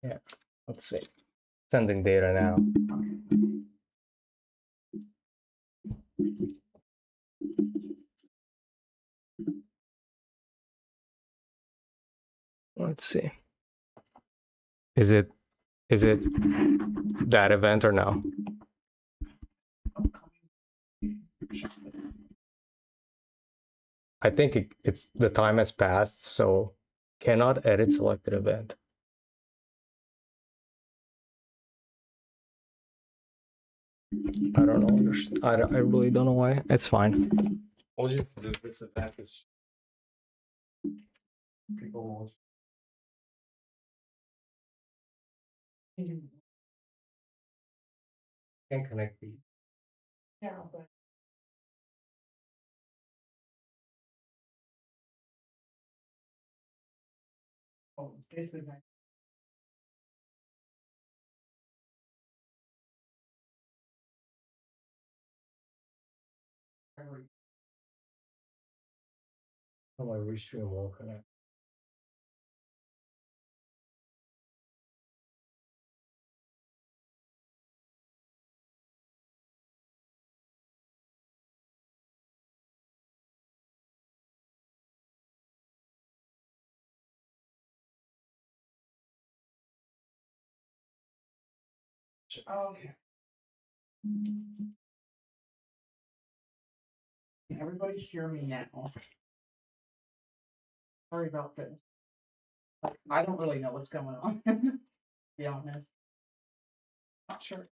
Yeah, let's see. Sending data now. Let's see. Is it that event or no? I think it's the time has passed, so cannot edit selected event. I don't know. I really don't know why. It's fine. We'll just do this event is people will. Can't connect the. Yeah, but it's basically like every Oh, my restream will connect. okay. Can everybody hear me now? Sorry about this. I don't really know what's going on, to be honest. Not sure.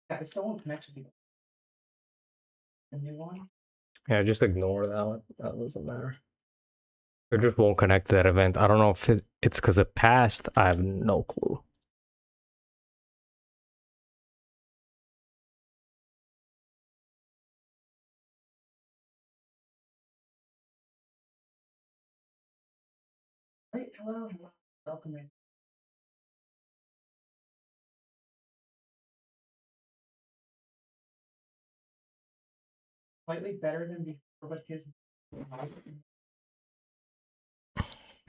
Yeah, I still won't connect to people. The new one? Yeah, just ignore that one. That doesn't matter. It just won't connect to that event. I don't know if it's because it passed. I have no clue. Right, hello, welcome in. Slightly better than before, but his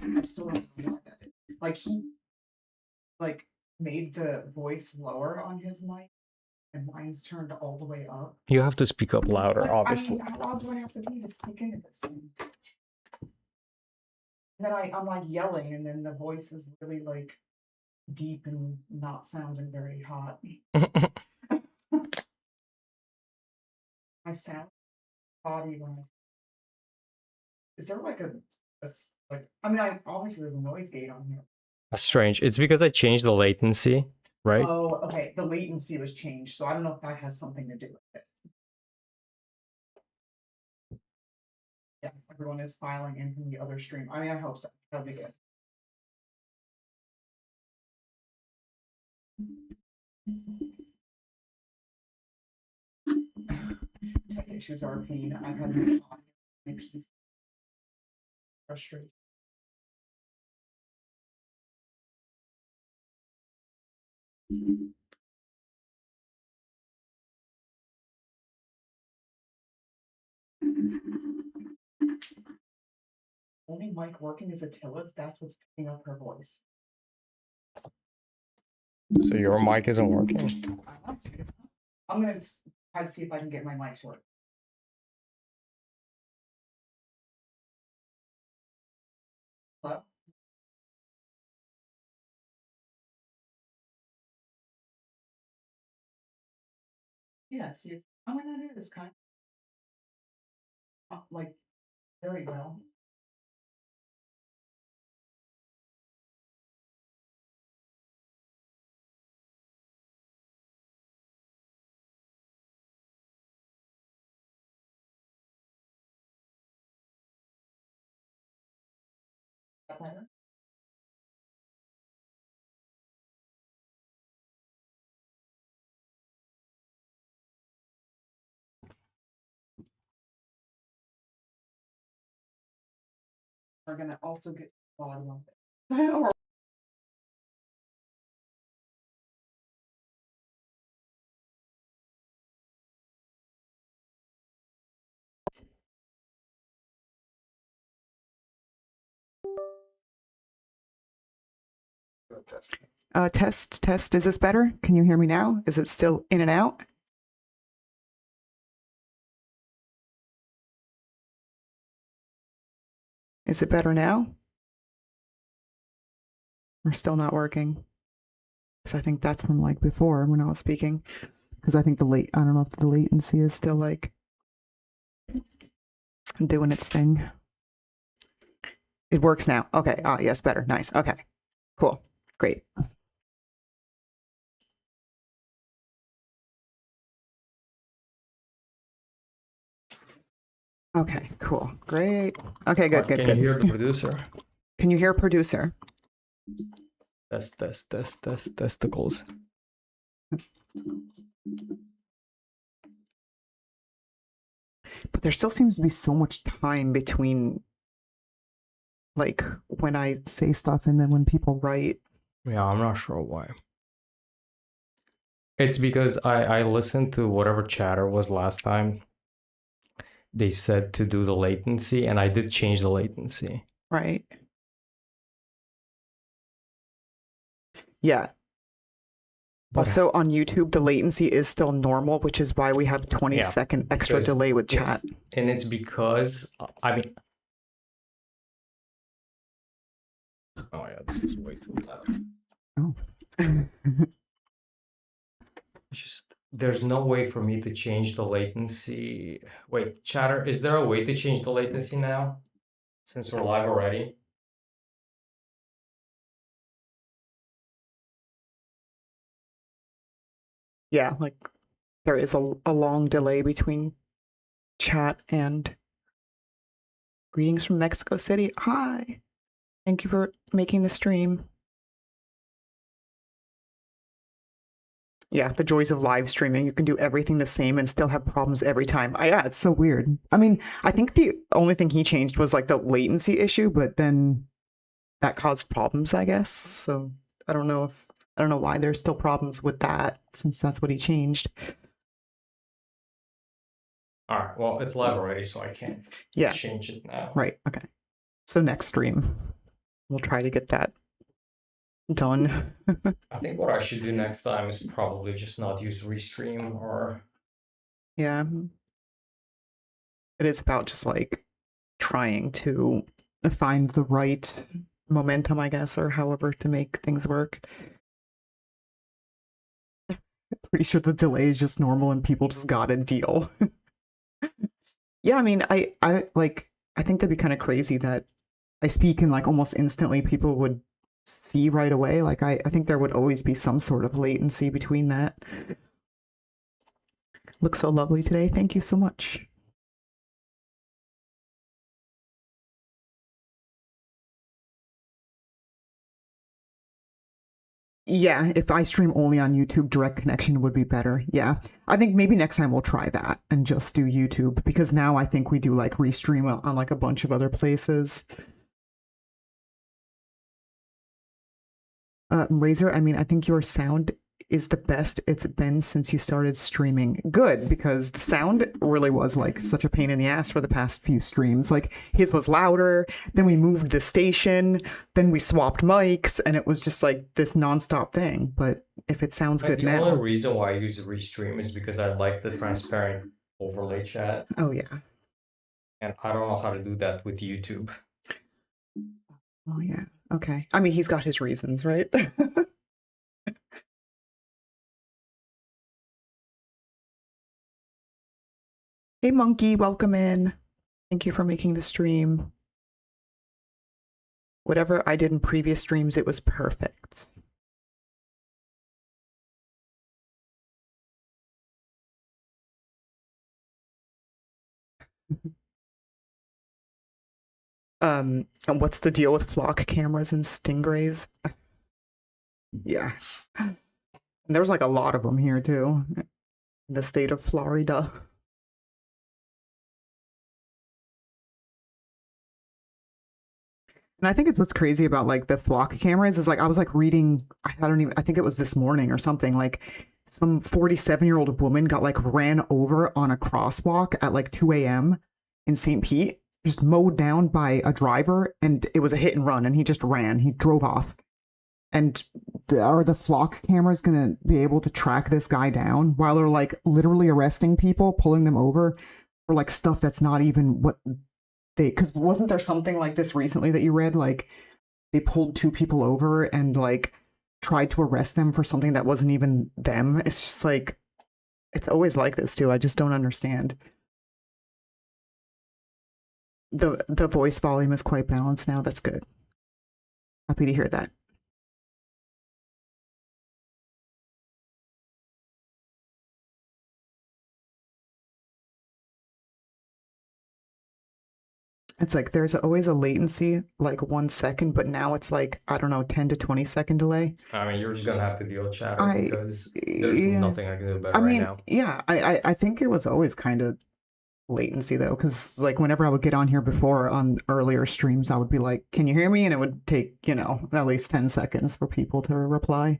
I still don't know what that is. Like he made the voice lower on his mic and mine's turned all the way up. You have to speak up louder, But, obviously. I mean, how loud do I have to be to speak into this thing? And then I'm like yelling, and then the voice is really like deep and not sounding very hot. I sound body when I. Is there like like? I mean, I obviously there's a noise gate on here. That's strange. It's because I changed the latency, right? Oh, okay. The latency was changed, so I don't know if that has something to do with it. Yeah, everyone is filing in from the other stream. I mean, I hope so. That'll be good. Tech issues are a pain. I've had my piece frustrated. Only mic working is Attila's. That's what's picking up her voice. So your mic isn't working. I'm gonna try to see if I can get my mic to work. Hello? Yeah, see, it's, I mean, that is kind of like very well. Better? We're gonna also get bottom of it. Or Test. Is this better? Can you hear me now? Is it still in and out? Is it better now? Or still not working? Because I think that's from like before when I was speaking. Because I think I don't know if the latency is still like doing its thing. It works now. Okay. Ah, yes, better. Nice. Okay. Cool. Great. Okay, cool. Great. Okay, good. Can you hear the producer? Can you hear producer? Testicles. But there still seems to be so much time between like when I say stuff and then when people write. Yeah, I'm not sure why. It's because I listened to whatever chatter was last time. They said to do the latency, and I did change the latency. Right. Yeah. But also on YouTube, the latency is still normal, which is why we have 20-second extra delay with chat. And it's because, I mean... Oh yeah, this is way too loud. Oh. Just, there's no way for me to change the latency. Wait, chatter, is there a way to change the latency now? Since we're live already? Yeah, like there is a long delay between chat and greetings from Mexico City. Hi. Thank you for making the stream. Yeah, the joys of live streaming. You can do everything the same and still have problems every time. Yeah, it's so weird. I mean, I think the only thing he changed was like the latency issue, but then that caused problems, I guess. So I don't know why there's still problems with that since that's what he changed. All right, well, it's live already, so I can't change it now. Right, okay. So next stream, we'll try to get that done. I think what I should do next time is probably just not use restream or... Yeah. It is about just like trying to find the right momentum, I guess, or however to make things work. Pretty sure the delay is just normal and people just got a deal. Yeah, I mean, I think that'd be kind of crazy that I speak and like almost instantly people would see right away. Like I think there would always be some sort of latency between that. Looks so lovely today. Thank you so much. Yeah, if I stream only on YouTube, direct connection would be better. Yeah, I think maybe next time we'll try that and just do YouTube, because now I think we do like restream on like a bunch of other places. Razor, I mean, I think your sound is the best it's been since you started streaming. Good, because the sound really was like such a pain in the ass for the past few streams. Like his was louder, then we moved the station, then we swapped mics, and it was just like this nonstop thing. But if it sounds good now. The only reason why I use the restream is because I like the transparent overlay chat. Oh yeah. And I don't know how to do that with YouTube. Oh yeah. Okay. I mean, he's got his reasons, right? Hey, Monkey, welcome in. Thank you for making the stream. Whatever I did in previous streams, it was perfect. And what's the deal with flock cameras and stingrays? Yeah. And there's like a lot of them here too, in the state of Florida. And I think it's what's crazy about like the flock cameras is like I was like reading, I think it was this morning or something, like some 47-year-old woman got like ran over on a crosswalk at like 2 a.m. in St. Pete, just mowed down by a driver, and it was a hit and run, and he just ran. He drove off. And are the flock cameras going to be able to track this guy down while they're like literally arresting people, pulling them over for like stuff that's not even what they, because wasn't there something like this recently that you read? Like they pulled two people over and like tried to arrest them for something that wasn't even them. It's just like, it's always like this too. I just don't understand. The voice volume is quite balanced now. That's good. Happy to hear that. It's like there's always a latency, like 1 second, but now it's like, I don't know, 10 to 20 second delay. I mean, you're just gonna have to deal with chatter I, because there's yeah. nothing I can do about I it right mean, now. yeah, I think it was always kind of latency though, because like whenever I would get on here before on earlier streams, I would be like, "Can you hear me?" And it would take at least 10 seconds for people to reply.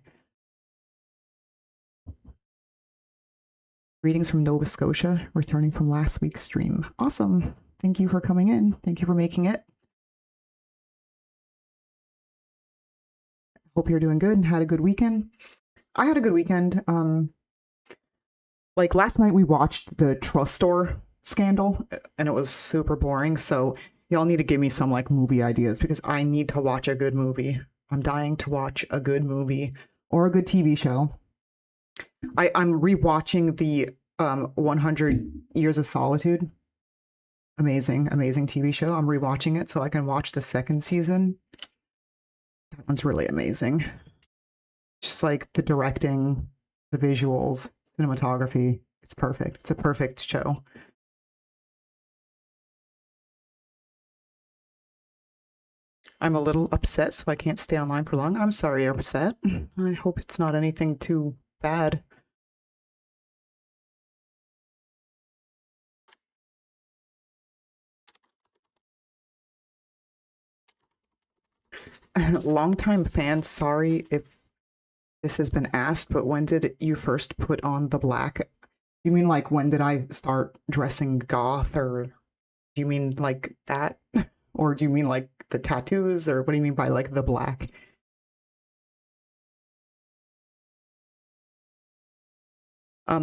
Greetings from Nova Scotia, returning from last week's stream. Awesome! Thank you for coming in. Thank you for making it. Hope you're doing good and had a good weekend. I had a good weekend. Like last night we watched the Trust Store scandal and it was super boring. So y'all need to give me some like movie ideas because I need to watch a good movie. I'm dying to watch a good movie or a good TV show. I'm rewatching the 100 Years of Solitude. Amazing, amazing TV show. I'm rewatching it so I can watch the second season. That one's really amazing. Just like the directing, the visuals, cinematography. It's perfect. It's a perfect show. I'm a little upset, so I can't stay online for long. I'm sorry you're upset. I hope it's not anything too bad. Longtime fans, sorry if this has been asked, but when did you first put on the black? You mean like when did I start dressing goth, or do you mean like that? Or do you mean like the tattoos, or what do you mean by like the black?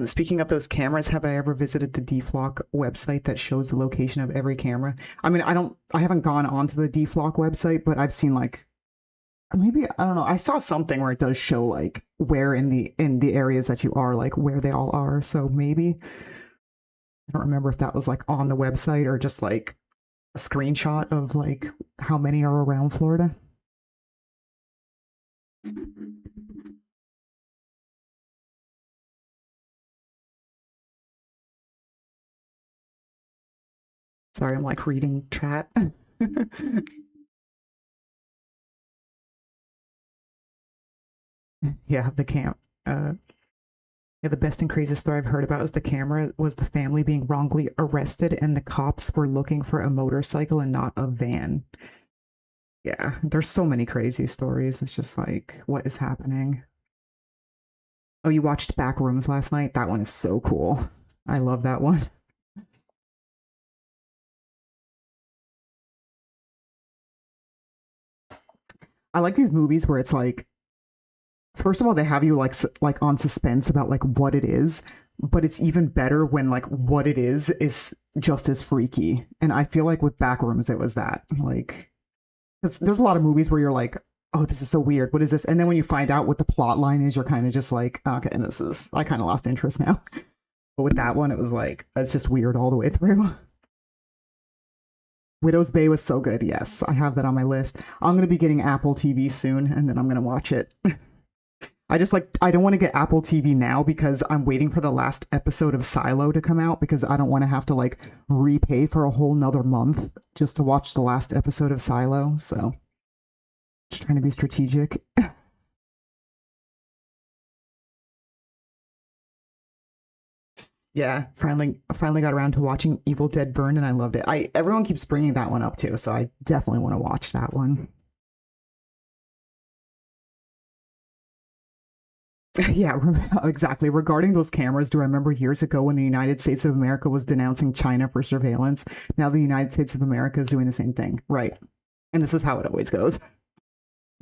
Speaking of those cameras, have I ever visited the DFlock website that shows the location of every camera? I mean, I haven't gone onto the DFlock website, but I've seen like maybe I don't know. I saw something where it does show like where in the areas that you are, like where they all are. So maybe I don't remember if that was like on the website or just like a screenshot of like how many are around Florida. Sorry, I'm like reading chat. Yeah, the camp. Yeah, the best and craziest story I've heard about is the camera was the family being wrongly arrested and the cops were looking for a motorcycle and not a van. Yeah, there's so many crazy stories. It's just like, what is happening? Oh, you watched Backrooms last night? That one is so cool. I love that one. I like these movies where it's like, first of all, they have you like on suspense about like what it is, but it's even better when like what it is just as freaky. And I feel like with Backrooms, it was that like, because there's a lot of movies where you're like, oh, this is so weird. What is this? And then when you find out what the plot line is, you're kind of just like, okay, I kind of lost interest now. But with that one, it was like, that's just weird all the way through. Widow's Bay was so good. Yes, I have that on my list. I'm going to be getting Apple TV soon, and then I'm going to watch it. I don't want to get Apple TV now because I'm waiting for the last episode of Silo to come out because I don't want to have to like repay for a whole nother month just to watch the last episode of Silo. So just trying to be strategic. Yeah, finally got around to watching Evil Dead Burn and I loved it. I Everyone keeps bringing that one up too, so I definitely want to watch that one. Yeah, exactly. Regarding those cameras, do I remember years ago when the United States of America was denouncing China for surveillance? Now the United States of America is doing the same thing, right? And this is how it always goes.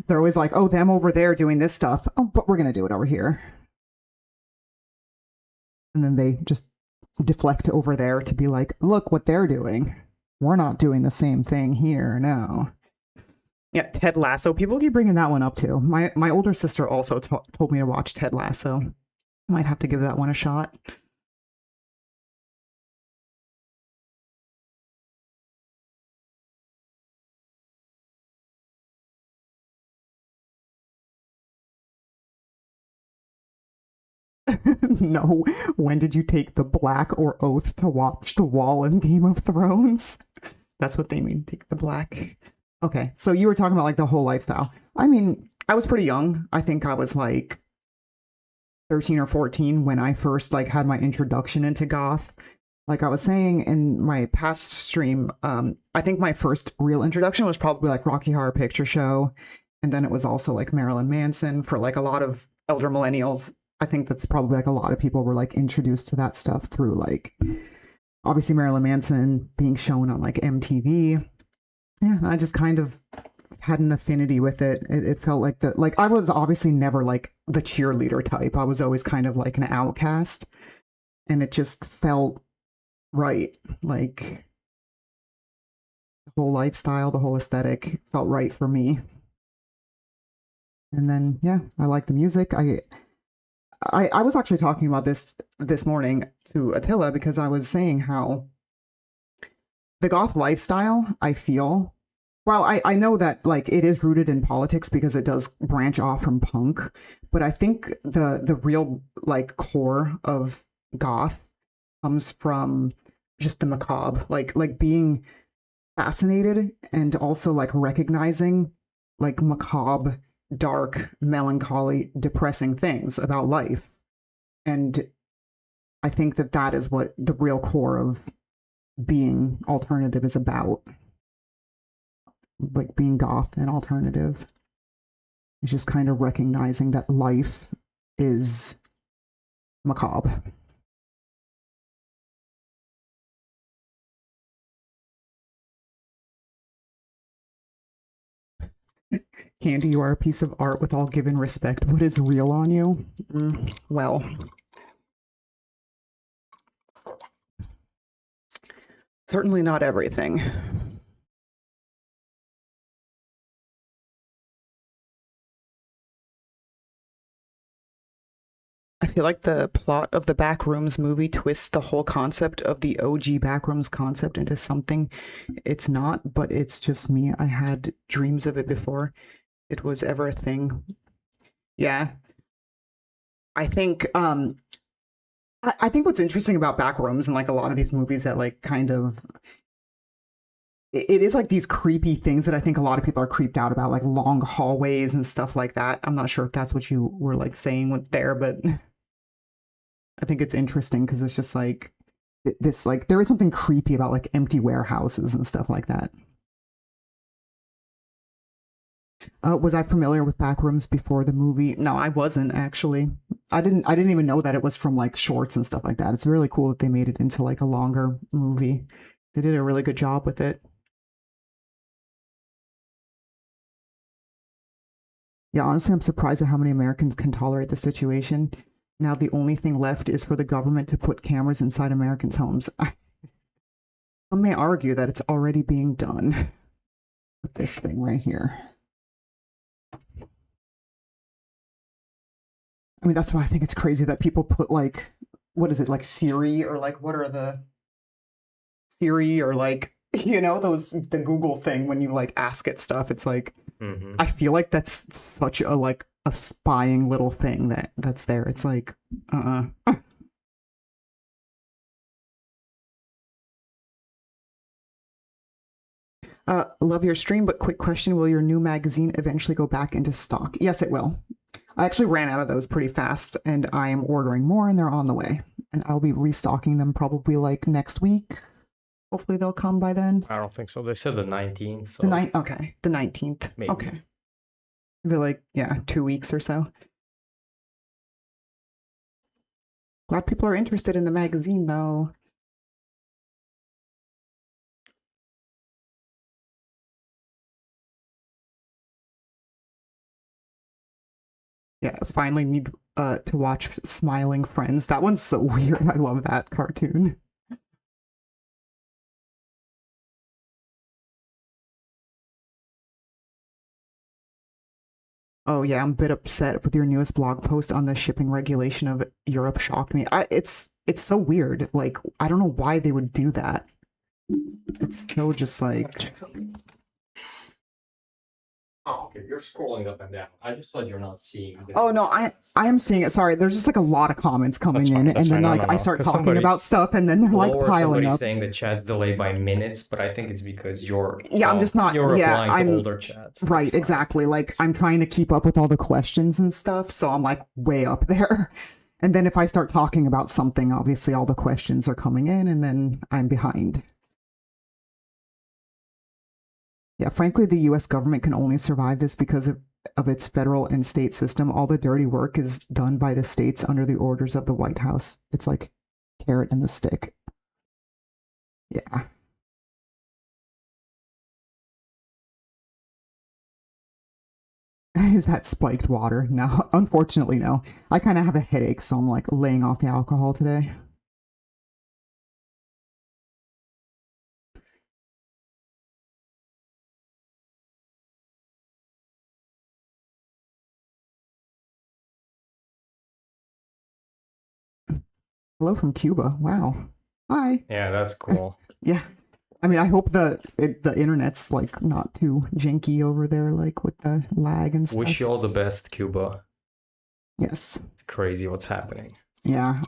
They're always like, oh, them over there doing this stuff. Oh, but we're going to do it over here. And then they just deflect over there to be like, look what they're doing. We're not doing the same thing here. No. Yeah, Ted Lasso. People keep bringing that one up too. My older sister also told me to watch Ted Lasso. Might have to give that one a shot. No. When did you take the black or oath to watch the wall in Game of Thrones? That's what they mean. Take the black. Okay. So you were talking about like the whole lifestyle. I mean, I was pretty young. I think I was like 13 or 14 when I first like had my introduction into goth. Like I was saying in my past stream, I think my first real introduction was probably like Rocky Horror Picture Show. And then it was also like Marilyn Manson for like a lot of elder millennials. I think that's probably like a lot of people were like introduced to that stuff through like obviously Marilyn Manson being shown on like MTV. Yeah, I just kind of had an affinity with it. It felt like like I was obviously never like the cheerleader type. I was always kind of like an outcast, and it just felt right. Like the whole lifestyle, the whole aesthetic felt right for me. And then yeah, I like the music. I was actually talking about this morning to Attila because I was saying how the goth lifestyle, I feel, well, I know that like it is rooted in politics because it does branch off from punk, but I think the real like core of goth comes from just the macabre, like being fascinated and also like recognizing like macabre, dark, melancholy, depressing things about life. And I think that that is what the real core of being alternative is about. Like being goth and alternative is just kind of recognizing that life is macabre. Candy, you are a piece of art with all given respect. What is real on you? Well, certainly not everything. I feel like the plot of the Backrooms movie twists the whole concept of the OG Backrooms concept into something it's not, but it's just me. I had dreams of it before it was ever a thing. Yeah. I think I think what's interesting about Backrooms and like a lot of these movies that like kind of it is like these creepy things that I think a lot of people are creeped out about, like long hallways and stuff like that. I'm not sure if that's what you were like saying there, but I think it's interesting because it's just like this like there is something creepy about like empty warehouses and stuff like that. Was I familiar with Backrooms before the movie? No, I wasn't actually. I didn't even know that it was from like shorts and stuff like that. It's really cool that they made it into like a longer movie. They did a really good job with it. Yeah, honestly, I'm surprised at how many Americans can tolerate the situation. Now the only thing left is for the government to put cameras inside Americans' homes. Some may argue that it's already being done with this thing right here. I mean, that's why I think it's crazy that people put like, what is it, like Siri or like, what are the Siri or like, you know, those, the Google thing when you like ask it stuff. It's like, I feel like that's such a like a spying little thing that's there. It's like, love your stream, but quick question: will your new magazine eventually go back into stock? Yes, it will. I actually ran out of those pretty fast, and I am ordering more, and they're on the way. And I'll be restocking them probably like next week. Hopefully, they'll come by then. I don't think so. They said the 19th. So The night, okay, the 19th. maybe. Okay, maybe like yeah, 2 weeks or so. Glad people are interested in the magazine, though. Yeah, finally need to watch Smiling Friends. That one's so weird. I love that cartoon. Oh yeah, I'm a bit upset with your newest blog post on the shipping regulation of Europe. Shocked me. It's so weird. Like I don't know why they would do that. It's so just I like gotta check something. Oh, okay. You're scrolling up and down. I just thought you're not seeing the oh no, chats. I am seeing it. Sorry, there's just like a lot of comments That's coming in, fine. That's and then fine. No, like no, I no. start Because talking somebody about stuff, and then they're like or piling somebody's up. saying the chat's delayed by minutes, but I think it's because Yeah, I'm just not. you're Yeah, replying to I'm older chats. That's right. fine. Exactly. Like I'm trying to keep up with all the questions and stuff, so I'm like way up there. And then if I start talking about something, obviously all the questions are coming in, and then I'm behind. Yeah, frankly, the US government can only survive this because of its federal and state system. All the dirty work is done by the states under the orders of the White House. It's like carrot and the stick. Yeah. Is that spiked water? No, unfortunately, no. I kind of have a headache, so I'm like laying off the alcohol today. Hello from Cuba. Wow. Hi. Yeah, that's cool. Yeah. I mean, I hope the internet's like not too janky over there, like with the lag and stuff. Wish you all the best, Cuba. Yes. It's crazy what's happening. Yeah.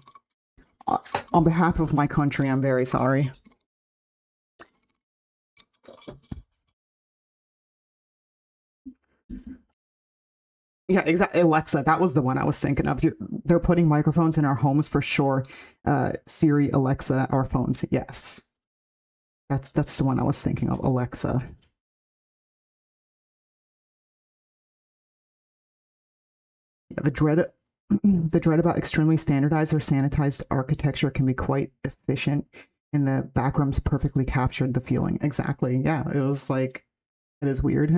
On behalf of my country, I'm very sorry. Yeah, exactly. Alexa, that was the one I was thinking of. They're putting microphones in our homes for sure. Siri, Alexa, our phones. Yes, that's the one I was thinking of. Alexa. Yeah, the dread about extremely standardized or sanitized architecture can be quite efficient, and the backrooms perfectly captured the feeling. Exactly. Yeah, it was like it is weird.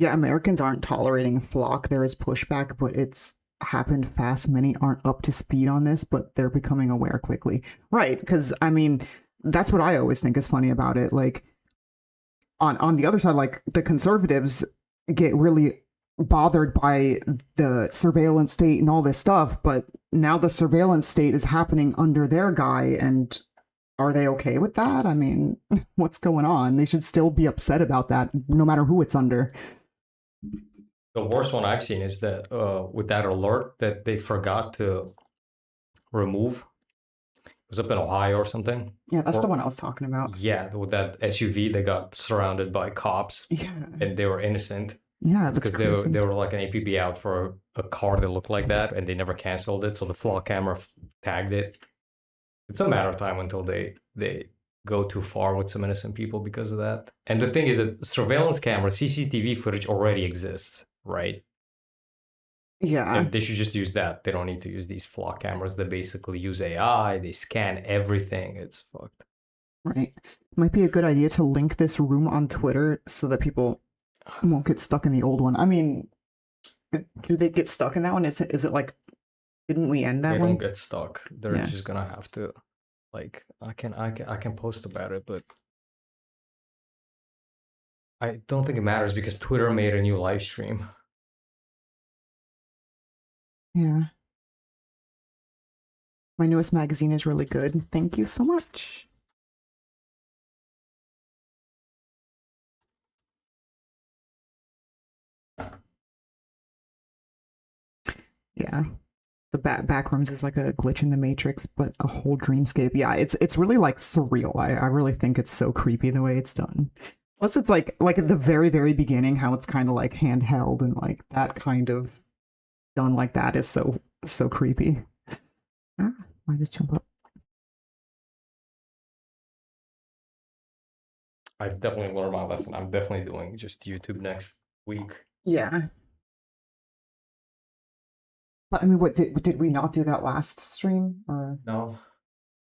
Yeah, Americans aren't tolerating flock. There is pushback, but it's happened fast. Many aren't up to speed on this, but they're becoming aware quickly. Right, because I mean, that's what I always think is funny about it. Like on the other side, like the conservatives get really bothered by the surveillance state and all this stuff, but now the surveillance state is happening under their guy, and are they okay with that? I mean, what's going on? They should still be upset about that, no matter who it's under. The worst one I've seen is that with that alert that they forgot to remove. It was up in Ohio or something. Yeah, that's Or, the one I was talking about. Yeah, with that SUV, they got surrounded by cops, Yeah, and they were innocent. yeah, It's that's because crazy. they were like an APB out for a car that looked like that, and they never canceled it, so the flaw camera tagged it. It's a matter of time until they go too far with some innocent people because of that. And the thing is that surveillance camera, CCTV footage already exists, right? Yeah, And they should just use that. They don't need to use these flock cameras that basically use AI. They scan everything. It's fucked. right. Might be a good idea to link this room on Twitter so that people won't get stuck in the old one. I mean, do they get stuck in that one? Is it like, didn't we end that They one? don't get stuck. They're Yeah. just gonna have to, like, I can post about it, but I don't think it matters because Twitter made a new live stream. Yeah. My newest magazine is really good. Thank you so much. Yeah. The backrooms is like a glitch in the matrix, but a whole dreamscape. Yeah, it's really like surreal. I really think it's so creepy the way it's done. Plus, it's like at the very beginning, how it's kind of like handheld and like that kind of done like that is so creepy. Ah, why did jump up? I've definitely learned my lesson. I'm definitely doing just YouTube next week. Yeah, But I mean, what did we not do that last stream? Or No,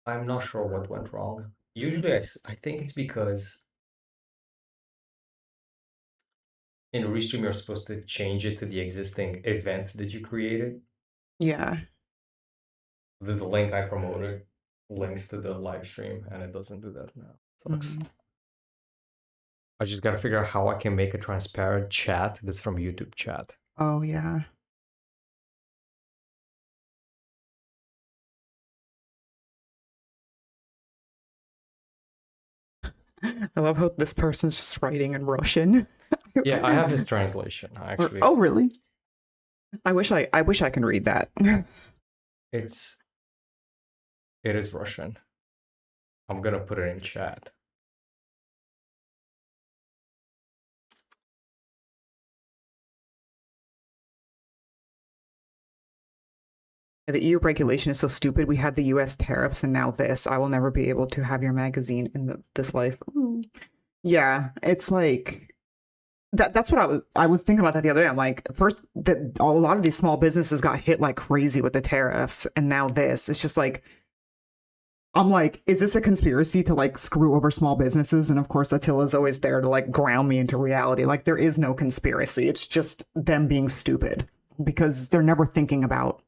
I'm not sure what went wrong. Usually, I think it's because in Restream you're supposed to change it to the existing event that you created. yeah. The link I promoted links to the live stream, and it doesn't do that now. Sucks. Mhm. I just gotta figure out how I can make a transparent chat that's from YouTube chat. Oh yeah. I love how this person's just writing in Russian. Yeah, I have his translation actually. Oh really? I wish I can read that. It is Russian. I'm gonna put it in chat. The EU regulation is so stupid. We had the US tariffs and now this. I will never be able to have your magazine in this life. Yeah, it's like that's what I was thinking about that the other day. I'm like, first that a lot of these small businesses got hit like crazy with the tariffs, and now this. It's just like I'm like, is this a conspiracy to like screw over small businesses? And of course, Attila's always there to like ground me into reality. Like there is no conspiracy. It's just them being stupid because they're never thinking about.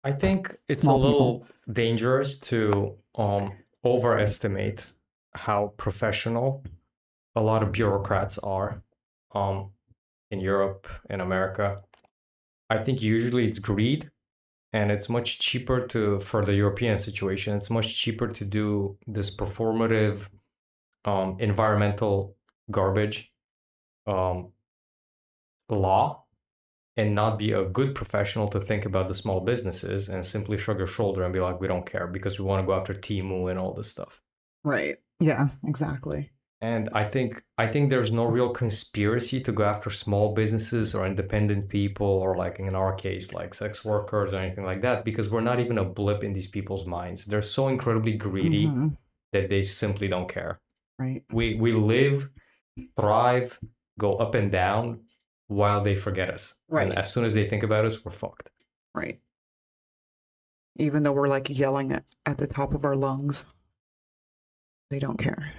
I think it's Small a little dangerous to overestimate how professional a lot of bureaucrats are in Europe, in America. I think usually it's greed, and it's much cheaper for the European situation, it's much cheaper to do this performative environmental garbage law and not be a good professional to think about the small businesses and simply shrug your shoulder and be like, we don't care because we want to go after Timu and all this stuff. Right. Yeah, exactly. And I think there's no real conspiracy to go after small businesses or independent people or like in our case, like sex workers or anything like that, because we're not even a blip in these people's minds. They're so incredibly greedy that they simply don't care. Right. We live, thrive, go up and down while they forget us. Right. And as soon as they think about us, we're fucked. Right. Even though we're like yelling at the top of our lungs, they don't care.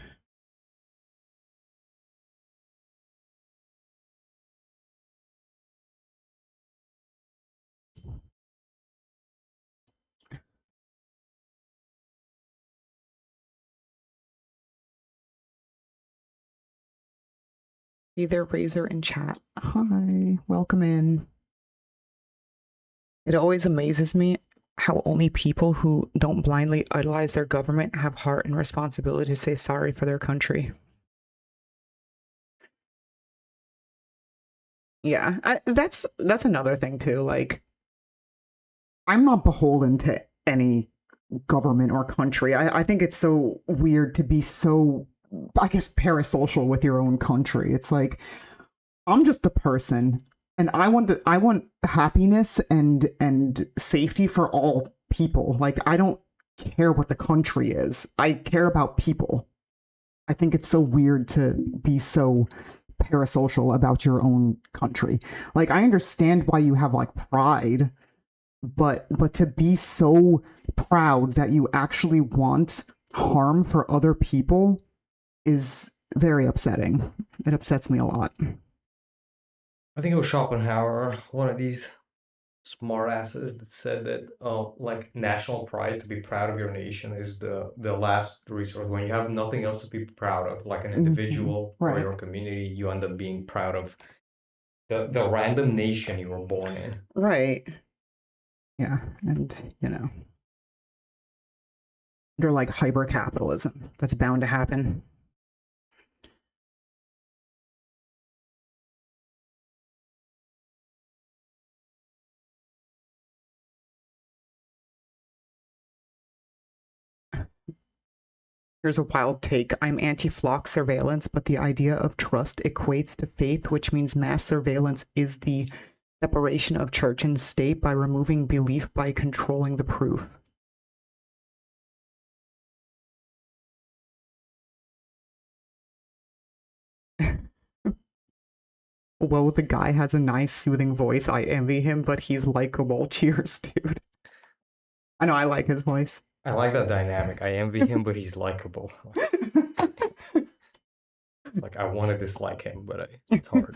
Hey there, Razor in chat. Hi, welcome in. It always amazes me how only people who don't blindly idolize their government have heart and responsibility to say sorry for their country. Yeah, that's another thing too. Like, I'm not beholden to any government or country. I think it's so weird to be so, I guess, parasocial with your own country. It's like I'm just a person, and I want happiness and safety for all people. Like I don't care what the country is. I care about people. I think it's so weird to be so parasocial about your own country. Like I understand why you have like pride, but to be so proud that you actually want harm for other people is very upsetting. It upsets me a lot. I think it was Schopenhauer, one of these smart asses, that said that like national pride, to be proud of your nation, is the last resource. When you have nothing else to be proud of, like an individual or your community, you end up being proud of the random nation you were born in. Right. Yeah, and they're like hyper capitalism. That's bound to happen. Here's a wild take. I'm anti-flock surveillance, but the idea of trust equates to faith, which means mass surveillance is the separation of church and state by removing belief by controlling the proof. Whoa, the guy has a nice, soothing voice. I envy him, but he's likable. Cheers, dude. I know I like his voice. I like that dynamic. I envy him, but he's likable. It's like I want to dislike him, but it's hard.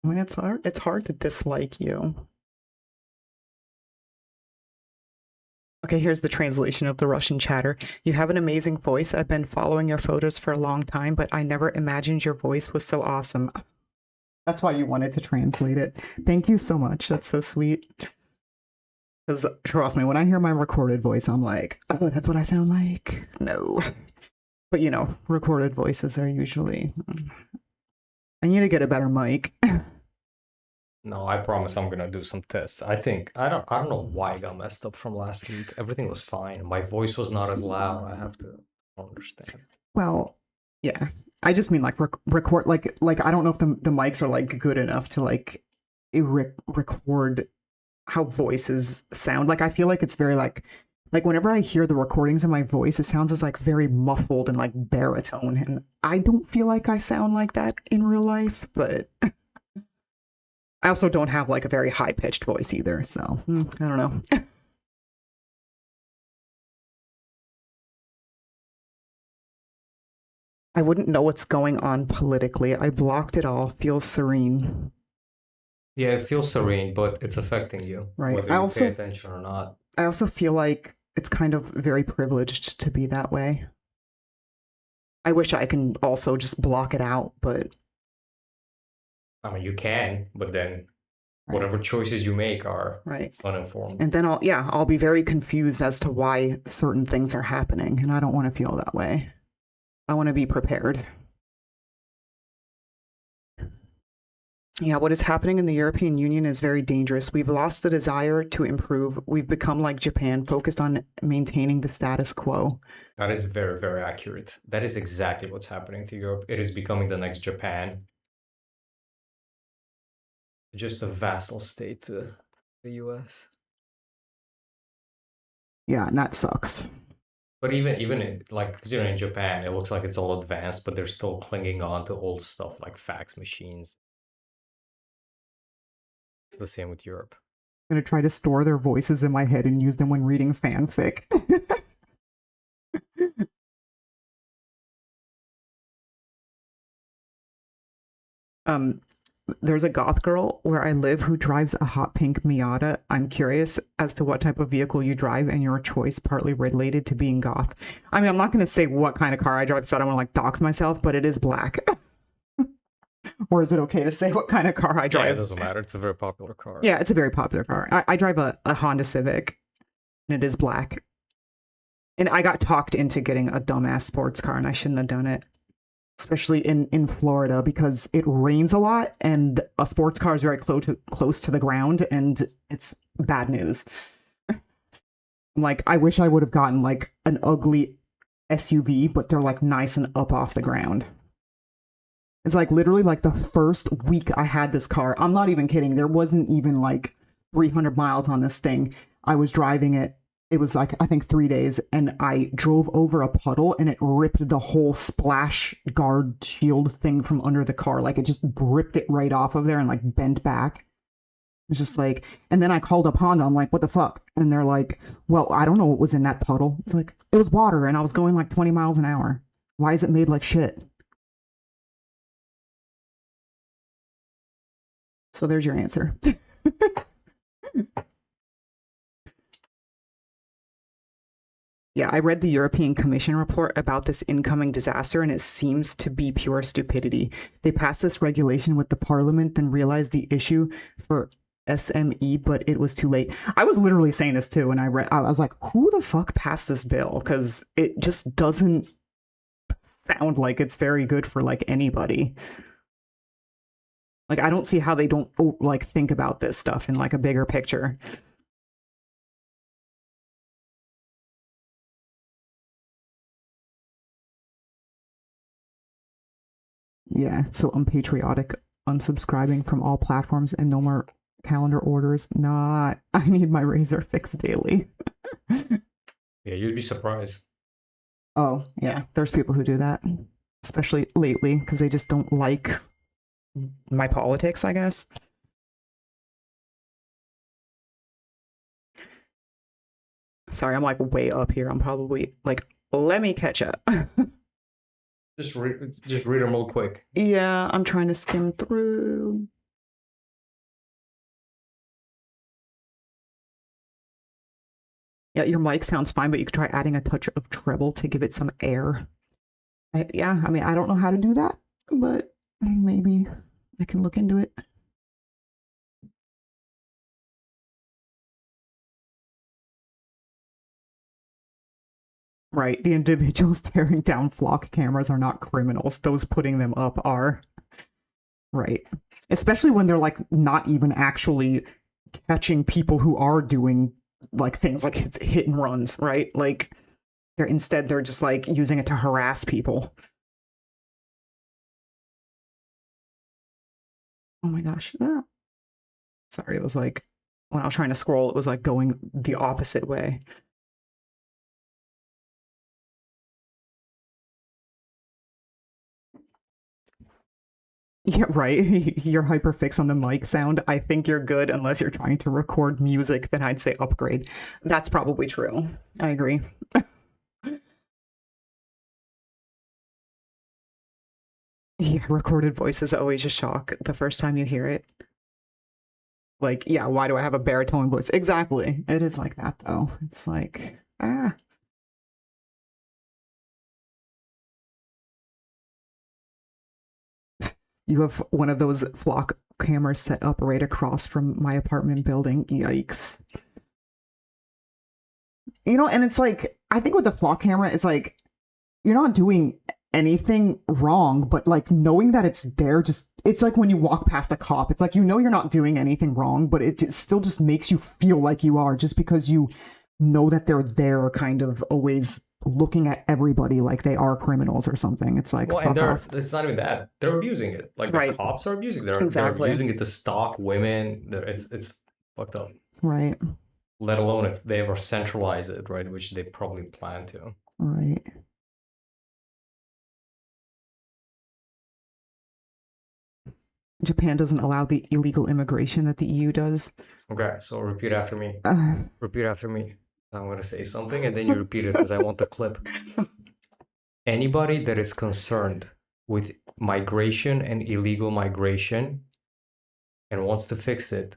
I mean, it's hard. It's hard to dislike you. Okay, here's the translation of the Russian chatter. You have an amazing voice. I've been following your photos for a long time, but I never imagined your voice was so awesome. That's why you wanted to translate it. Thank you so much. That's so sweet. Because trust me, when I hear my recorded voice, I'm like, oh, that's what I sound like. No. But you know, recorded voices are usually. I need to get a better mic. No, I promise I'm gonna do some tests. I don't know why I got messed up from last week. Everything was fine. My voice was not as loud. I don't understand. Well, yeah. I just mean like record like I don't know if the mics are like good enough to like record how voices sound. Like I feel like it's very like whenever I hear the recordings of my voice, it sounds as like very muffled and like baritone, and I don't feel like I sound like that in real life, but I also don't have like a very high-pitched voice either, so I don't know. I wouldn't know what's going on politically. I blocked it all. Feels serene. Yeah, it feels serene, but it's affecting you, Right. whether you pay attention or not. I also feel like it's kind of very privileged to be that way. I wish I can also just block it out, but I mean, you can, but then whatever choices you make are uninformed. And then I'll be very confused as to why certain things are happening, and I don't want to feel that way. I want to be prepared. Yeah, what is happening in the European Union is very dangerous. We've lost the desire to improve. We've become like Japan, focused on maintaining the status quo. That is very, very accurate. That is exactly what's happening to Europe. It is becoming the next Japan. Just a vassal state to the US. Yeah, and that sucks. But even in, like, because in Japan, it looks like it's all advanced, but they're still clinging on to old stuff like fax machines. It's the same with Europe. I'm going to try to store their voices in my head and use them when reading fanfic. There's a goth girl where I live who drives a hot pink Miata. I'm curious as to what type of vehicle you drive and your choice partly related to being goth. I mean, I'm not going to say what kind of car I drive because I don't want to like dox myself, but it is black. Or is it okay to say what kind of car I drive? Yeah, it doesn't matter. It's a very popular car. Yeah, it's a very popular car. I drive a Honda Civic, and it is black. And I got talked into getting a dumbass sports car, and I shouldn't have done it. Especially in Florida, because it rains a lot, and a sports car is very close to the ground, and it's bad news. Like, I wish I would have gotten, like, an ugly SUV, but they're, like, nice and up off the ground. It's like literally like the first week I had this car. I'm not even kidding. There wasn't even like 300 miles on this thing. I was driving it. It was like, I think 3 days, and I drove over a puddle and it ripped the whole splash guard shield thing from under the car. Like it just ripped it right off of there and like bent back. It's just like, and then I called up Honda. I'm like, what the fuck? And they're like, well, I don't know what was in that puddle. It's like, it was water and I was going like 20 miles an hour. Why is it made like shit? So there's your answer. Yeah, I read the European Commission report about this incoming disaster, and it seems to be pure stupidity. They passed this regulation with the parliament, then realized the issue for SME, but it was too late. I was literally saying this too, and I was like, who the fuck passed this bill? Because it just doesn't sound like it's very good for like anybody. Like, I don't see how they don't like think about this stuff in like a bigger picture. Yeah, so unpatriotic, unsubscribing from all platforms and no more calendar orders. Not, I need my razor fixed daily. Yeah, you'd be surprised. Oh, yeah, there's people who do that, especially lately, because they just don't like my politics, I guess. Sorry, I'm like way up here. I'm probably like, let me catch up. Just read them real quick. Yeah, I'm trying to skim through. Yeah, your mic sounds fine, but you could try adding a touch of treble to give it some air. Yeah, I mean, I don't know how to do that, but maybe I can look into it. Right, the individuals tearing down flock cameras are not criminals. Those putting them up are. Right. Especially when they're like not even actually catching people who are doing like things like hit and runs, right? Like they're just like using it to harass people. Oh my gosh. Ah. Sorry, it was like when I was trying to scroll, it was like going the opposite way. Yeah, right. You're hyper fixed on the mic sound. I think you're good unless you're trying to record music, then I'd say upgrade. That's probably true. I agree. Yeah, recorded voice is always a shock the first time you hear it. Like, yeah, why do I have a baritone voice? Exactly. It is like that though. It's like, ah. You have one of those flock cameras set up right across from my apartment building. Yikes. You know, and it's like, I think with the flock camera, it's like, you're not doing anything wrong, but like knowing that it's there, just, it's like when you walk past a cop, it's like, you know, you're not doing anything wrong, but it still just makes you feel like you are, just because you know that they're there, kind of always looking at everybody like they are criminals or something. It's like, Well, and fuck off. it's not even that. They're abusing it. Like the Right. cops are abusing. Exactly. They're using it to stalk women. It's fucked up. Right. Let alone if they ever centralize it, right? Which they probably plan to. Right. Japan doesn't allow the illegal immigration that the EU does. Okay, so repeat after me. Uh, Repeat after me. I'm gonna say something and then you repeat it because I want the clip. Anybody that is concerned with migration and illegal migration and wants to fix it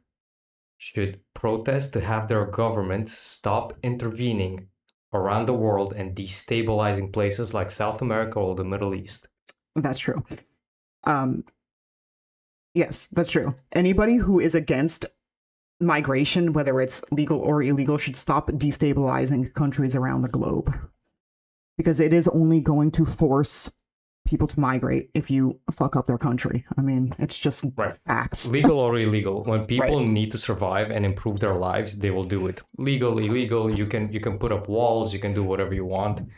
should protest to have their government stop intervening around the world and destabilizing places like South America or the Middle East. that's true. Yes, that's true. Anybody who is against migration, whether it's legal or illegal, should stop destabilizing countries around the globe, because it is only going to force people to migrate if you fuck up their country. I mean, it's just Right. facts. Legal or illegal, when people Right. need to survive and improve their lives, they will do it. Legal, illegal, you can put up walls, you can do whatever you want.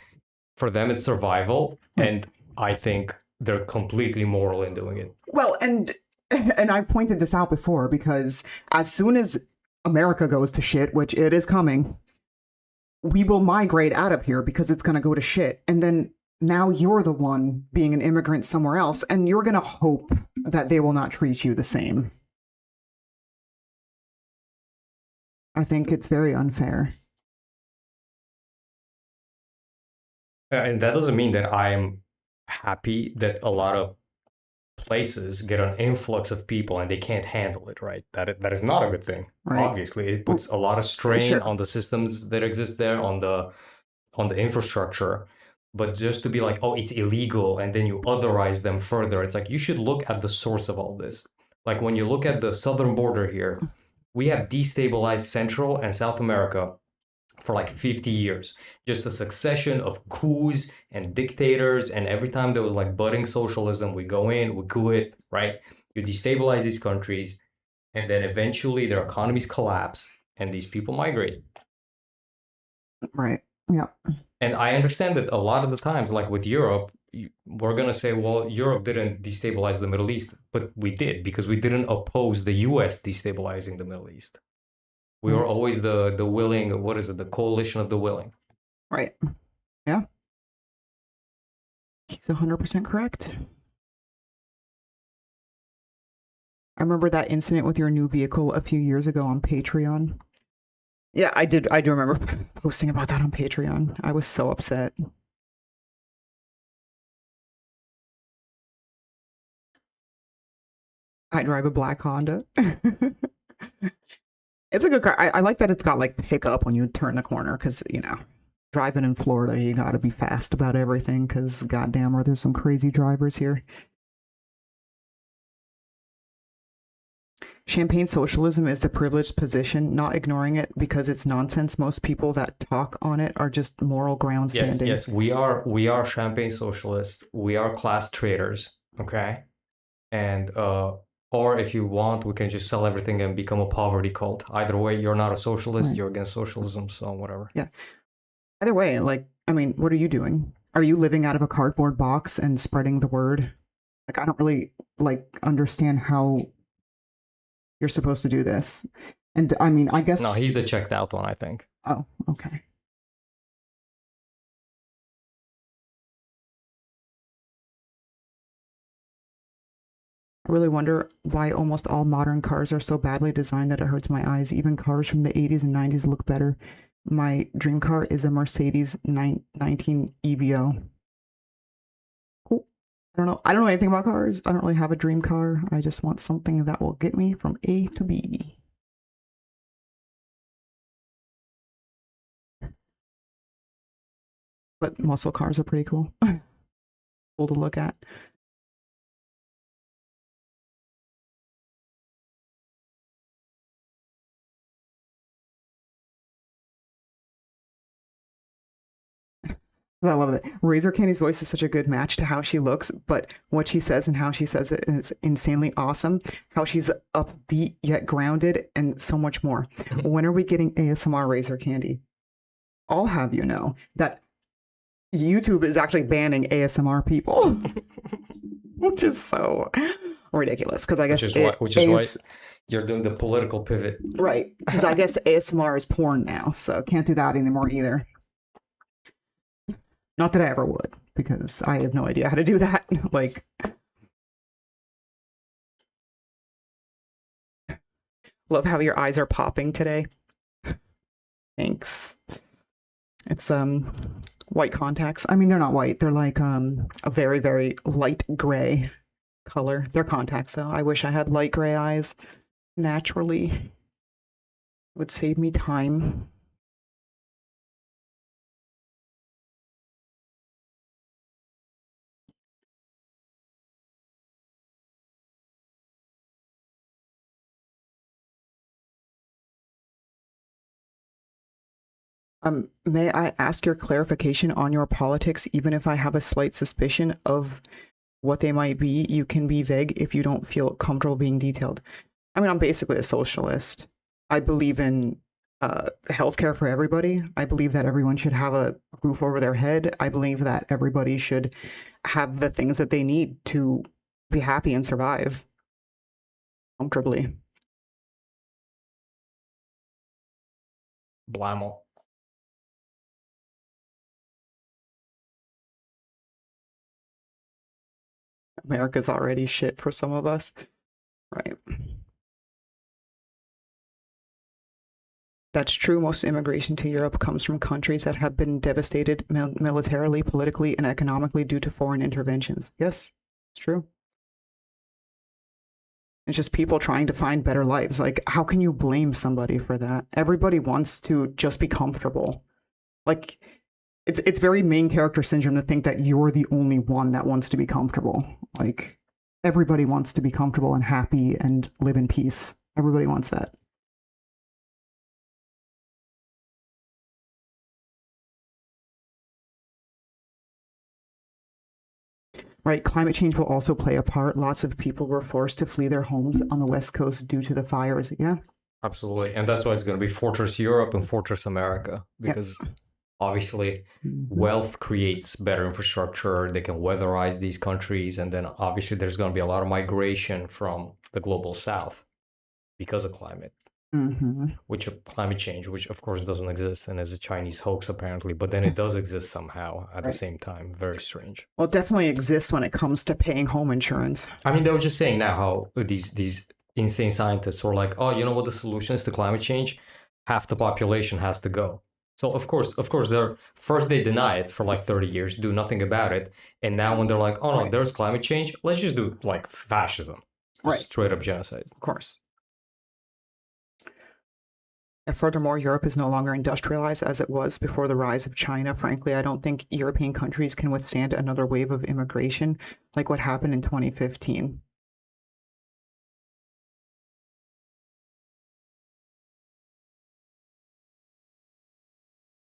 For them, it's survival, and I think they're completely moral in doing it. Well, and I pointed this out before, because as soon as America goes to shit, which it is coming, we will migrate out of here because it's going to go to shit. And then now you're the one being an immigrant somewhere else, and you're going to hope that they will not treat you the same. I think it's very unfair. And that doesn't mean that I'm happy that a lot of places get an influx of people and they can't handle it, right? That is not a good thing. Right. Obviously, it puts a lot of strain Sure. on the systems that exist there, on the infrastructure. But just to be like, oh, it's illegal, and then you otherize them further, it's like you should look at the source of all this. Like when you look at the southern border here, we have destabilized Central and South America for like 50 years. Just a succession of coups and dictators, and every time there was like budding socialism, we go in, we coup it, right? You destabilize these countries, and then eventually their economies collapse, and these people migrate. Right. Yeah. And I understand that a lot of the times, like with Europe, we're going to say, well, Europe didn't destabilize the Middle East, but we did, because we didn't oppose the US destabilizing the Middle East. We were always the willing, what is it, the coalition of the willing. Right. Yeah. He's 100% correct. I remember that incident with your new vehicle a few years ago on Patreon. Yeah, I did. I do remember posting about that on Patreon. I was so upset. I drive a black Honda. It's a good car. I like that it's got like pickup when you turn the corner because, driving in Florida, you got to be fast about everything because goddamn, are there some crazy drivers here. Champagne socialism is the privileged position, not ignoring it because it's nonsense. Most people that talk on it are just moral ground standing. Yes, we are champagne socialists. We are class traders, okay? And or if you want, we can just sell everything and become a poverty cult. Either way, you're not a socialist, Right. you're against socialism, so whatever. Yeah. Either way, what are you doing? Are you living out of a cardboard box and spreading the word? I don't really understand how you're supposed to do this. And I guess No, he's the checked out one, I think. Oh, okay. I really wonder why almost all modern cars are so badly designed that it hurts my eyes. Even cars from the 80s and 90s look better. My dream car is a Mercedes 19 EVO. Cool. I don't know anything about cars. I don't really have a dream car. I just want something that will get me from A to B. But muscle cars are pretty cool. Cool to look at. I love it. Razor Candy's voice is such a good match to how she looks, but what she says and how she says it is insanely awesome. How she's upbeat yet grounded and so much more. When are we getting ASMR Razor Candy? I'll have you know that YouTube is actually banning ASMR people, which is so ridiculous. Because I guess which is why you're doing the political pivot, right? Because I guess ASMR is porn now, so can't do that anymore either. Not that I ever would, because I have no idea how to do that. Love how your eyes are popping today. Thanks. It's white contacts. I mean, they're not white. They're like a very, very light gray color. They're contacts, though. I wish I had light gray eyes naturally. It would save me time. May I ask your clarification on your politics, even if I have a slight suspicion of what they might be? You can be vague if you don't feel comfortable being detailed. I mean, I'm basically a socialist. I believe in healthcare for everybody. I believe that everyone should have a roof over their head. I believe that everybody should have the things that they need to be happy and survive comfortably. Blammo. America's already shit for some of us. Right. That's true. Most immigration to Europe comes from countries that have been devastated militarily, politically, and economically due to foreign interventions. Yes, it's true. It's just people trying to find better lives. How can you blame somebody for that? Everybody wants to just be comfortable. It's very main character syndrome to think that you're the only one that wants to be comfortable. Everybody wants to be comfortable and happy and live in peace. Everybody wants that. Right, climate change will also play a part. Lots of people were forced to flee their homes on the West Coast due to the fires. Yeah. Absolutely. And that's why it's going to be Fortress Europe and Fortress America, because obviously wealth creates better infrastructure. They can weatherize these countries. And then obviously there's going to be a lot of migration from the global south because of climate, which climate change, which of course doesn't exist and is a Chinese hoax apparently, but then it does exist somehow at the same time. Very strange. Well, it definitely exists when it comes to paying home insurance. I mean, they were just saying now how these insane scientists who are like, oh, you know what the solution is to climate change? Half the population has to go. So of course, they deny it for like 30 years, do nothing about it, and now when they're like, oh no, Right. there's climate change, let's just do like fascism, Right. straight up genocide. Of course. And furthermore, Europe is no longer industrialized as it was before the rise of China. Frankly, I don't think European countries can withstand another wave of immigration like what happened in 2015.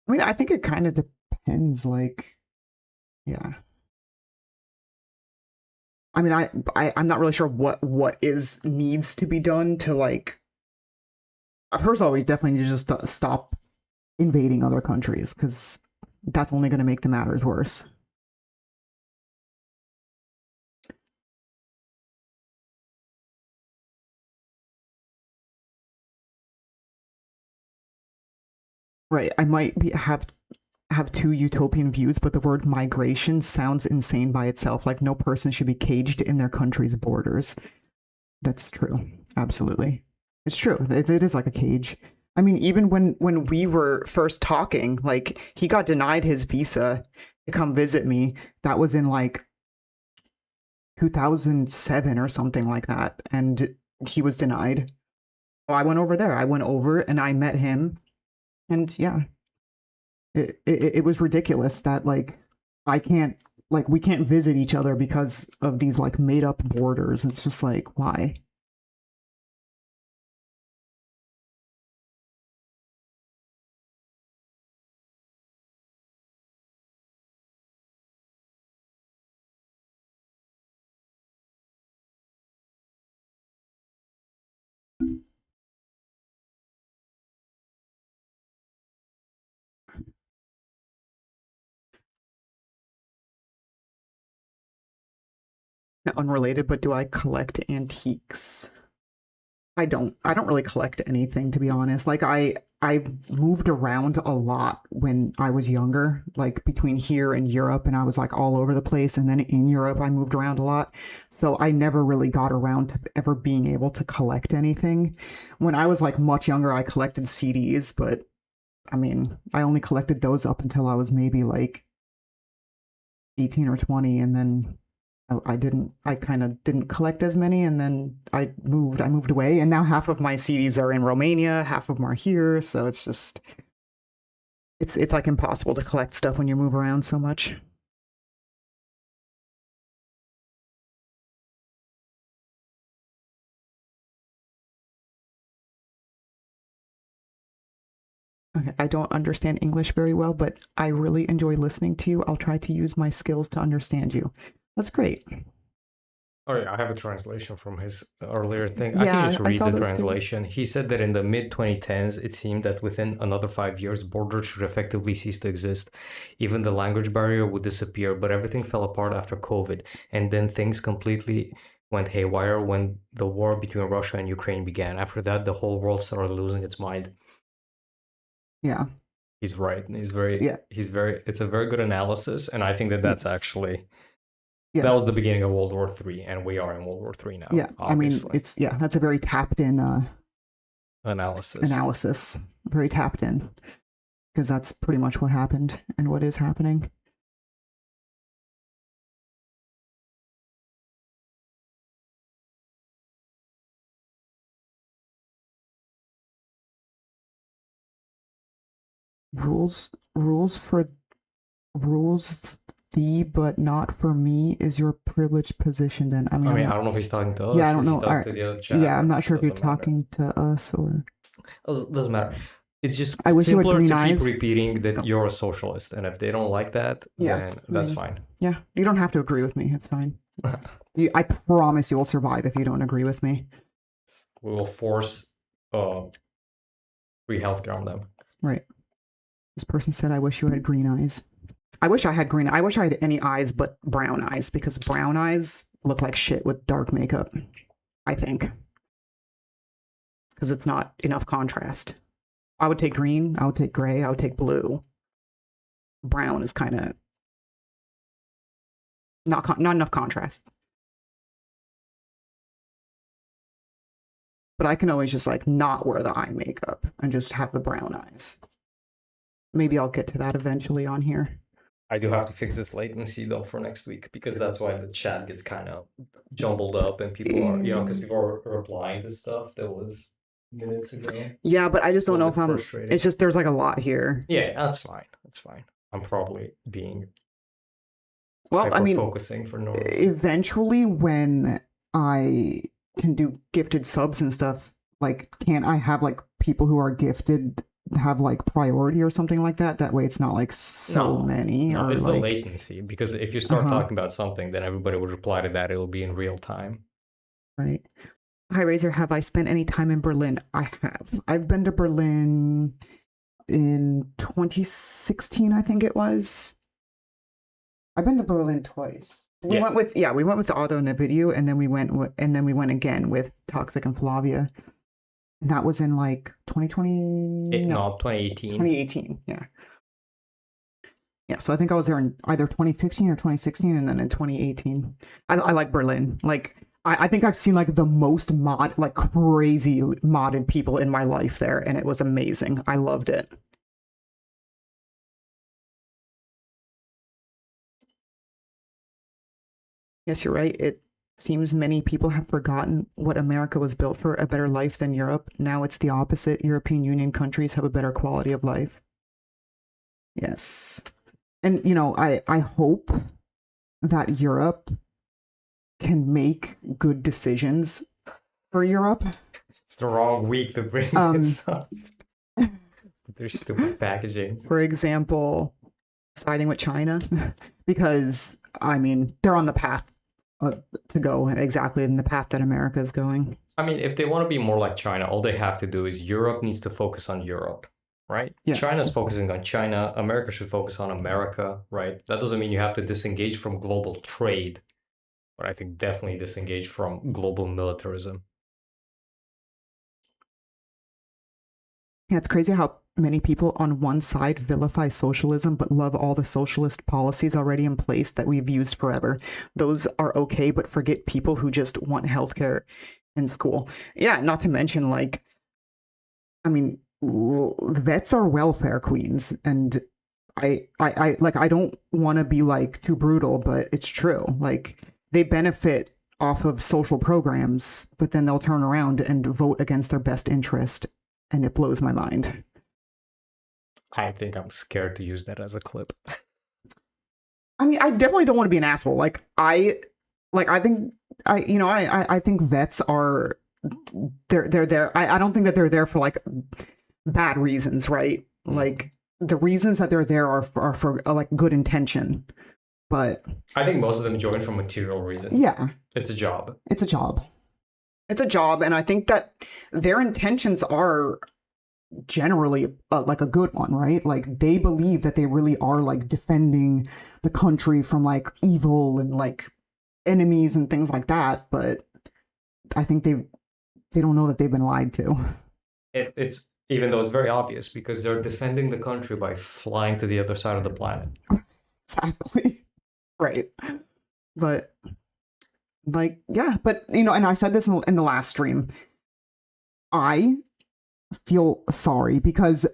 I mean, I think it kind of depends, like, yeah. I mean, I'm not really sure what is needs to be done to, like, first of all, we definitely need to just stop invading other countries, because that's only going to make the matters worse. Right. I might have two utopian views, but the word migration sounds insane by itself. Like, no person should be caged in their country's borders. That's true. Absolutely. It's true. It is like a cage. I mean, even when we were first talking, like, he got denied his visa to come visit me. That was in like 2007 or something like that, and he was denied. So I went over there. I went over and I met him, and yeah, it was ridiculous that, like, I can't, like, we can't visit each other because of these, like, made up borders. It's just like, why? Unrelated, but do I collect antiques? I don't really collect anything, to be honest. Like, I moved around a lot when I was younger, like between here and Europe, and I was like all over the place. And then in Europe, I moved around a lot. So I never really got around to ever being able to collect anything. When I was like much younger, I collected CDs, but I mean, I only collected those up until I was maybe like 18 or 20, and then I kind of didn't collect as many, and then I moved away, and now half of my CDs are in Romania, half of them are here, so it's just, it's like impossible to collect stuff when you move around so much. Okay, I don't understand English very well, but I really enjoy listening to you. I'll try to use my skills to understand you. That's great. Oh yeah, I have a translation from his earlier thing. I can Yeah, just I read saw the those too. translation. He said that in the mid 2010s, it seemed that within another 5 years, borders should effectively cease to exist. Even the language barrier would disappear, but everything fell apart after COVID, and then things completely went haywire when the war between Russia and Ukraine began. After that, the whole world started losing its mind. Yeah, He's right. yeah, It's a very good analysis, and I think that that's yes, actually that yes, was the beginning of World War III, and we are in World War III now, yeah. I mean, obviously. it's, yeah, that's a very tapped in Analysis. analysis, very tapped in, because that's pretty much what happened and what is happening. Rules for rules thee, but not for me is your privileged position. Then I mean, I I'm mean, I not. don't know if he's talking to Yeah, I us. don't Is he know. talking to the other Yeah, chat? I'm not sure if you're Doesn't matter. talking to us or. Doesn't matter. It's just I wish you had simpler green to keep eyes. repeating that Oh, you're a socialist, and if they don't like that, yeah, then I that's mean, fine. yeah. You don't have to agree with me. It's fine. I promise you will survive if you don't agree with me. We will force uh, free healthcare on them. Right. This person said, "I wish you had green eyes." I wish I had green. I wish I had any eyes but brown eyes, because brown eyes look like shit with dark makeup. I think, because it's not enough contrast. I would take green. I would take gray. I would take blue. Brown is kind of not enough contrast. but I can always just like not wear the eye makeup and just have the brown eyes. Maybe I'll get to that eventually on here. I do have to fix this latency though for next week, because that's why the chat gets kind of jumbled up and people are, because people are replying to stuff that was minutes ago. Yeah, but I just don't know if I'm. Frustrating. It's just there's like a lot here. Yeah, that's fine. That's fine. I'm probably being Well, I mean, focusing for no reason. Eventually, when I can do gifted subs and stuff, like, can't I have like people who are gifted have like priority or something like that? That way, it's not like so many. No, or it's like, the latency, because if you start talking about something, then everybody would reply to that. It'll be in real time. Right. Hi, Razor. Have I spent any time in Berlin? I have. I've been to Berlin in 2016, I think it was. I've been to Berlin twice. We went with Otto and Navidio, and then we went again with Toxic and Flavia. And that was in like 2020. No, 2018. 2018, yeah. Yeah, so I think I was there in either 2015 or 2016, and then in 2018. I like Berlin. Like, I think I've seen like the most crazy modded people in my life there, and it was amazing. I loved it. Yes, you're right. It seems many people have forgotten what America was built for, a better life than Europe. Now it's the opposite. European Union countries have a better quality of life. Yes. And, I hope that Europe can make good decisions for Europe. It's the wrong week to bring this up. There's stupid packaging. For example, siding with China, because, I mean, they're on the path to go exactly in the path that America is going. I mean, if they want to be more like China, all they have to do is Europe needs to focus on Europe, right? Yeah. China's focusing on China. America should focus on America, right? That doesn't mean you have to disengage from global trade, but I think definitely disengage from global militarism. Yeah, it's crazy how many people on one side vilify socialism but love all the socialist policies already in place that we've used forever. Those are okay, but forget people who just want healthcare and school. Yeah, not to mention, like, I mean, vets are welfare queens, and I don't want to be like too brutal, but it's true. Like, they benefit off of social programs, but then they'll turn around and vote against their best interest. And it blows my mind. I think I'm scared to use that as a clip. I mean, I definitely don't want to be an asshole. I think vets are they're there. I don't think that they're there for like bad reasons, right? Like, the reasons that they're there are for like good intention. But I think most of them join for material reasons. Yeah. It's a job. It's a job. It's a job, and I think that their intentions are generally like a good one, right? Like, they believe that they really are like defending the country from like evil and like enemies and things like that. But I think they don't know that they've been lied to. It's even though it's very obvious, because they're defending the country by flying to the other side of the planet. Exactly. Right. But like, yeah, but and I said this in the last stream, I feel sorry because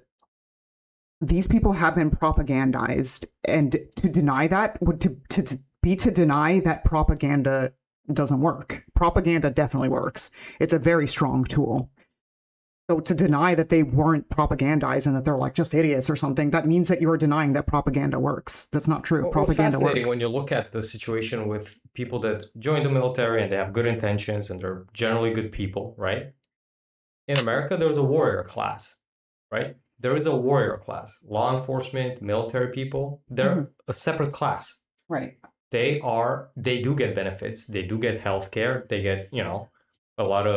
these people have been propagandized, and to deny that would to deny that propaganda doesn't work. Propaganda definitely works. It's a very strong tool. So to deny that they weren't propagandized and that they're like just idiots or something, that means that you're denying that propaganda works. That's not true. Propaganda works. When you look at the situation with people that join the military and they have good intentions and they're generally good people, right? In America, there's a warrior class, right? There is a warrior class. Law enforcement, military people, they're a separate class. Right. They do get benefits. They do get healthcare. They get, a lot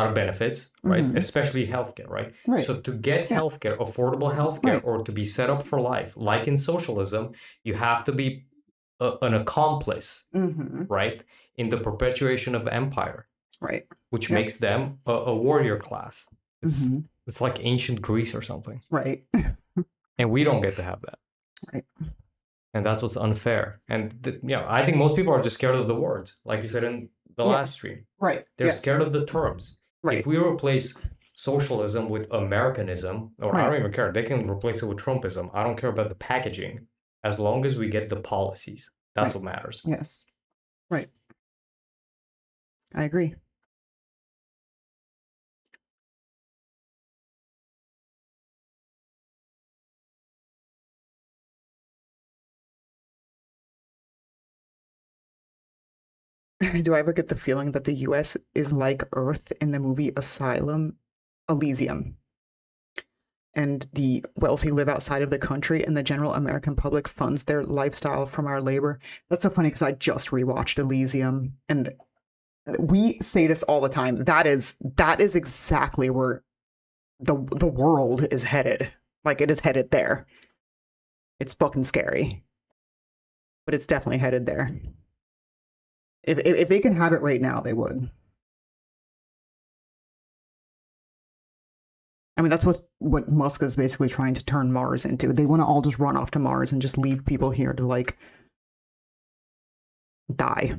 of benefits, right? Especially healthcare, right? So to get healthcare, affordable healthcare, or to be set up for life, like in socialism, you have to be an accomplice, right? In the perpetuation of empire, right? Which makes them a warrior class. It's like ancient Greece or something, right? And we don't get to have that, right? And that's what's unfair. And I think most people are just scared of the words, like you said in the last stream. Right. They're scared of the terms. Right. If we replace socialism with Americanism, or I Right. don't even care, they can replace it with Trumpism. I don't care about the packaging, as long as we get the policies. That's Right. what matters. Yes. Right. I agree. Do I ever get the feeling that the US is like Earth in the movie Elysium? And the wealthy live outside of the country, and the general American public funds their lifestyle from our labor. That's so funny because I just rewatched Elysium, and we say this all the time. That is exactly where the world is headed. Like it is headed there. It's fucking scary, but it's definitely headed there. If they can have it right now, they would. I mean, that's what Musk is basically trying to turn Mars into. They want to all just run off to Mars and just leave people here to like die.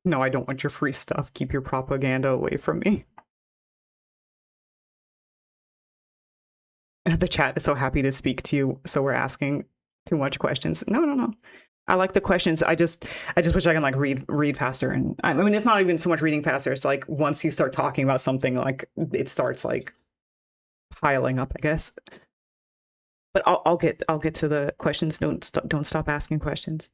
No, I don't want your free stuff. Keep your propaganda away from me. The chat is so happy to speak to you, so we're asking too much questions. No, no, no. I like the questions. I just wish I can like read faster. And I mean, it's not even so much reading faster. It's like once you start talking about something, like it starts like piling up, I guess. But I'll get to the questions. Don't stop asking questions.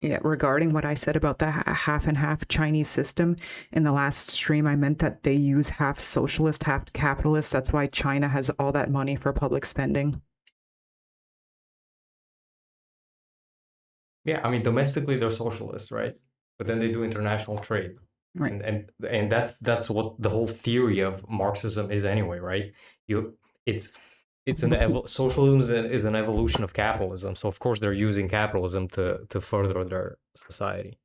Yeah, regarding what I said about the half and half Chinese system in the last stream, I meant that they use half socialist, half capitalist. That's why China has all that money for public spending. Yeah, I mean, domestically they're socialists, right? But then they do international trade. Right. And that's what the whole theory of Marxism is anyway, right? You it's socialism is an evolution of capitalism. So of course they're using capitalism to further their society.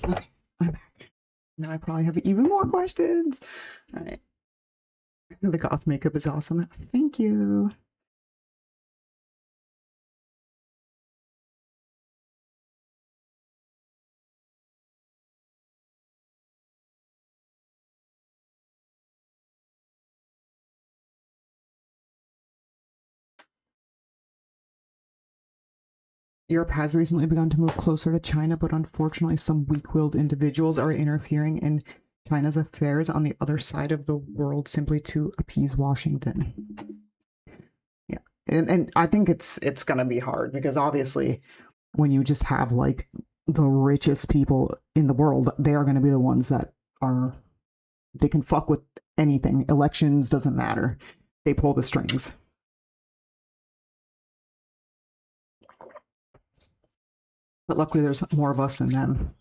Okay, I'm back. Now I probably have even more questions. All right. The goth makeup is awesome. Thank you. Europe has recently begun to move closer to China, but unfortunately, some weak willed individuals are interfering in China's affairs on the other side of the world simply to appease Washington. Yeah. And I think it's gonna be hard because obviously when you just have like the richest people in the world, they are gonna be the ones that are they can fuck with anything. Elections doesn't matter. They pull the strings. But luckily there's more of us than them.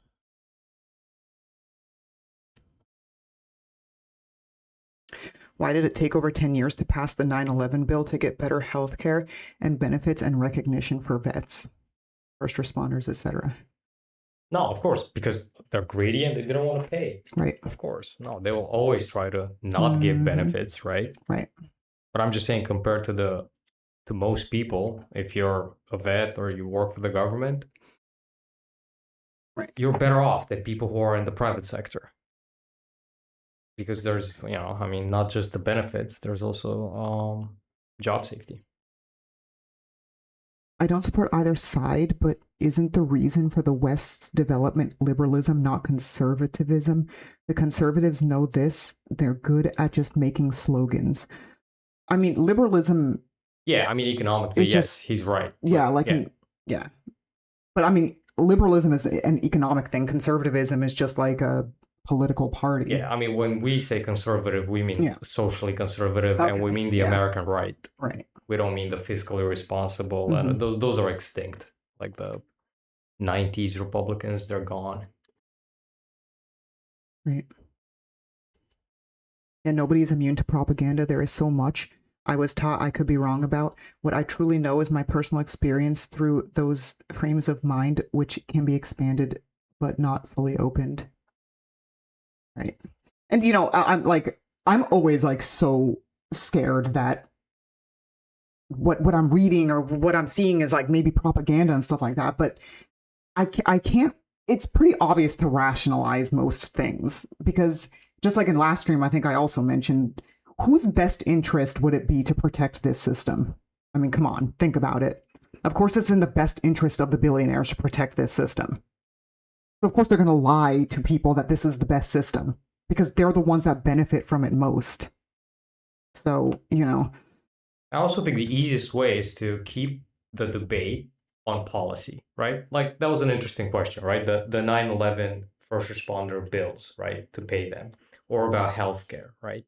Why did it take over 10 years to pass the 9/11 bill to get better health care and benefits and recognition for vets, first responders, etc.? No, of course, because they're greedy and they didn't want to pay. Right. Of course. No, they will always try to not give benefits, right? Right. But I'm just saying, compared to most people, if you're a vet or you work for the government, Right. you're better off than people who are in the private sector. Because there's, I mean, not just the benefits, there's also job safety. I don't support either side, but isn't the reason for the West's development liberalism, not conservatism? The conservatives know this. They're good at just making slogans. I mean, liberalism. Yeah, I mean, economically, yes, he's right. Yeah, yeah. But I mean, liberalism is an economic thing. Conservatism is just like a political party. Yeah, I mean, when we say conservative, we mean socially conservative, and we mean the American right. Right. We don't mean the fiscally responsible, and those are extinct. Like the 90s Republicans, they're gone. Right. And nobody is immune to propaganda. There is so much I was taught I could be wrong about. What I truly know is my personal experience through those frames of mind, which can be expanded but not fully opened. Right. And, I'm always like so scared that what I'm reading or what I'm seeing is like maybe propaganda and stuff like that. But I can't, it's pretty obvious to rationalize most things, because just like in last stream, I think I also mentioned, whose best interest would it be to protect this system? I mean, come on, think about it. Of course, it's in the best interest of the billionaires to protect this system. Of course, they're going to lie to people that this is the best system, because they're the ones that benefit from it most. So, I also think the easiest way is to keep the debate on policy, right? Like, that was an interesting question, right? The 9/11 first responder bills, right, to pay them, or about healthcare, right?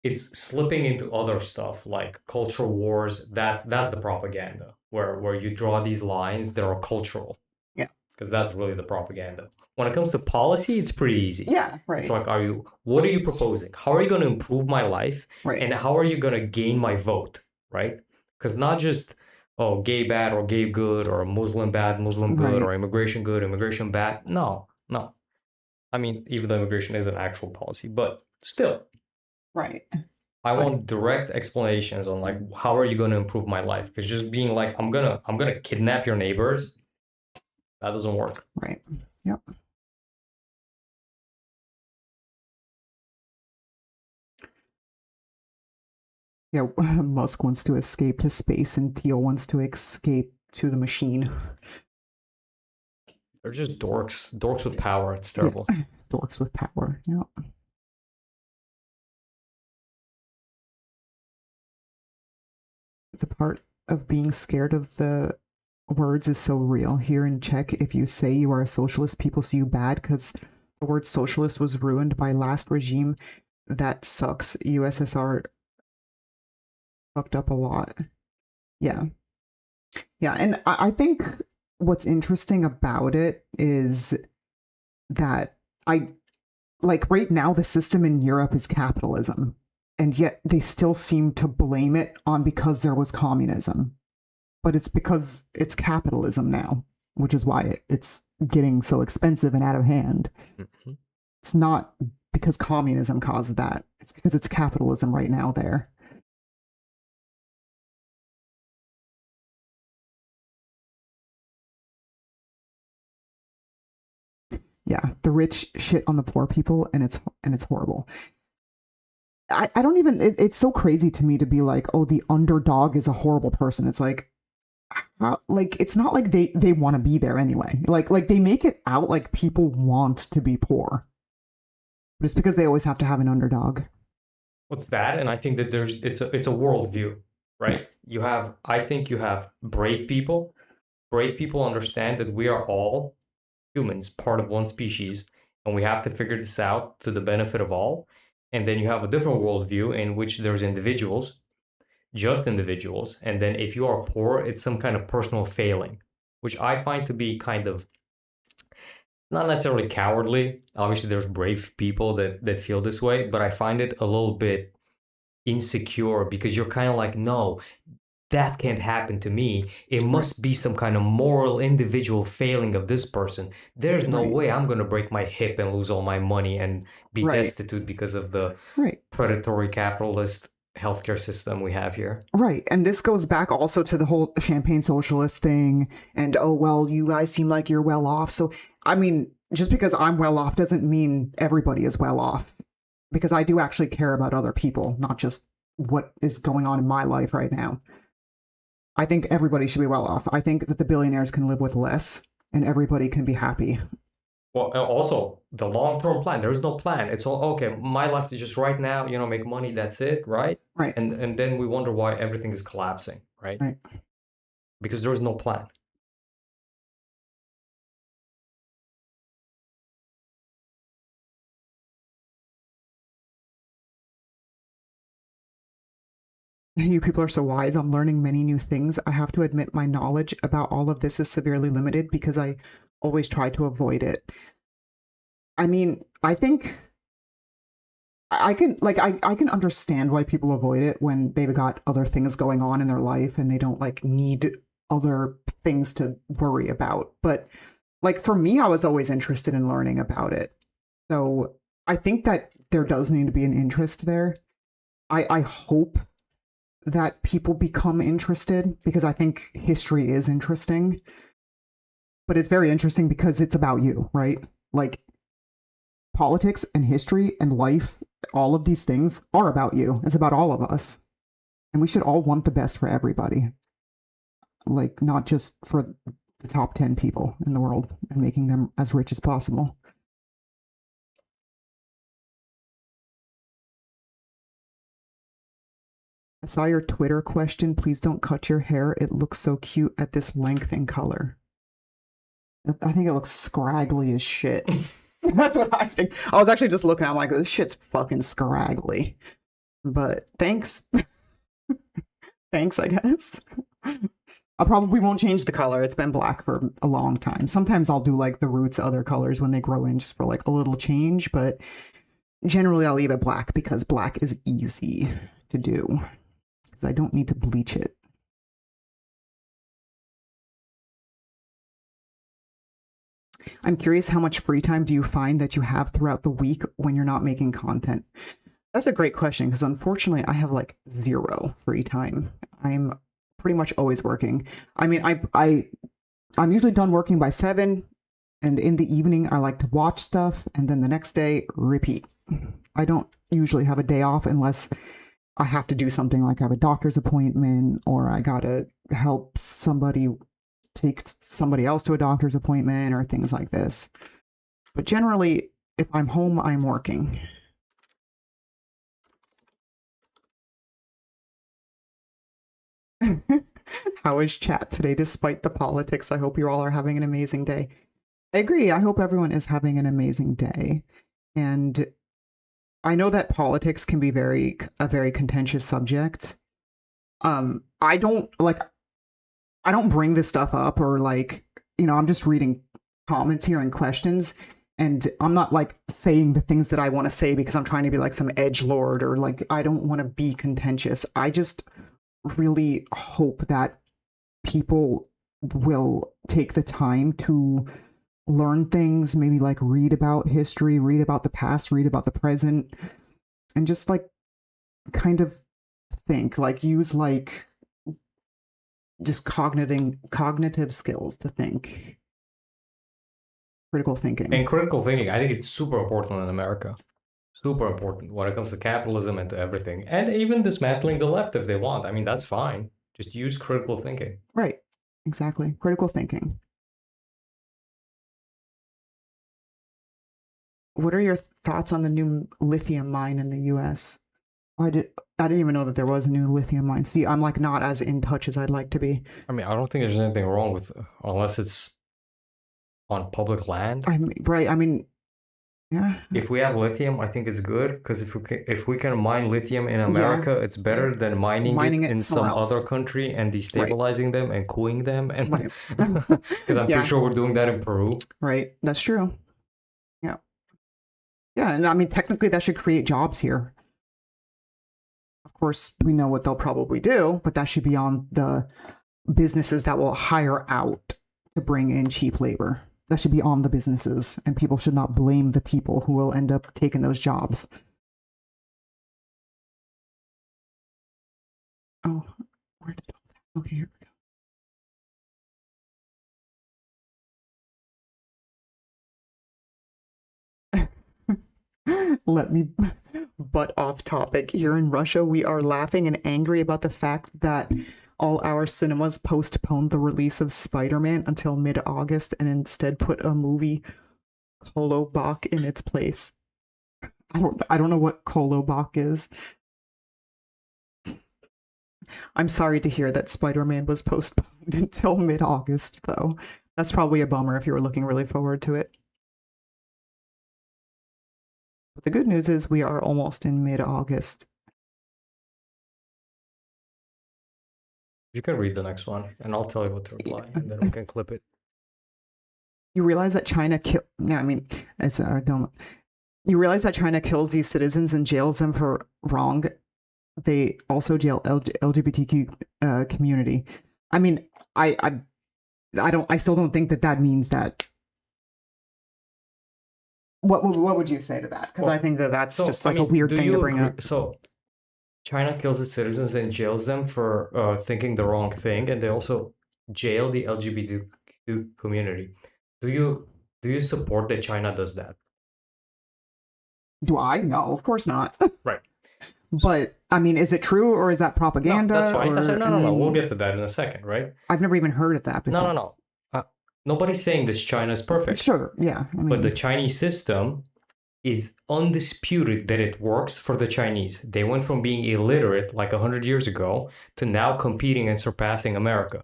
It's slipping into other stuff like cultural wars. That's the propaganda, where you draw these lines that are cultural. Yeah. Because that's really the propaganda. When it comes to policy, it's pretty easy. Yeah, right. It's like, what are you proposing? How are you going to improve my life? Right. And how are you going to gain my vote, right? Because not just, gay bad or gay good, or Muslim bad, Muslim good, or immigration good, immigration bad. No. I mean, even though immigration is an actual policy, but still. Right. I want direct explanations on like, how are you going to improve my life? Because just being like, I'm gonna kidnap your neighbors, that doesn't work. Right. Yep. Yeah, Musk wants to escape to space and Teal wants to escape to the machine. They're just dorks. Dorks with power. It's terrible. Yeah. Dorks with power. Yeah. The part of being scared of the words is so real. Here in Czech, if you say you are a socialist, people see you bad because the word socialist was ruined by last regime. That sucks. USSR fucked up a lot. Yeah. Yeah, and I think what's interesting about it is that right now the system in Europe is capitalism, and yet they still seem to blame it on because there was communism. But it's because it's capitalism now, which is why it's getting so expensive and out of hand. Mm-hmm. It's not because communism caused that. It's because it's capitalism right now there. Yeah, the rich shit on the poor people, and it's horrible. I don't even, it's so crazy to me to be like, oh, the underdog is a horrible person. It's like, it's not like they want to be there anyway. Like they make it out like people want to be poor, but it's because they always have to have an underdog. What's that? And I think that it's a worldview, right? I think you have brave people. Brave people understand that we are all humans, part of one species, and we have to figure this out to the benefit of all. And then you have a different worldview in which there's individuals, just individuals. And then if you are poor, it's some kind of personal failing, which I find to be kind of not necessarily cowardly. Obviously, there's brave people that feel this way, but I find it a little bit insecure because you're kind of like, no, that can't happen to me. It Right. must be some kind of moral individual failing of this person. There's no Right. way I'm going to break my hip and lose all my money and be Right. destitute because of the Right. predatory capitalist healthcare system we have here. Right. And this goes back also to the whole champagne socialist thing. And, oh, well, you guys seem like you're well off. So, I mean, just because I'm well off doesn't mean everybody is well off. Because I do actually care about other people, not just what is going on in my life right now. I think everybody should be well off. I think that the billionaires can live with less and everybody can be happy. Well, also the long-term plan. There is no plan. It's all okay. My life is just right now, make money. That's it, right? Right. And then we wonder why everything is collapsing, right? Right. Because there is no plan. You people are so wise. I'm learning many new things. I have to admit my knowledge about all of this is severely limited because I always try to avoid it. I mean, I think I can I can understand why people avoid it when they've got other things going on in their life and they don't like need other things to worry about. But like for me, I was always interested in learning about it. So I think that there does need to be an interest there. I hope that people become interested because I think history is interesting. But it's very interesting because it's about you, right? Like politics and history and life, all of these things are about you. It's about all of us. And we should all want the best for everybody. Like, not just for the top 10 people in the world and making them as rich as possible. I saw your Twitter question. Please don't cut your hair. It looks so cute at this length and color. I think it looks scraggly as shit. That's what I think. I was actually just looking. I'm like, this shit's fucking scraggly. But thanks. Thanks, I guess. I probably won't change the color. It's been black for a long time. Sometimes I'll do like the roots other colors when they grow in just for like a little change. But generally I'll leave it black because black is easy to do. Because I don't need to bleach it. I'm curious, how much free time do you find that you have throughout the week when you're not making content? That's a great question because unfortunately I have like zero free time. I'm pretty much always working. I mean, I'm usually done working by 7, and in the evening I like to watch stuff, and then the next day repeat. I don't usually have a day off unless I have to do something like I have a doctor's appointment or I gotta help somebody take somebody else to a doctor's appointment or things like this. But generally, if I'm home, I'm working. How is chat today despite the politics? I hope you all are having an amazing day. I agree. I hope everyone is having an amazing day. And I know that politics can be a very contentious subject. I don't bring this stuff up or like, I'm just reading comments here and questions, and I'm not like saying the things that I want to say because I'm trying to be like some edgelord or like I don't want to be contentious. I just really hope that people will take the time to learn things, maybe like read about history, read about the past, read about the present, and just like kind of think, like use like just cognitive skills to think. Critical thinking. And critical thinking, I think it's super important in America. Super important when it comes to capitalism and to everything. And even dismantling the left if they want. I mean, that's fine. Just use critical thinking. Right. Exactly. Critical thinking. What are your thoughts on the new lithium mine in the US? I didn't even know that there was a new lithium mine. See, I'm like not as in touch as I'd like to be. I mean, I don't think there's anything wrong with unless it's on public land. Right. I mean, Yeah. If we have lithium, I think it's good because if we can mine lithium in Yeah. America, it's better than mining it Mining it in somewhere some other else. country and Right. destabilizing them and cooing them, and Right. because I'm pretty Yeah. sure we're doing that in Peru. Right. That's true. Yeah. Yeah. And I mean, technically, that should create jobs here. Of course, we know what they'll probably do, but that should be on the businesses that will hire out to bring in cheap labor. That should be on the businesses, and people should not blame the people who will end up taking those jobs. Oh, where did oh here we go. Let me butt off topic. Here in Russia, we are laughing and angry about the fact that all our cinemas postponed the release of Spider-Man until mid-August and instead put a movie Kolobok in its place. I don't know what Kolobok is. I'm sorry to hear that Spider-Man was postponed until mid-August, though. That's probably a bummer if you were looking really forward to it. But the good news is we are almost in mid-August. You can read the next one, and I'll tell you what to reply, and then we can clip it. You realize that China yeah, I mean, it's don't. You realize that China kills these citizens and jails them for wrong. They also jail LGBTQ community. I mean, I still don't think that means that. What would you say to that? Because I think that's just like a weird thing to bring up. So China kills its citizens and jails them for thinking the wrong thing, and they also jail the LGBTQ community. Do you support that China does that? Do I? No, of course not. Right. But I mean, is it true or is that propaganda? No, that's fine. No. We'll mean, get to that in a second, right? I've never even heard of that before. No. Nobody's saying this China is perfect. Sure, yeah. I mean, But the Chinese system is undisputed that it works for the Chinese. They went from being illiterate like 100 years ago to now competing and surpassing America.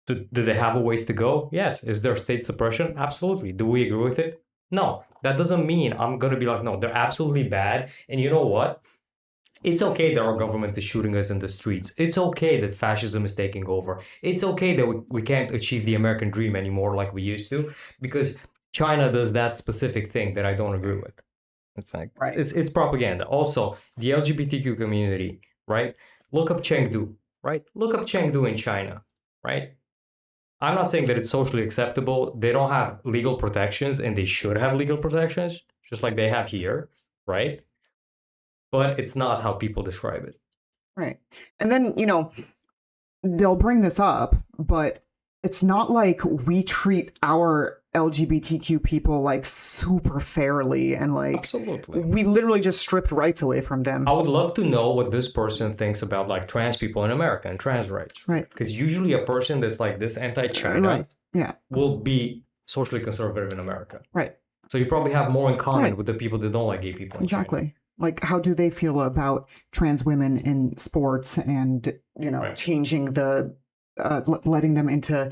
Do they have a ways to go? Yes. Is there state suppression? Absolutely. Do we agree with it? No. That doesn't mean I'm going to be like, no, they're absolutely bad. And you know what? It's okay that our government is shooting us in the streets. It's okay that fascism is taking over. It's okay that we can't achieve the American dream anymore like we used to, because China does that specific thing that I don't agree with. It's like, right. It's propaganda. Also, the LGBTQ community, right? Look up Chengdu, right? Look up Chengdu in China, right? I'm not saying that it's socially acceptable. They don't have legal protections, and they should have legal protections, just like they have here, right? But it's not how people describe it. Right. And then, they'll bring this up, but it's not like we treat our LGBTQ people like super fairly and like Absolutely. We literally just stripped rights away from them. I would love to know what this person thinks about like trans people in America and trans rights. Right. Because usually a person that's like this anti-China right. Yeah. will be socially conservative in America. Right. So you probably have more in common with the people that don't like gay people in exactly. China. Like, how do they feel about trans women in sports and, Right. changing the, letting them into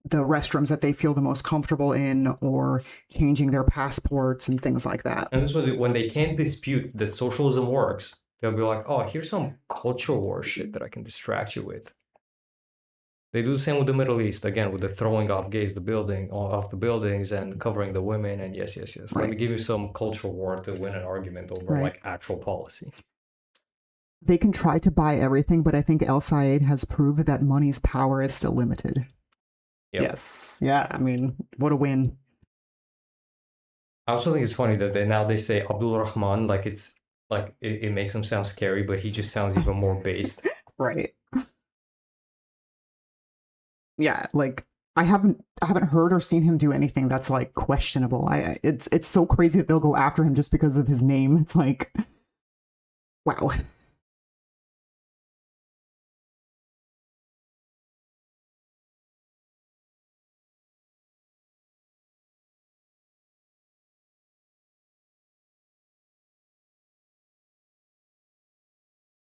the restrooms that they feel the most comfortable in or changing their passports and things like that. And this is when they can't dispute that socialism works, they'll be like, oh, here's some culture war shit that I can distract you with. They do the same with the Middle East, again, with the throwing off gays off the buildings and covering the women. And yes. Right. Let me give you some cultural war to win an argument over Right. like actual policy. They can try to buy everything, but I think El Sayed has proved that money's power is still limited. Yep. Yes. Yeah. I mean, what a win. I also think it's funny that they say Abdul Rahman, like it's like it makes him sound scary, but he just sounds even more based. Right. Yeah, like I haven't heard or seen him do anything that's like questionable. It's so crazy that they'll go after him just because of his name. It's like, wow.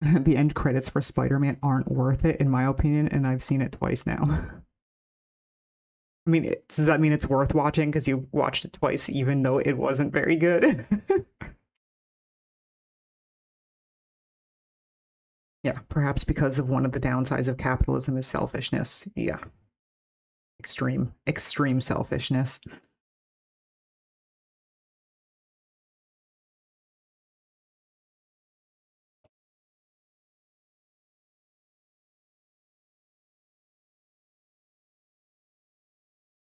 The end credits for Spider-Man aren't worth it, in my opinion, and I've seen it twice now. I mean, does that mean it's worth watching because you watched it twice, even though it wasn't very good? Yeah, perhaps because of one of the downsides of capitalism is selfishness. Yeah, extreme selfishness.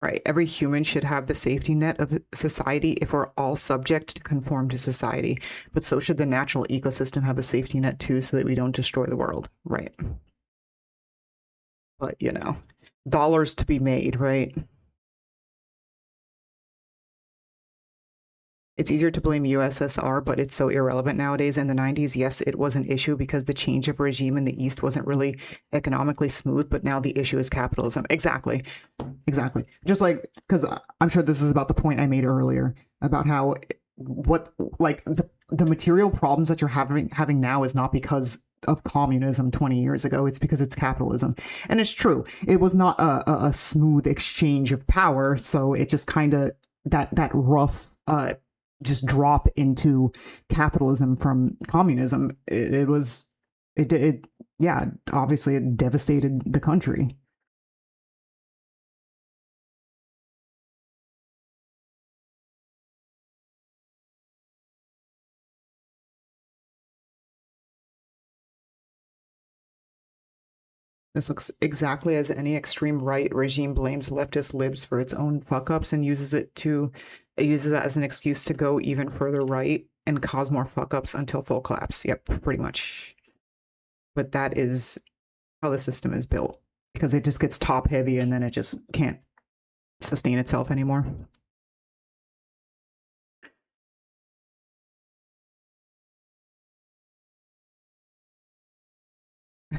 Right. Every human should have the safety net of society if we're all subject to conform to society. But so should the natural ecosystem have a safety net too, so that we don't destroy the world. Right. But, dollars to be made, right? It's easier to blame USSR, but it's so irrelevant nowadays. In the 90s, yes, it was an issue because the change of regime in the East wasn't really economically smooth, but now the issue is capitalism. Exactly. Exactly. Just like, because I'm sure this is about the point I made earlier about how the material problems that you're having now is not because of communism 20 years ago. It's because it's capitalism. And it's true. It was not a smooth exchange of power. So it just kind of, that rough, just drop into capitalism from communism. Yeah, obviously it devastated the country. This looks exactly as any extreme right regime blames leftist libs for its own fuck ups and uses that as an excuse to go even further right and cause more fuck ups until full collapse. Yep, pretty much. But that is how the system is built because it just gets top heavy and then it just can't sustain itself anymore.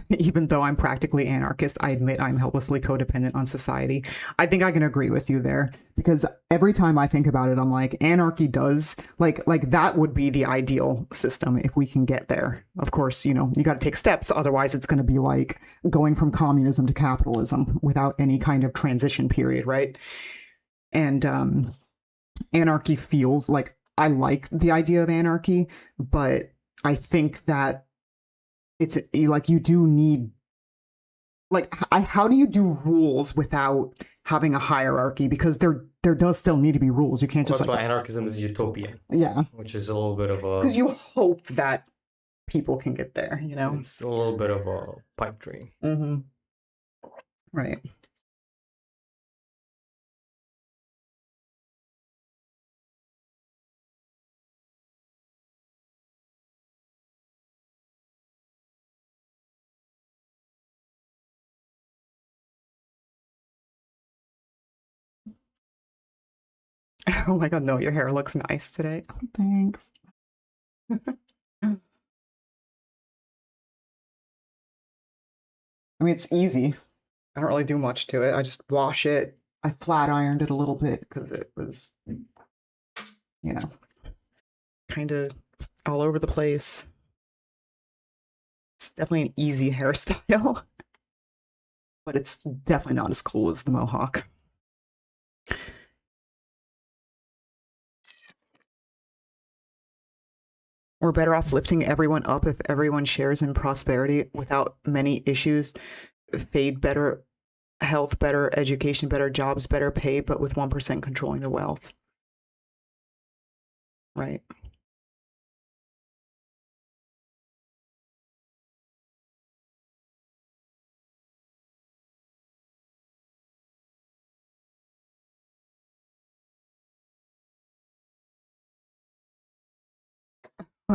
Even though I'm practically anarchist, I admit I'm helplessly codependent on society. I think I can agree with you there because every time I think about it, I'm like, anarchy does like that would be the ideal system if we can get there. Of course, you got to take steps. Otherwise, it's going to be like going from communism to capitalism without any kind of transition period, right? And anarchy feels like I like the idea of anarchy, but I think that it's like you do need how do you do rules without having a hierarchy? Because there does still need to be rules. You can't Well, just that's why anarchism is utopian. Yeah, which is a little bit of a because you hope that people can get there. it's a little bit of a pipe dream. Mm-hmm. Right. Oh my god, no, your hair looks nice today. Oh, thanks. I mean, it's easy. I don't really do much to it. I just wash it. I flat ironed it a little bit because it was, you know, kind of all over the place. It's definitely an easy hairstyle, but it's definitely not as cool as the mohawk. We're better off lifting everyone up if everyone shares in prosperity without many issues. Fade better, health better, education better, jobs better, pay, but with 1% controlling the wealth. Right.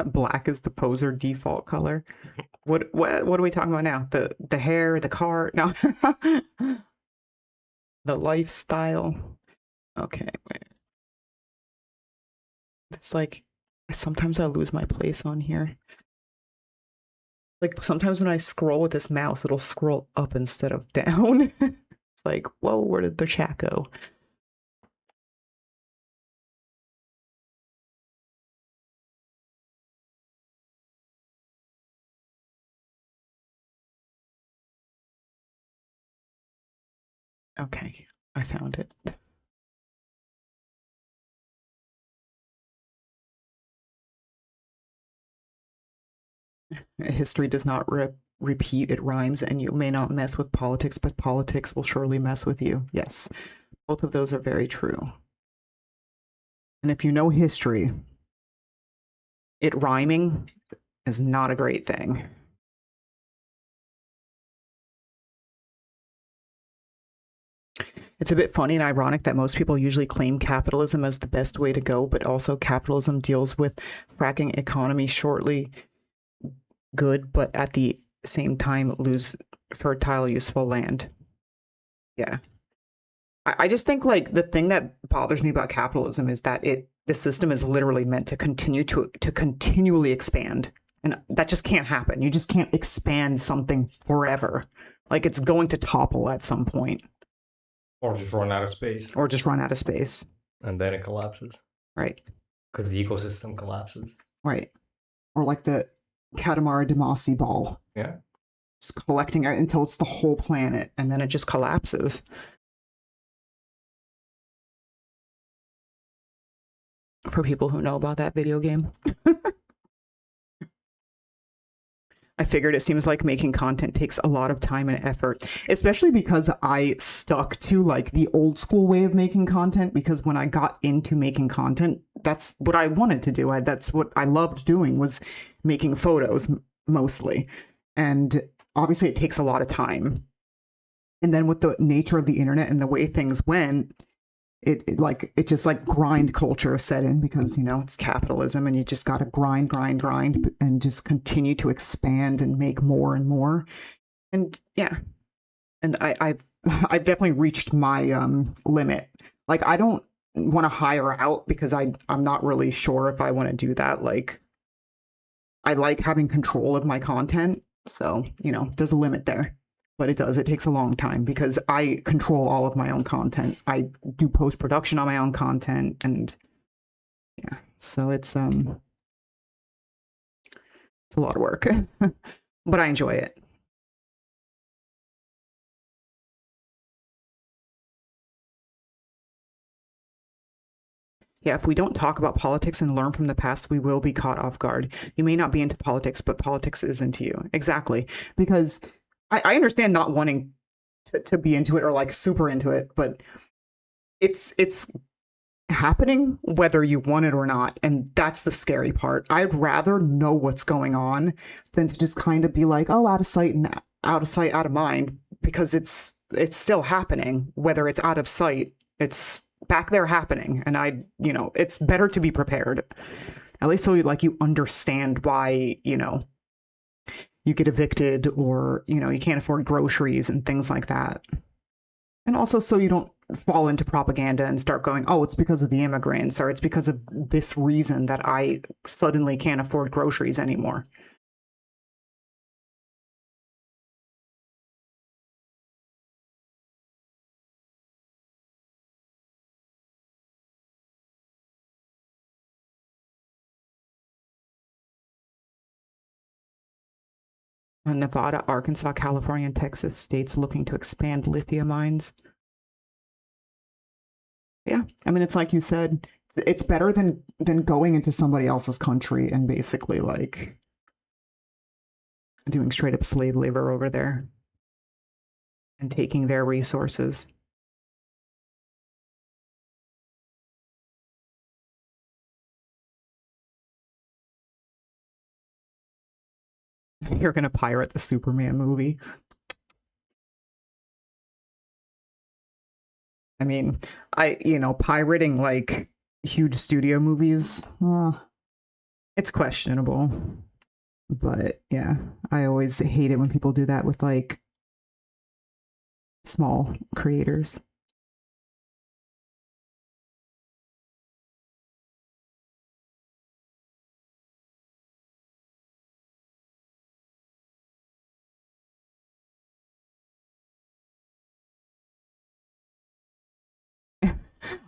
Black is the poser default color. What are we talking about now? The hair, the car? No. The lifestyle. Okay, wait. It's like sometimes I lose my place on here. Like sometimes when I scroll with this mouse, it'll scroll up instead of down. It's like, whoa, where did the chat go? Okay. I found it. History does not repeat, it rhymes, and you may not mess with politics, but politics will surely mess with you. Yes, both of those are very true. And if you know history, it rhyming is not a great thing. It's a bit funny and ironic that most people usually claim capitalism as the best way to go, but also capitalism deals with fracking economy shortly good, but at the same time lose fertile, useful land. Yeah. I just think like the thing that bothers me about capitalism is that the system is literally meant to continue to continually expand. And that just can't happen. You just can't expand something forever. Like it's going to topple at some point. Or just run out of space. Or just run out of space. And then it collapses. Right. Because the ecosystem collapses. Right. Or like the Katamari Damacy ball. Yeah. It's collecting it until it's the whole planet, and then it just collapses. For people who know about that video game. I figured it seems like making content takes a lot of time and effort, especially because I stuck to like the old school way of making content, because when I got into making content, that's what I wanted to do. That's what I loved doing, was making photos mostly. And obviously it takes a lot of time. And then with the nature of the internet and the way things went, it just like grind culture set in, because, you know, it's capitalism and you just got to grind and just continue to expand and make more and more. And yeah, and I've definitely reached my limit. Like I don't want to hire out because I'm not really sure if I want to do that. Like I like having control of my content, so you know there's a limit there. But it takes a long time because I control all of my own content. I do post-production on my own content, and yeah, so it's a lot of work, but I enjoy it. Yeah, if we don't talk about politics and learn from the past, we will be caught off guard. You may not be into politics, but politics is into you. Exactly. Because I understand not wanting to be into it or like super into it, but it's happening whether you want it or not. And that's the scary part. I'd rather know what's going on than to just kind of be like, oh, out of sight, out of mind, because it's still happening. Whether it's out of sight, it's back there happening. And you know, it's better to be prepared. At least so like you understand why, you know, you get evicted, or, you know, you can't afford groceries and things like that. And also so you don't fall into propaganda and start going, oh, it's because of the immigrants, or it's because of this reason that I suddenly can't afford groceries anymore. Nevada, Arkansas, California, and Texas states looking to expand lithium mines. Yeah, I mean, it's like you said, it's better than going into somebody else's country and basically like doing straight up slave labor over there and taking their resources. You're gonna pirate the Superman movie. I mean, you know, pirating like huge studio movies, it's questionable. But yeah, I always hate it when people do that with like small creators.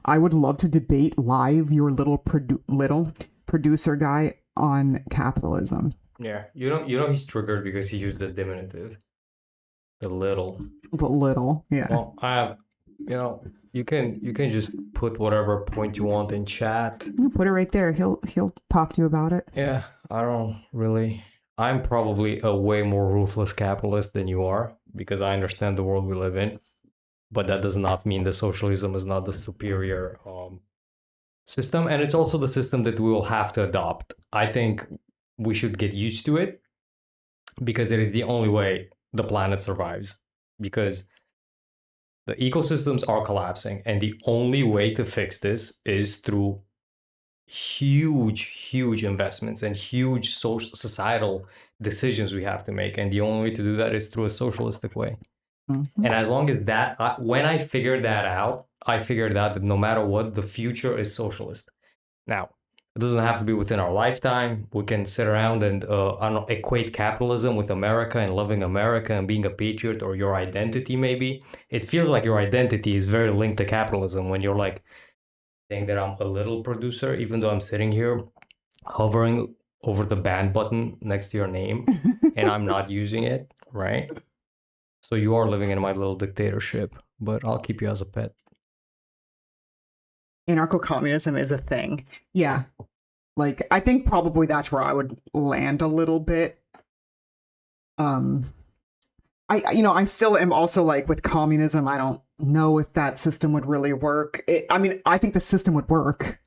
I would love to debate live your little producer guy on capitalism. Yeah, you know he's triggered because he used the diminutive. The little. The little, yeah. Well, I have you can just put whatever point you want in chat. You put it right there. He'll talk to you about it. Yeah, I don't really. I'm probably a way more ruthless capitalist than you are because I understand the world we live in. But that does not mean that socialism is not the superior system, and it's also the system that we will have to adopt. I think we should get used to it because it is the only way the planet survives. Because the ecosystems are collapsing, and the only way to fix this is through huge investments and huge social societal decisions we have to make, and the only way to do that is through a socialistic way. Mhm. And as long as that, when I figured that out, I figured out that no matter what, the future is socialist. Now, it doesn't have to be within our lifetime. We can sit around and I don't know, equate capitalism with America and loving America and being a patriot, or your identity maybe. It feels like your identity is very linked to capitalism when you're like saying that I'm a little producer, even though I'm sitting here hovering over the ban button next to your name and I'm not using it, right? So you are living in my little dictatorship, but I'll keep you as a pet. Anarcho-communism is a thing. Yeah. Like, I think probably that's where I would land a little bit. I still am also like with communism, I don't know if that system would really work. I think the system would work.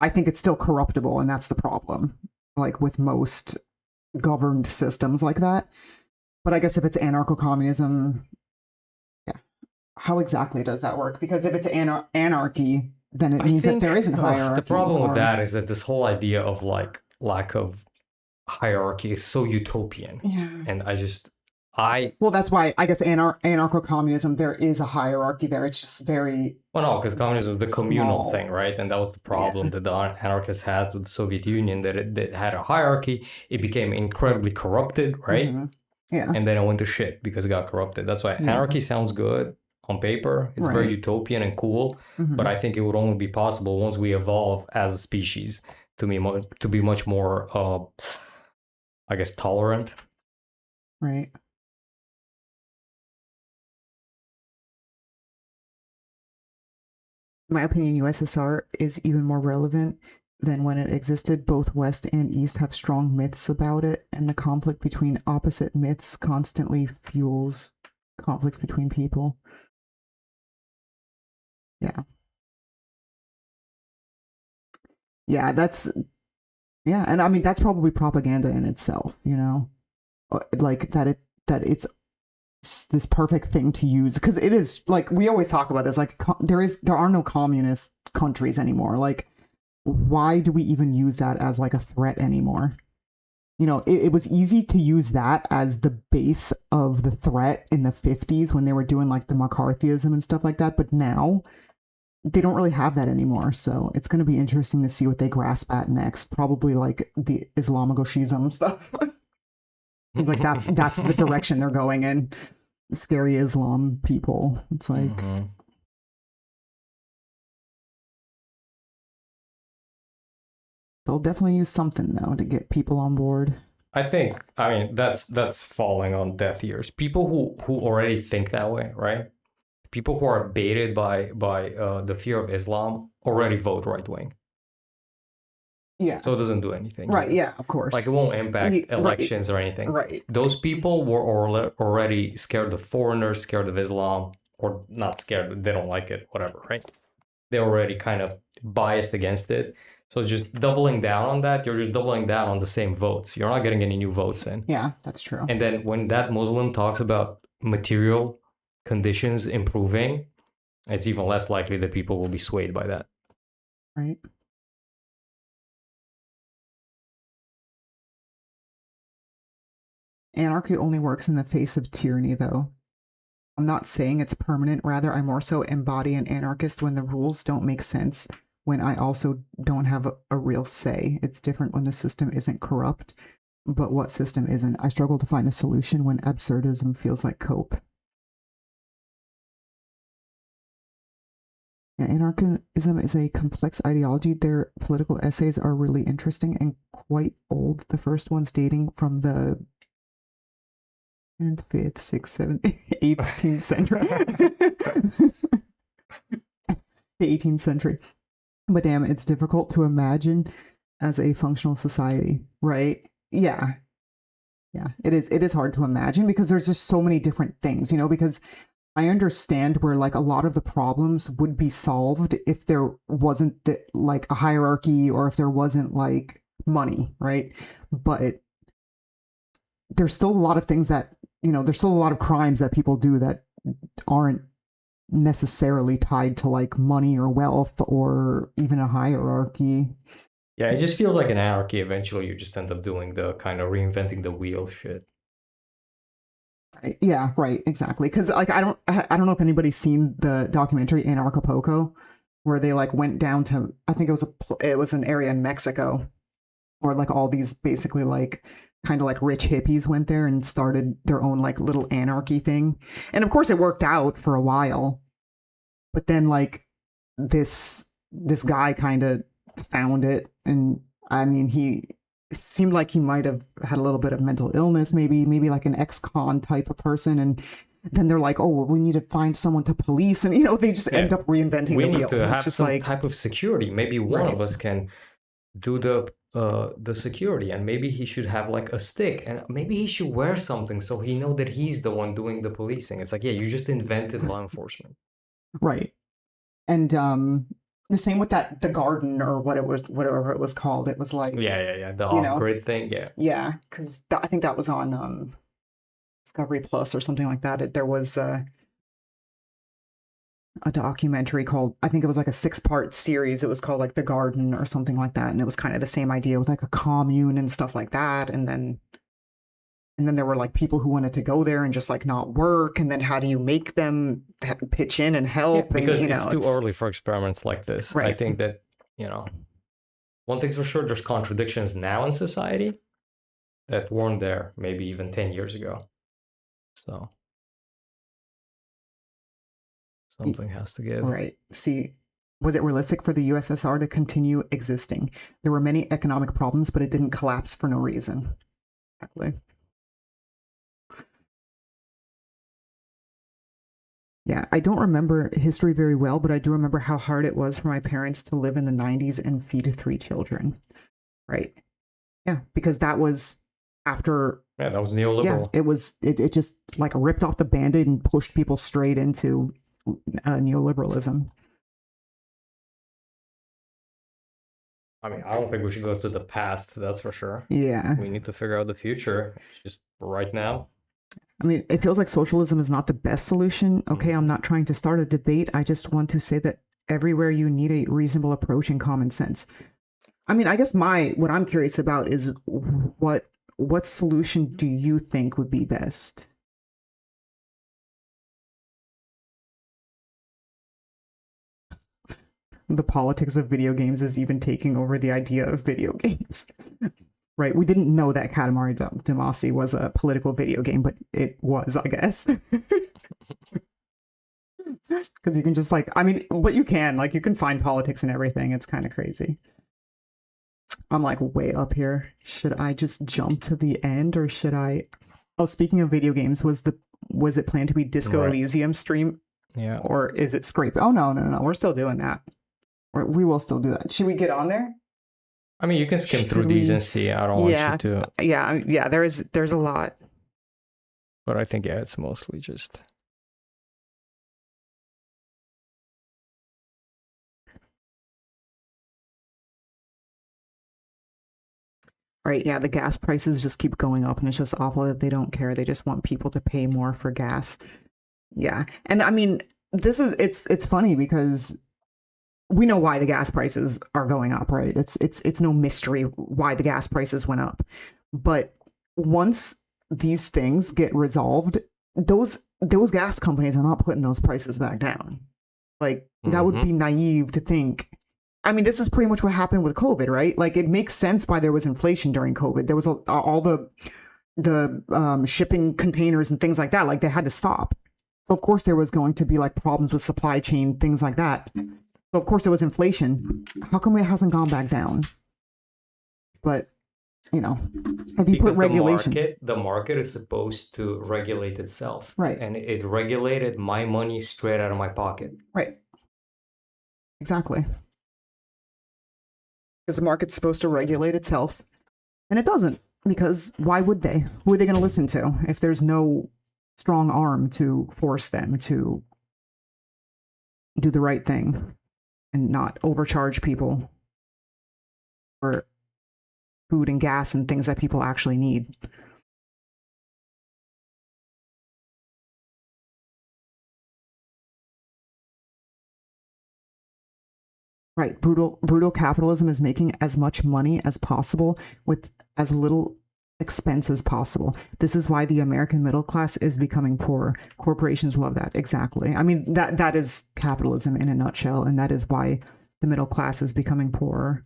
I think it's still corruptible, and that's the problem. Like with most governed systems like that. But I guess if it's anarcho-communism, yeah. How exactly does that work? Because if it's anarchy, then it means that there isn't hierarchy. The problem with that is that this whole idea of like lack of hierarchy is so utopian. Yeah. And well, that's why I guess anarcho-communism, there is a hierarchy there. It's just very... Well, no, because communism is the communal small thing, right? And that was the problem that the anarchists had with the Soviet Union, that it had a hierarchy. It became incredibly corrupted, right? Mhm. Yeah. And then it went to shit because it got corrupted. That's why anarchy sounds good on paper. It's very utopian and cool, but I think it would only be possible once we evolve as a species to be much more, I guess, tolerant. Right. In my opinion, USSR is even more relevant than when it existed. Both West and East have strong myths about it, and the conflict between opposite myths constantly fuels conflicts between people. Yeah. Yeah, and I mean that's probably propaganda in itself, like that it's this perfect thing to use, because it is, like, we always talk about this, like there are no communist countries anymore. Like, why do we even use that as like a threat anymore? It was easy to use that as the base of the threat in the 50s when they were doing like the McCarthyism and stuff like that, but now they don't really have that anymore. So it's going to be interesting to see what they grasp at next. Probably like the Islamagoshism stuff. Like that's the direction they're going in. Scary Islam people. It's like they'll definitely use something though to get people on board. I mean that's falling on deaf ears. People who already think that way, right? People who are baited by the fear of Islam already vote right wing. Yeah. So it doesn't do anything. Right. Yeah. Of course. Like it won't impact elections or anything. Right. Those people were already scared of foreigners, scared of Islam, or not scared. They don't like it. Whatever. Right. They're already kind of biased against it. So just doubling down on that, you're just doubling down on the same votes. You're not getting any new votes in. Yeah, that's true. And then when that Muslim talks about material conditions improving, it's even less likely that people will be swayed by that. Right. Anarchy only works in the face of tyranny, though. I'm not saying it's permanent. Rather, I more so embody an anarchist when the rules don't make sense, when I also don't have a real say. It's different when the system isn't corrupt, but what system isn't? I struggle to find a solution when absurdism feels like cope. Yeah, anarchism is a complex ideology. Their political essays are really interesting and quite old. The first ones dating from the 5th, 6th, 7th, 18th century. the 18th century. But damn, it's difficult to imagine as a functional society, right? Yeah. Yeah, it is hard to imagine because there's just so many different things, because I understand where like a lot of the problems would be solved if there wasn't like a hierarchy or if there wasn't like money, right? But there's still a lot of things that, there's still a lot of crimes that people do that aren't necessarily tied to like money or wealth or even a hierarchy. Yeah, it just feels like an anarchy. Eventually, you just end up doing the kind of reinventing the wheel shit. Yeah, right, exactly. Because like I don't know if anybody's seen the documentary Anarchapulco, where they like went down to, I think it was an area in Mexico, where like all these basically like kind of like rich hippies went there and started their own like little anarchy thing, and of course it worked out for a while, but then like this guy kind of found it, and I mean he it seemed like he might have had a little bit of mental illness, maybe like an ex-con type of person, and then they're like, oh well, we need to find someone to police, and they just end up reinventing We the need wheel. to It's have just some like, type of security. Maybe one Right. of us can do the security, and maybe he should have like a stick, and maybe he should wear something so he know that he's the one doing the policing. It's like, yeah, you just invented law enforcement. Right. And the same with the garden or whatever it was called. It was like, Yeah. The you know, off-grid thing, yeah. yeah, because I think that was on Discovery Plus or something like that. There was a documentary called, I think it was like a 6-part series. It was called like The Garden or something like that, and it was kind of the same idea with like a commune and stuff like that. And then there were like people who wanted to go there and just like not work, and then how do you make them pitch in and Yeah, help? because and it's too early for experiments like this. I Right. think that, one thing's for sure, there's contradictions now in society that weren't there maybe even 10 years ago. So something has to give. Right. See, was it realistic for the USSR to continue existing? There were many economic problems, but it didn't collapse for no reason. Exactly. Yeah, I don't remember history very well, but I do remember how hard it was for my parents to live in the 90s and feed 3 children. Right. Yeah, because that was after. Yeah, that was Yeah, neoliberal. it just like ripped off the band-aid and pushed people straight into neoliberalism. I mean, I don't think we should go to the past, that's for sure. Yeah. We need to figure out the future just right now. I mean, it feels like socialism is not the best solution. Okay, I'm not trying to start a debate. I just want to say that everywhere you need a reasonable approach and common sense. I mean, I guess what I'm curious about is what solution do you think would be best? The politics of video games is even taking over the idea of video games. Right, we didn't know that Katamari Damacy was a political video game, but it was, I guess. Because you can just like, I mean, but you can find politics in everything. It's kind of crazy. I'm like way up here. Should I just jump to the end or should I? Oh, speaking of video games, was it planned to be Disco Right. Elysium stream? Yeah. Or is it scrape? Oh no, we're still doing that. We will still do that. Should we get on there? I mean, you can skim Should through these we- and see. I don't want you to, Yeah. There's a lot. but I think, yeah, it's mostly just. Right, yeah, the gas prices just keep going up, and it's just awful that they don't care. They just want people to pay more for gas. Yeah, and I mean, it's funny because we know why the gas prices are going up, right? It's no mystery why the gas prices went up. But once these things get resolved, those gas companies are not putting those prices back down. Like that would be naive to think. I mean, this is pretty much what happened with COVID, right? Like it makes sense why there was inflation during COVID. There was all the shipping containers and things like that. Like they had to stop. So of course there was going to be like problems with supply chain, things like that. So of course there was inflation. How come it hasn't gone back down? But have you put regulation? The market is supposed to regulate itself. Right. And it regulated my money straight out of my pocket. Right. Exactly. Because the market's supposed to regulate itself, and it doesn't. Because why would they? Who are they going to listen to if there's no strong arm to force them to do the right thing and not overcharge people for food and gas and things that people actually need? Right. Brutal capitalism is making as much money as possible with as little expense as possible. This is why the American middle class is becoming poor. Corporations love that. Exactly. I mean, that is capitalism in a nutshell, and that is why the middle class is becoming poorer.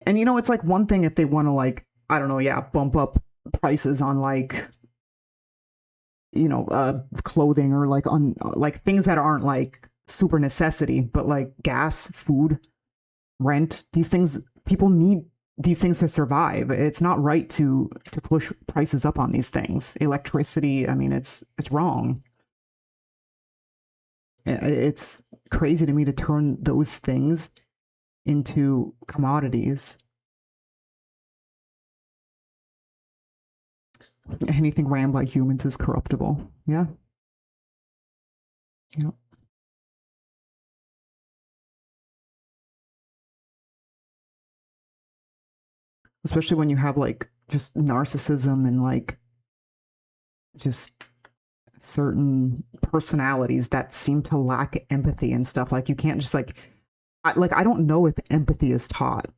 And you know, it's like one thing if they want to, like, I don't know, yeah, bump up prices on, like, you know, clothing, or like on like things that aren't like super necessity, but like gas, food, rent, these things, people need these things to survive. It's not right to push prices up on these things. Electricity, I mean, it's wrong. It's crazy to me to turn those things into commodities. Anything ran by humans is corruptible. Yeah. Yeah. Especially when you have like just narcissism and like just certain personalities that seem to lack empathy and stuff. Like you can't just like I don't know if empathy is taught.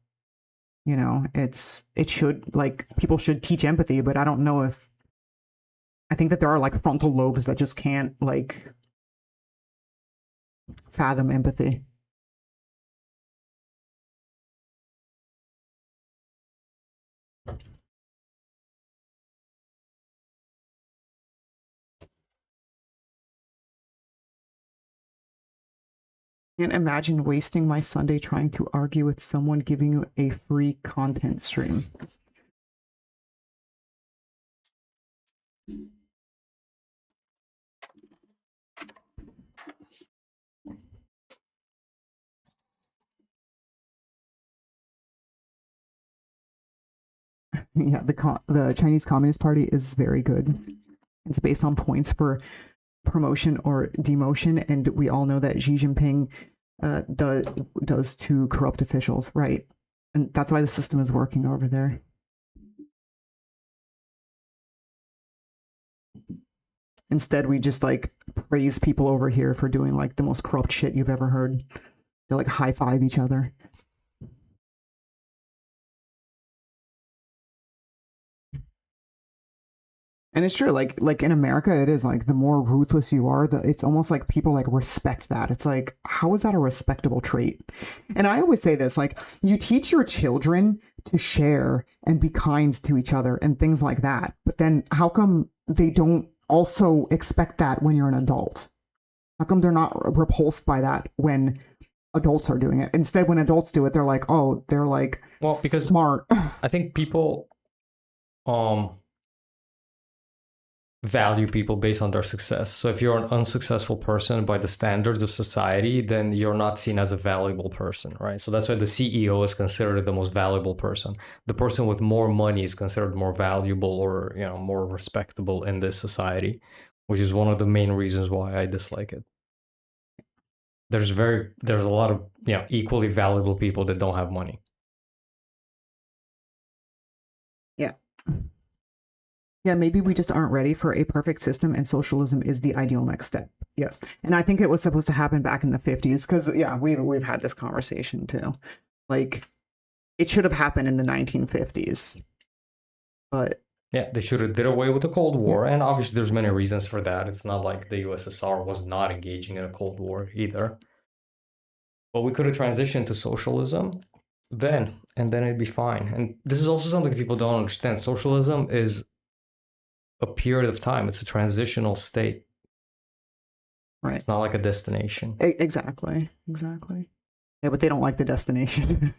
You know, it should, like, people should teach empathy, but I don't know if, I think that there are like frontal lobes that just can't like fathom empathy. Can't imagine wasting my Sunday trying to argue with someone giving you a free content stream. Yeah, the Chinese Communist Party is very good. It's based on points for promotion or demotion, and we all know that Xi Jinping does to corrupt officials, right? And that's why the system is working over there. Instead, we just like praise people over here for doing like the most corrupt shit you've ever heard. They like high five each other. And it's true, like in America, it is like the more ruthless you are, it's almost like people like respect that. It's like, how is that a respectable trait? And I always say this, like, you teach your children to share and be kind to each other and things like that. But then how come they don't also expect that when you're an adult? How come they're not repulsed by that when adults are doing it? Instead, when adults do it, they're like, oh, they're like, well, because smart. I think people value people based on their success. So if you're an unsuccessful person by the standards of society, then you're not seen as a valuable person, right? So that's why the CEO is considered the most valuable person. The person with more money is considered more valuable, or, you know, more respectable in this society, which is one of the main reasons why I dislike it. There's a lot of, you know, equally valuable people that don't have money. Yeah. Yeah, maybe we just aren't ready for a perfect system, and socialism is the ideal next step. Yes. And I think it was supposed to happen back in the 50s, because, yeah, we've had this conversation too. Like, it should have happened in the 1950s. But yeah, they should have did away with the Cold War, and obviously there's many reasons for that. It's not like the USSR was not engaging in a Cold War either. But we could have transitioned to socialism then, and then it'd be fine. And this is also something people don't understand. Socialism is a period of time. It's a transitional state. right. It's not like a destination. Exactly. Yeah, but they don't like the destination.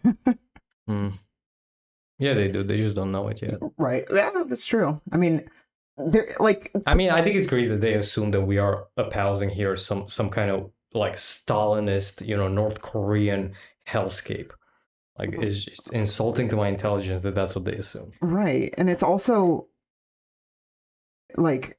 Yeah, they do. They just don't know it yet. Right. Yeah, that's true. I mean, they're like, I mean, I think it's crazy that they assume that we are espousing here some kind of like Stalinist, North Korean hellscape. Like, it's just insulting to my intelligence that that's what they assume. Right. And it's also like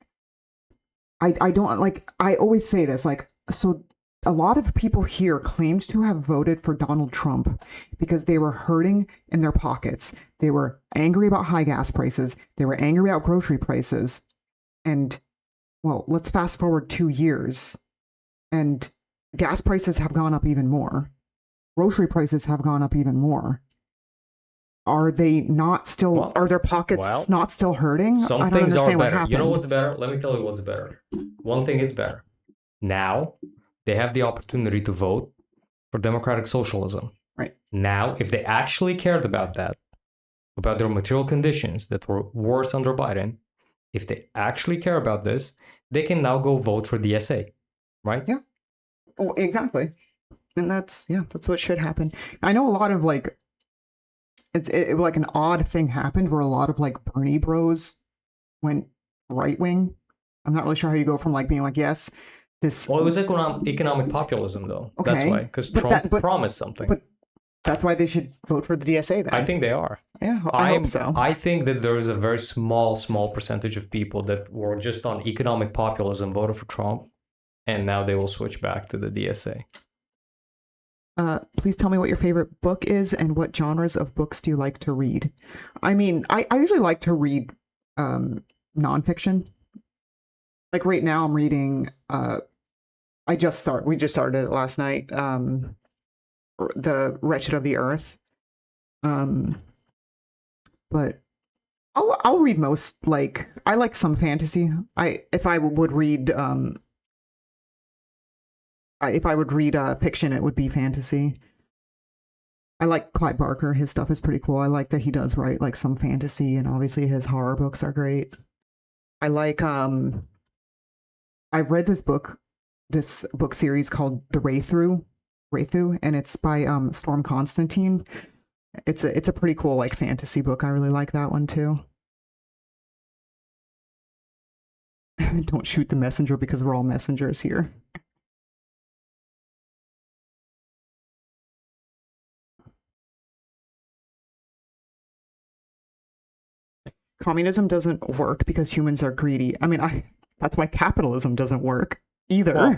I don't like I always say this, like, so a lot of people here claimed to have voted for Donald Trump because they were hurting in their pockets. They were angry about high gas prices. They were angry about grocery prices. And well, let's fast forward 2 years and gas prices have gone up even more. Grocery prices have gone up even more. Are they not still, Well, are their pockets not still hurting? Some I don't things are understand what better. You know happened. what's better? Let me tell you what's better. One thing is better. Now they have the opportunity to vote for democratic socialism. Right. Now, if they actually cared about that, about their material conditions that were worse under Biden, if they actually care about this, they can now go vote for DSA, right? Yeah. Oh, exactly. And that's what should happen. I know a lot of like, it like an odd thing happened where a lot of like Bernie bros went right wing. I'm not really sure how you go from like being like, yes, this. Well, it was economic populism, though. Okay, that's why, because Trump promised something. But that's why they should vote for the DSA then. I think they are. Yeah, I hope so. I think that there is a very small percentage of people that were just on economic populism, voted for Trump, and now they will switch back to the DSA. Please tell me what your favorite book is and what genres of books do you like to read? I mean, I usually like to read nonfiction. Like right now I'm reading, we just started it last night, The Wretched of the Earth. But I'll read most, like, I like some fantasy. If I would read fiction, it would be fantasy. I like Clive Barker. His stuff is pretty cool. I like that he does write like some fantasy, and obviously his horror books are great. I like I read this book series called The Wraithrough, and it's by Storm Constantine. It's a pretty cool like fantasy book. I really like that one too. Don't shoot the messenger because we're all messengers here. Communism doesn't work because humans are greedy. I mean, that's why capitalism doesn't work either. Well,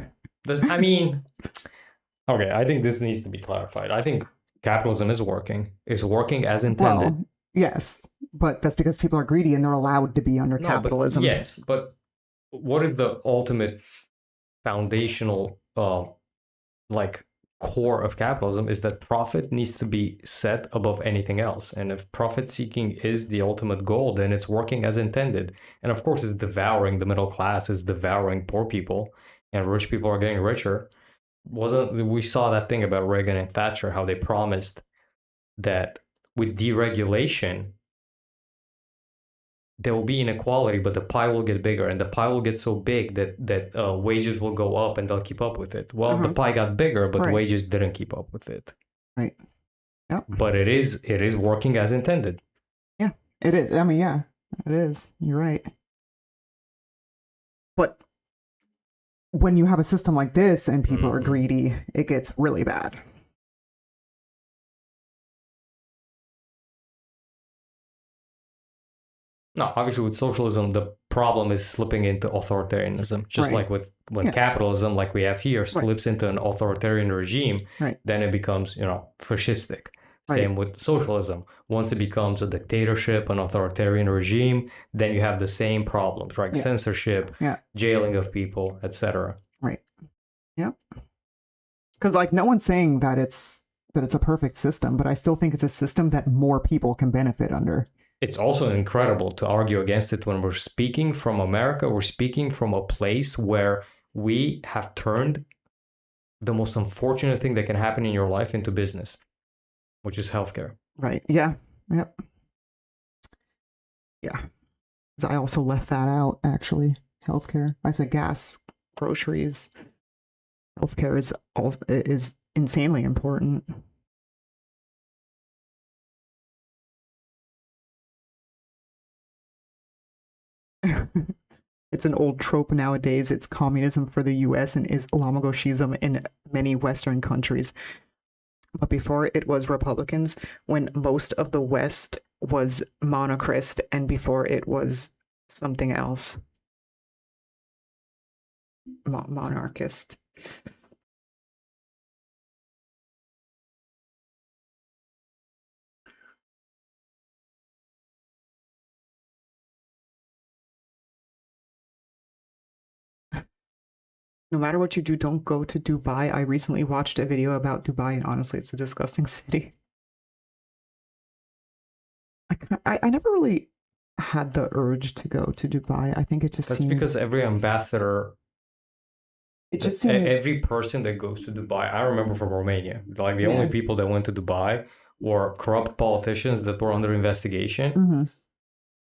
okay, I think this needs to be clarified. I think capitalism is working. It's working as intended. Well, yes, but that's because people are greedy and they're allowed to be under capitalism. Yes, but what is the ultimate foundational core of capitalism is that profit needs to be set above anything else. And if profit seeking is the ultimate goal, then it's working as intended. And of course, it's devouring the middle class, it's devouring poor people, and rich people are getting richer. We saw that thing about Reagan and Thatcher, how they promised that with deregulation, there will be inequality, but the pie will get bigger, and the pie will get so big that wages will go up and they'll keep up with it. Well, the pie got bigger, but wages didn't keep up with it. Right. Yeah. But it is working as intended. Yeah, it is. I mean, yeah, it is. You're right. But when you have a system like this and people are greedy, it gets really bad. No, obviously with socialism, the problem is slipping into authoritarianism. Just like when capitalism, like we have here, slips into an authoritarian regime, then it becomes, fascistic. Same with socialism. Once it becomes a dictatorship, an authoritarian regime, then you have the same problems, right? Censorship, jailing of people, etc. Right. Yeah. Because like no one's saying that it's a perfect system, but I still think it's a system that more people can benefit under. It's also incredible to argue against it when we're speaking from America. We're speaking from a place where we have turned the most unfortunate thing that can happen in your life into business, which is healthcare. Right. Yeah. Yep. Yeah. I also left that out, actually. Healthcare. I said gas, groceries. Healthcare is insanely important. It's an old trope nowadays. It's communism for the US and Islamogoshism in many Western countries. But before it was Republicans, when most of the West was monochrist, and before it was something else, monarchist. No matter what you do, don't go to Dubai. I recently watched a video about Dubai, and honestly, it's a disgusting city. I never really had the urge to go to Dubai. I think it just That's seems because every ambassador, it just seems every person that goes to Dubai, I remember from Romania, like the only yeah. people that went to Dubai were corrupt politicians that were under investigation hmm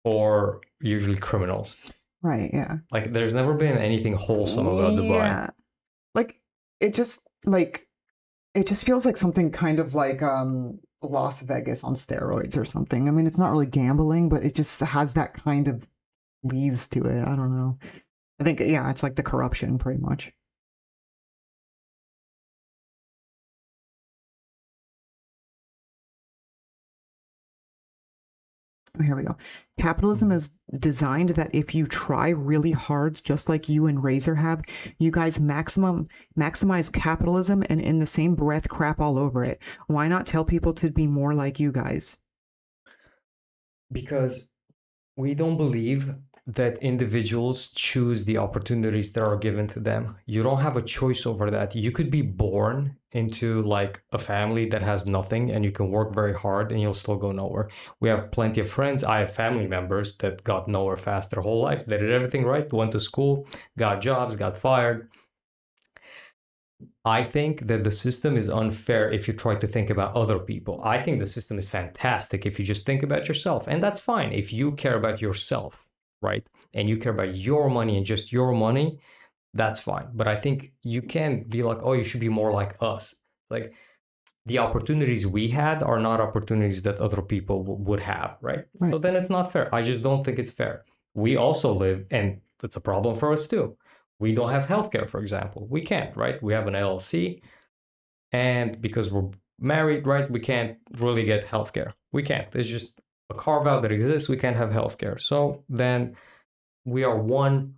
or usually criminals. Right, yeah. Like there's never been anything wholesome about Dubai. Yeah. Like it just feels like something kind of like Las Vegas on steroids or something. I mean, it's not really gambling, but it just has that kind of leads to it. I don't know. I think yeah, it's like the corruption pretty much. Oh, here we go. Capitalism is designed that if you try really hard, just like you and Razer have, you guys maximize capitalism and in the same breath crap all over it. Why not tell people to be more like you guys? Because we don't believe that individuals choose the opportunities that are given to them. You don't have a choice over that. You could be born into like a family that has nothing and you can work very hard and you'll still go nowhere. We have plenty of friends. I have family members that got nowhere fast their whole lives. They did everything right, went to school, got jobs, got fired. I think that the system is unfair if you try to think about other people. I think the system is fantastic if you just think about yourself. And that's fine if you care about yourself, right? And you care about your money and just your money, that's fine. But I think you can't be like, oh, you should be more like us. Like the opportunities we had are not opportunities that other people would have, right? Right. So then it's not fair. I just don't think it's fair. We also live, and it's a problem for us too. We don't have healthcare, for example. We can't, right? We have an LLC, and because we're married, right, we can't really get healthcare. We can't. It's just a carve out that exists. We can't have healthcare. So then we are one,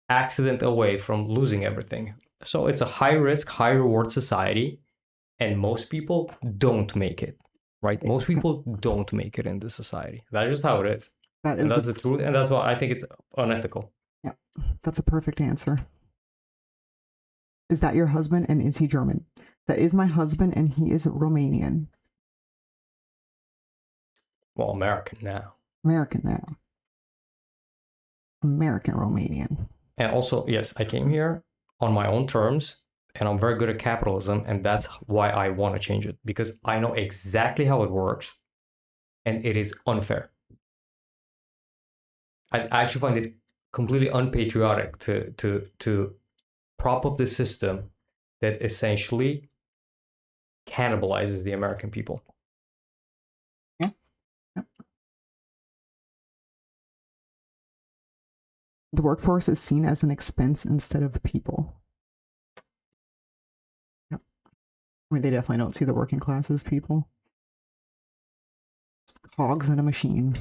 accident away from losing everything. So it's a high risk, high reward society, and most people don't make it, right? Most people don't make it in this society. That's just how it is. That And is that's the truth. And that's why I think it's unethical. yeah, that's a perfect answer. Is that your husband and is he German? That is my husband and he is Romanian. Well, American now. American now. American Romanian. And also, yes, I came here on my own terms and I'm very good at capitalism. And that's why I want to change it because I know exactly how it works and it is unfair. I actually find it completely unpatriotic to prop up the system that essentially cannibalizes the American people. Yeah. Yep. The workforce is seen as an expense instead of people. Yep. I mean, they definitely don't see the working class as people. Cogs in a machine.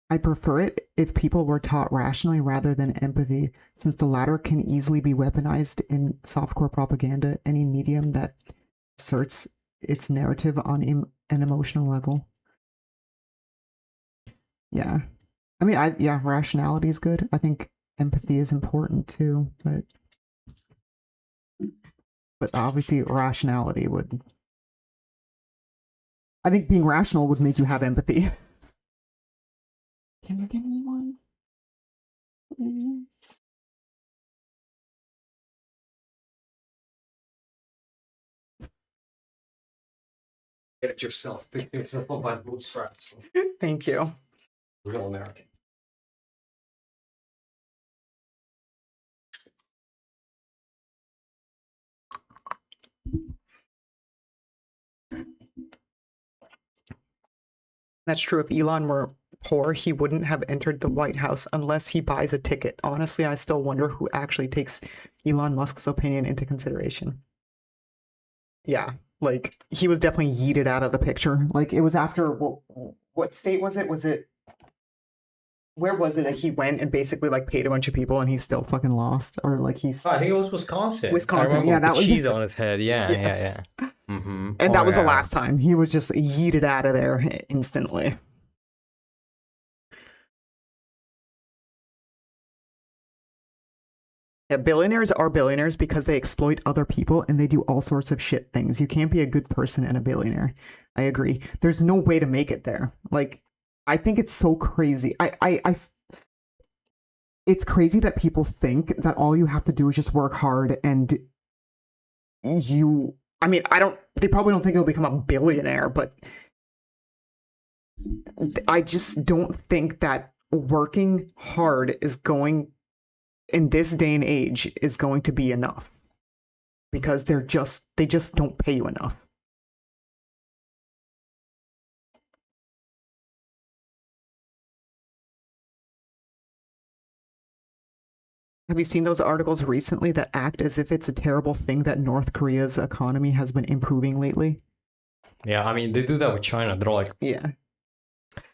I prefer it if people were taught rationally rather than empathy, since the latter can easily be weaponized in softcore propaganda, any medium that asserts its narrative on an emotional level. Yeah. I mean, rationality is good. I think empathy is important too, but obviously rationality would. I think being rational would make you have empathy. Can you give me one, please? Get it yourself. Pick yourself up by the bootstraps. Thank you. Real American. That's true. If Elon were poor, he wouldn't have entered the White House unless he buys a ticket. Honestly, I still wonder who actually takes Elon Musk's opinion into consideration. Yeah, like he was definitely yeeted out of the picture. Like it was after what state was it? Was it where was it that he went and basically like paid a bunch of people and he still fucking lost? Or like he's Oh, I think it was Wisconsin. Wisconsin. I remember Yeah, with that the was cheese on his head. Yeah, yes. yeah. Mm-hmm. And Oh, that was the yeah. last time. He was just yeeted out of there instantly. Yeah, billionaires are billionaires because they exploit other people and they do all sorts of shit things. You can't be a good person and a billionaire. I agree. There's no way to make it there. Like, I think it's so crazy. It's crazy that people think that all you have to do is just work hard and you. I mean, I don't. They probably don't think you'll become a billionaire, but I just don't think that working hard is going in this day and age is going to be enough because they just don't pay you enough. Have you seen those articles recently that act as if it's a terrible thing that North Korea's economy has been improving lately? Yeah, I mean, they do that with China. They're like, Yeah.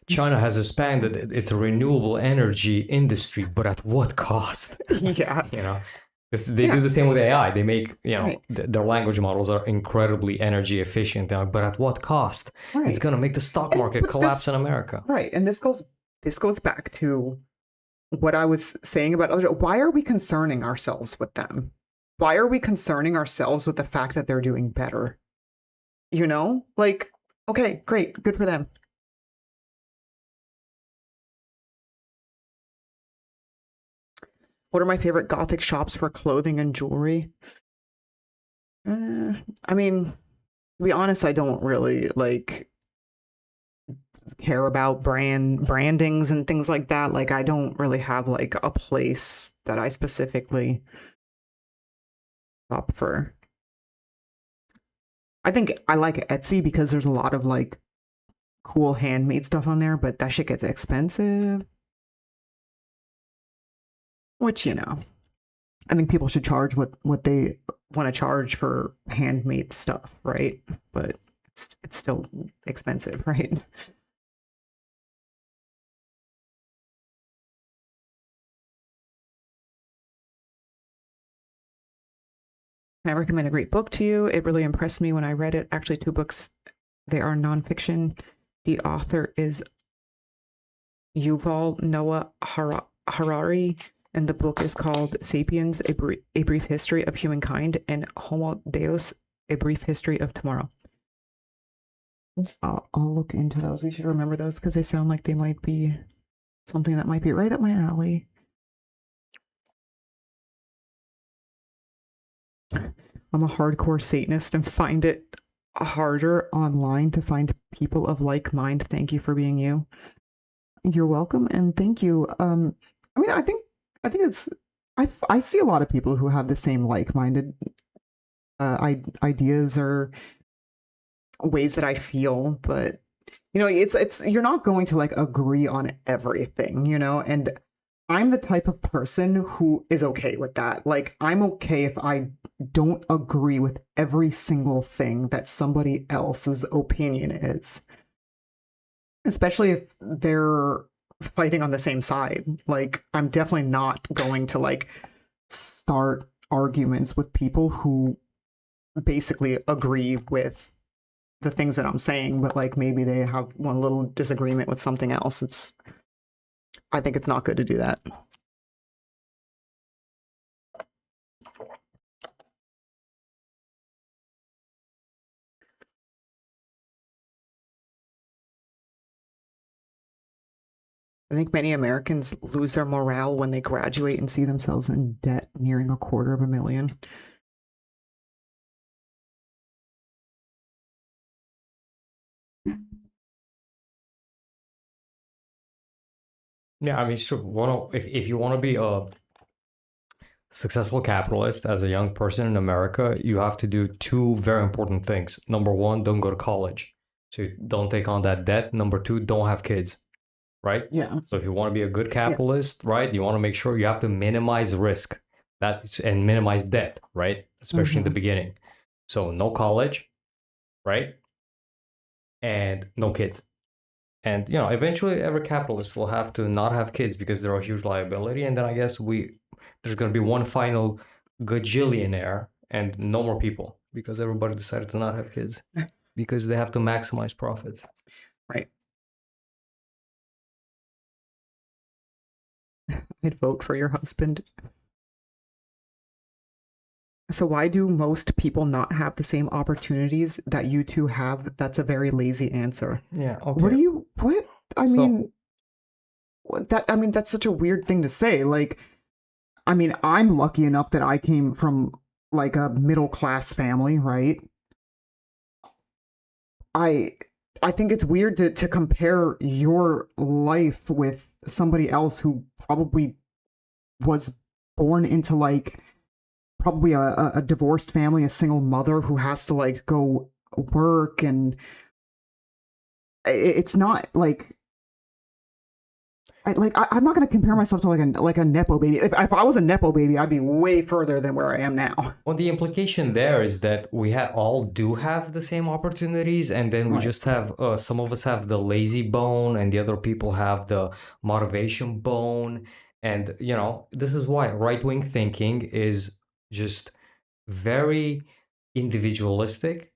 China has expanded its renewable energy industry, but at what cost? Yeah. You know, they do the same with AI. They make, Right. their language models are incredibly energy efficient, but at what cost? Right. It's going to make the stock market but collapse this- in America. Right. And this goes back to what I was saying about other. Why are we concerning ourselves with them? Why are we concerning ourselves with the fact that they're doing better? You know, like, okay, great, good for them. What are my favorite gothic shops for clothing and jewelry? I mean, to be honest, I don't really like care about brandings and things like that. Like I don't really have like a place that I specifically shop for. I think I like Etsy because there's a lot of like cool handmade stuff on there, but that shit gets expensive. Which, I think people should charge what they want to charge for handmade stuff, right? But it's still expensive, right? Can I recommend a great book to you? It really impressed me when I read it. Actually, two books. They are nonfiction. The author is Yuval Noah Harari, and the book is called Sapiens: A Brief History of Humankind, and Homo Deus: A Brief History of Tomorrow. I'll look into those. We should remember those because they sound like they might be something that might be right up my alley. I'm a hardcore Satanist and find it harder online to find people of like mind. Thank you for being you. You're welcome and thank you. I mean, I think it's I see a lot of people who have the same like-minded ideas or ways that I feel, but it's you're not going to like agree on everything, and I'm the type of person who is okay with that. Like, I'm okay if I don't agree with every single thing that somebody else's opinion is, especially if they're fighting on the same side. Like, I'm definitely not going to like start arguments with people who basically agree with the things that I'm saying, but like maybe they have one little disagreement with something else. I think it's not good to do that. I think many Americans lose their morale when they graduate and see themselves in debt nearing $250,000. Yeah, I mean, sure. If you want to be a successful capitalist as a young person in America, you have to do two very important things. Number one, don't go to college. So don't take on that debt. Number two, don't have kids, right? Yeah. So if you want to be a good capitalist, right, you want to make sure you have to minimize risk and minimize debt, right? Especially in the beginning. So no college, right? And no kids. And eventually every capitalist will have to not have kids because they're a huge liability. And then I guess there's gonna be one final gajillionaire and no more people because everybody decided to not have kids because they have to maximize profits. Right. I'd vote for your husband. So why do most people not have the same opportunities that you two have? That's a very lazy answer. Yeah. Okay. What? I mean, that's such a weird thing to say. Like, I mean, I'm lucky enough that I came from like a middle class family, right? I think it's weird to compare your life with somebody else who probably was born into like probably a divorced family, a single mother who has to like go work, and it's not like I'm not going to compare myself to like a nepo baby. If I was a nepo baby, I'd be way further than where I am now. Well, the implication there is that we all do have the same opportunities, and then we just have some of us have the lazy bone, and the other people have the motivation bone. And this is why right-wing thinking is just very individualistic.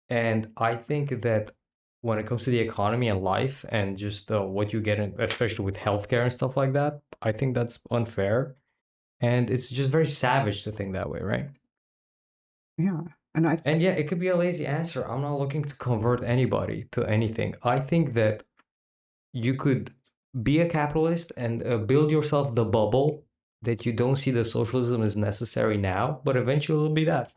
And I think that when it comes to the economy and life and just what you get, especially with healthcare and stuff like that, I think that's unfair. And it's just very savage to think that way, right? Yeah. And yeah, it could be a lazy answer. I'm not looking to convert anybody to anything. I think that you could be a capitalist and build yourself the bubble that you don't see that socialism is necessary now, but eventually it'll be that.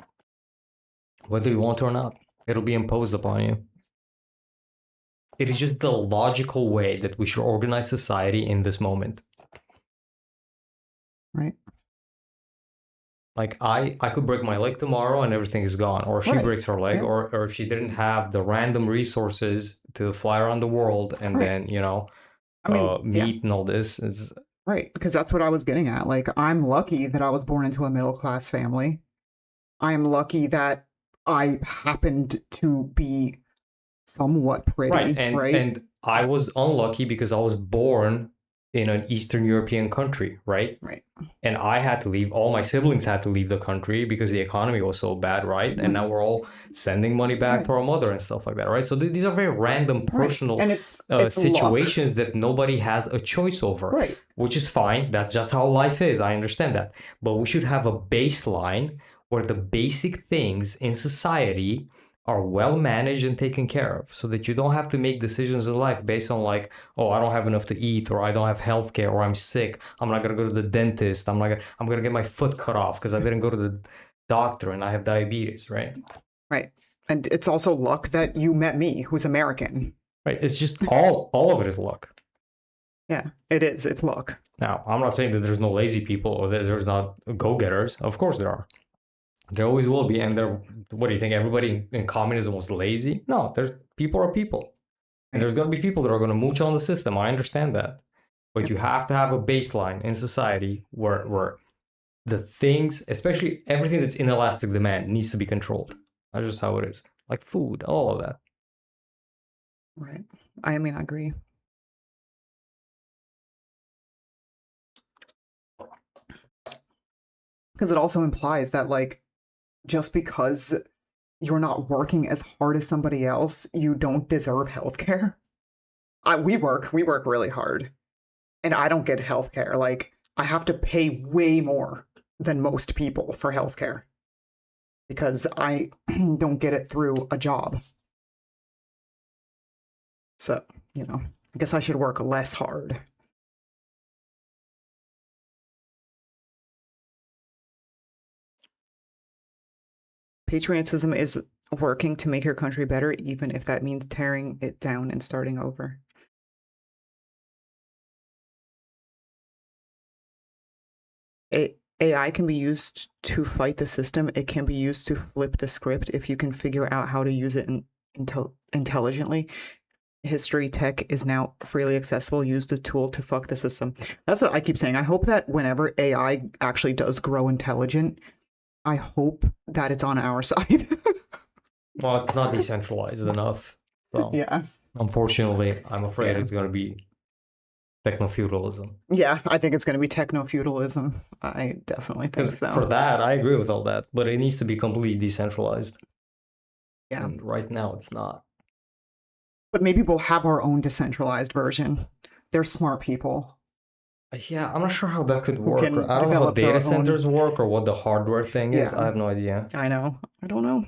Whether you want to or not, it'll be imposed upon you. It is just the logical way that we should organize society in this moment. Right. Like I could break my leg tomorrow and everything is gone, or she breaks her leg, or if she didn't have the random resources to fly around the world and then meet and all this is right, because that's what I was getting at. Like, I'm lucky that I was born into a middle class family. I'm lucky that I happened to be somewhat pretty, right. And I was unlucky because I was born in an Eastern European country, right? Right. And I had to leave. All my siblings had to leave the country because the economy was so bad, right? And now we're all sending money back to our mother and stuff like that, right? So these are very random personal and it's situations that nobody has a choice over, right? Which is fine. That's just how life is. I understand that. But we should have a baseline where the basic things in society are well managed and taken care of, so that you don't have to make decisions in life based on like, oh, I don't have enough to eat, or I don't have healthcare, or I'm sick, I'm not gonna go to the dentist, I'm gonna get my foot cut off because I didn't go to the doctor and I have diabetes, right? Right. And it's also luck that you met me, who's American. Right. It's just all of it is luck. Yeah, it is. It's luck. Now, I'm not saying that there's no lazy people or that there's not go-getters. Of course there are. There always will be. And what do you think? Everybody in communism was lazy? No, people are people. And there's going to be people that are going to mooch on the system. I understand that. But you have to have a baseline in society where the things, especially everything that's inelastic demand, needs to be controlled. That's just how it is. Like food, all of that. Right. I mean, I agree. Because it also implies that, like, just because you're not working as hard as somebody else, you don't deserve healthcare. We work really hard, and I don't get healthcare. Like, I have to pay way more than most people for healthcare because I don't get it through a job. So, I guess I should work less hard. Patriotism is working to make your country better, even if that means tearing it down and starting over. AI can be used to fight the system. It can be used to flip the script if you can figure out how to use it intelligently. History tech is now freely accessible. Use the tool to fuck the system. That's what I keep saying. I hope that whenever AI actually does grow intelligent, I hope that it's on our side. Well, it's not decentralized enough. So Yeah. unfortunately, I'm afraid Yeah. it's going to be techno-feudalism. Yeah, I think it's going to be techno-feudalism. I definitely think Because so. for that, I agree with all that, but it needs to be completely decentralized. Yeah. And right now, it's not. But maybe we'll have our own decentralized version. They're smart people. Yeah, I'm not sure how that could work. can I don't know how develop their data own- centers work or what the hardware thing is. Yeah. I have no idea. I know. I don't know.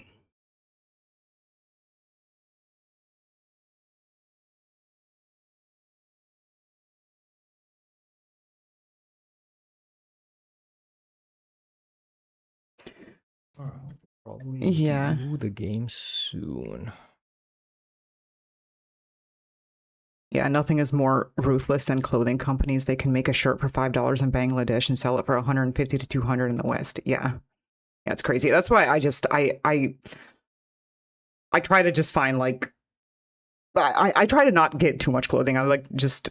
Probably Yeah. do the game soon. Yeah, nothing is more ruthless than clothing companies. They can make a shirt for $5 in Bangladesh and sell it for 150 to 200 in the West. Yeah. Yeah, it's crazy. That's why I try to just find like I try to not get too much clothing. I like just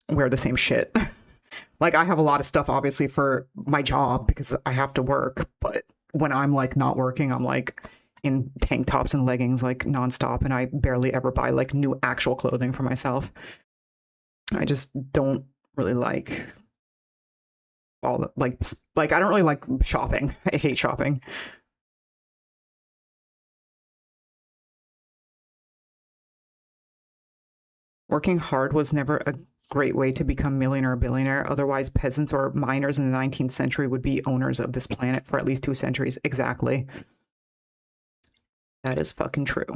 wear the same shit. Like I have a lot of stuff obviously for my job because I have to work, but when I'm like not working, I'm like in tank tops and leggings like nonstop, and I barely ever buy like new actual clothing for myself. I just don't really like all the like I don't really like shopping. I hate shopping. Working hard was never a great way to become millionaire or billionaire. Otherwise, peasants or miners in the 19th century would be owners of this planet for at least 2 centuries. Exactly. That is fucking true.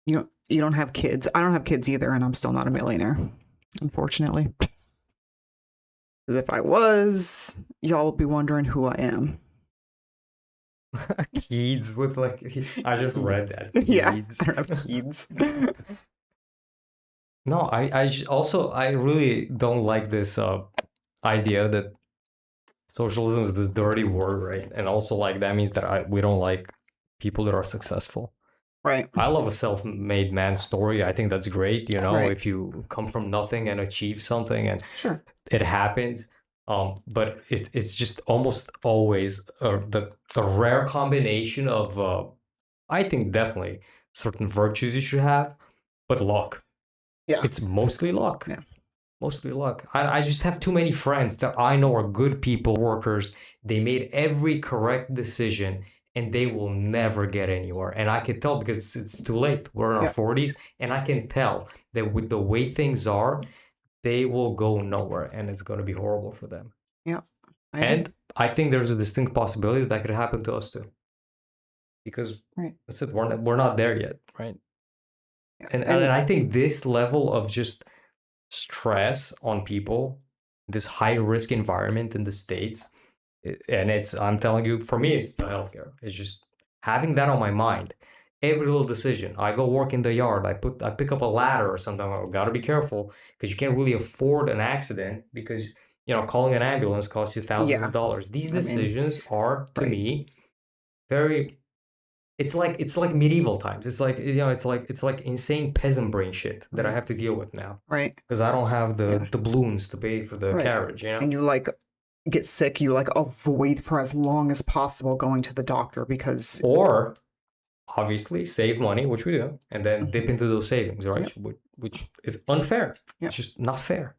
You don't have kids. I don't have kids either, and I'm still not a millionaire, unfortunately. If I was, y'all would be wondering who I am. Kids with like, I just read that. Yeah, Kids. I don't have kids. No, also I really don't like this idea that socialism is this dirty word, right? And also like that means that we don't like people that are successful. Right. I love a self-made man story. I think that's great. You know, Right. if you come from nothing and achieve something and Sure. it happens. But it's just almost always a rare combination of, I think definitely certain virtues you should have, but luck. Yeah. It's mostly luck. Yeah. Mostly luck. I just have too many friends that I know are good people, workers. They made every correct decision and they will never get anywhere. And I can tell because it's too late. We're in our 40s, and I can tell that with the way things are, they will go nowhere and it's going to be horrible for them. Yeah. And I think there's a distinct possibility that could happen to us too. Because that's it, we're not there yet, right? Yeah. And I think this level of just stress on people, this high risk environment in the States, and I'm telling you, for me, it's the healthcare. It's just having that on my mind. Every little decision. I go work in the yard. I pick up a ladder or something. I've got to be careful because you can't really afford an accident because, you know, calling an ambulance costs you thousands of dollars. These decisions are, to me, very. It's like medieval times. It's like, you know, it's like insane peasant brain shit that I have to deal with now. Right. Because I don't have the doubloons to pay for the carriage. You know. And you like get sick. You like avoid for as long as possible going to the doctor because. Or obviously save money, which we do, and then dip into those savings, right? Which is unfair. It's just not fair.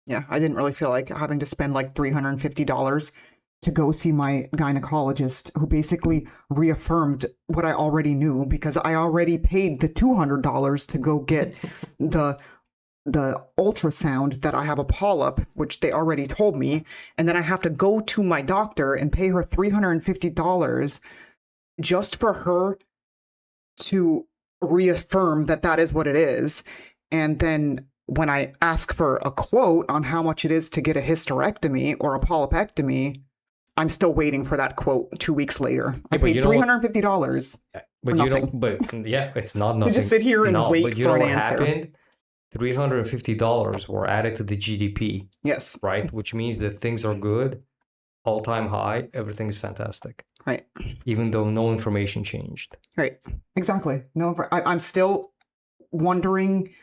Yeah, I didn't really feel like having to spend like $350 to go see my gynecologist, who basically reaffirmed what I already knew because I already paid the $200 to go get the ultrasound that I have a polyp, which they already told me, and then I have to go to my doctor and pay her $350 just for her to reaffirm that that is what it is. And then when I ask for a quote on how much it is to get a hysterectomy or a polypectomy, I'm still waiting for that quote 2 weeks later. I paid $350. But you don't. But yeah, it's not nothing. To just sit here and wait but you for know an what answer. Happened? $350 were added to the GDP. Yes. Right, which means that things are good all-time high, everything is fantastic. Right. Even though no information changed. Right. Exactly. No, I'm still wondering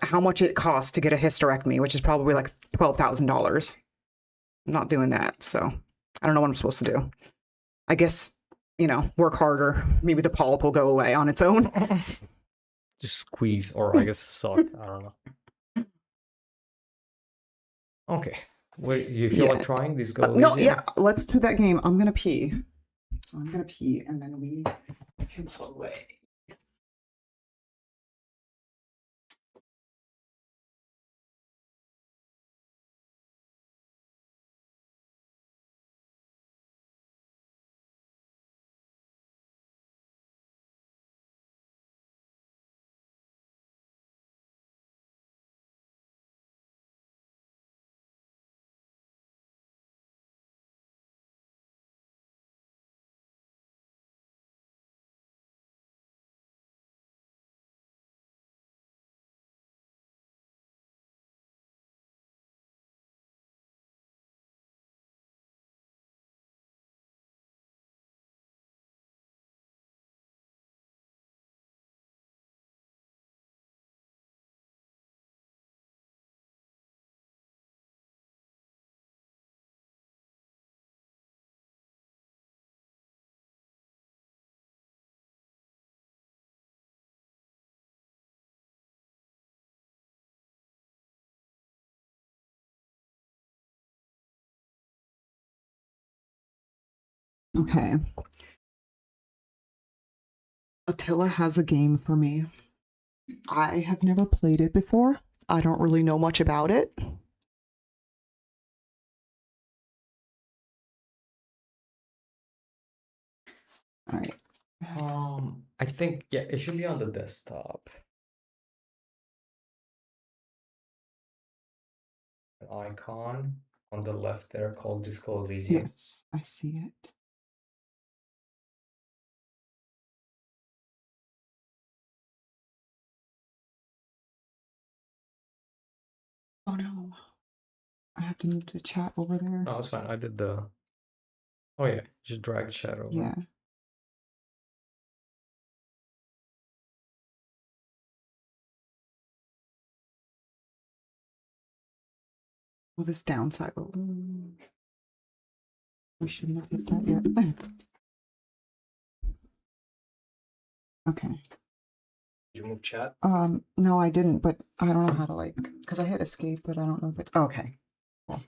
how much it costs to get a hysterectomy, which is probably like $12,000. I'm not doing that, so I don't know what I'm supposed to do. I guess, work harder. Maybe the polyp will go away on its own. Just squeeze, or I guess suck. I don't know. Okay. Wait, you feel like trying this? Go no, Elysium? yeah. Let's do that game. I'm gonna pee. So I'm gonna pee, and then we can play. Okay. Attila has a game for me. I have never played it before. I don't really know much about it. All right. I think, yeah, it should be on the desktop. An icon on the left there called Disco Elysium. Yes, I see it. Oh no. I have to move the chat over there. No, it's fine. I did the... Oh yeah, just drag the chat over. Yeah. Well, this downside. Oh, we shouldn't have hit that yet. Okay. Did you move chat? No, I didn't, but I don't know how to because I hit escape, but I don't know if it. Okay. Cool.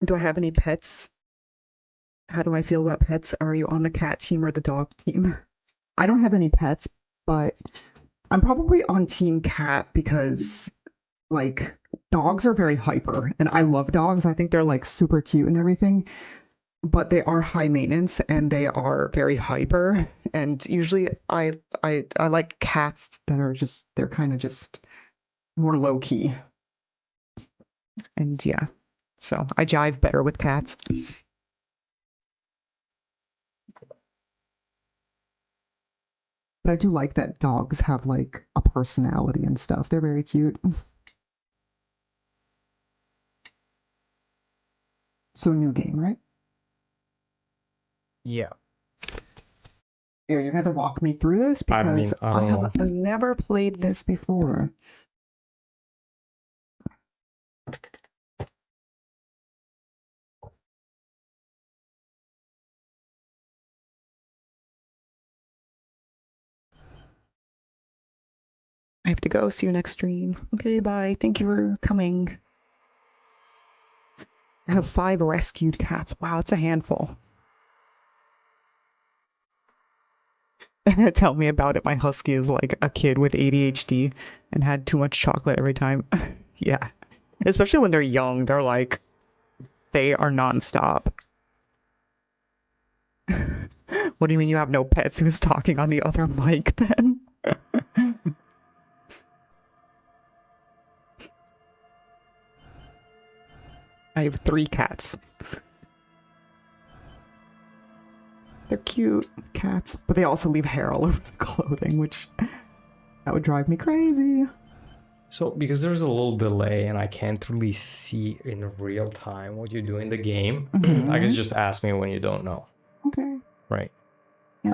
Do I have any pets? How do I feel about pets? Are you on the cat team or the dog team? I don't have any pets, but I'm probably on team cat because dogs are very hyper and I love dogs. I think they're super cute and everything, but they are high maintenance and they are very hyper. And usually I like cats that are they're kind of just more low key. And yeah, so I jive better with cats. But I do like that dogs have a personality and stuff. They're very cute. So new game, right? Yeah. Here, you're gonna walk me through this because I don't know. have never played this before. I have to go. See you next stream. Okay, bye. Thank you for coming. I have 5 rescued cats. Wow, it's a handful. Tell me about it. My husky is like a kid with ADHD and had too much chocolate every time. Yeah. Especially when they're young, they are nonstop. What do you mean you have no pets? Who's talking on the other mic then? I have 3 cats. They're cute cats, but they also leave hair all over the clothing, which that would drive me crazy. So because there's a little delay and I can't really see in real time what you do in the game, I guess just ask me when you don't know. Okay. Right. Yeah.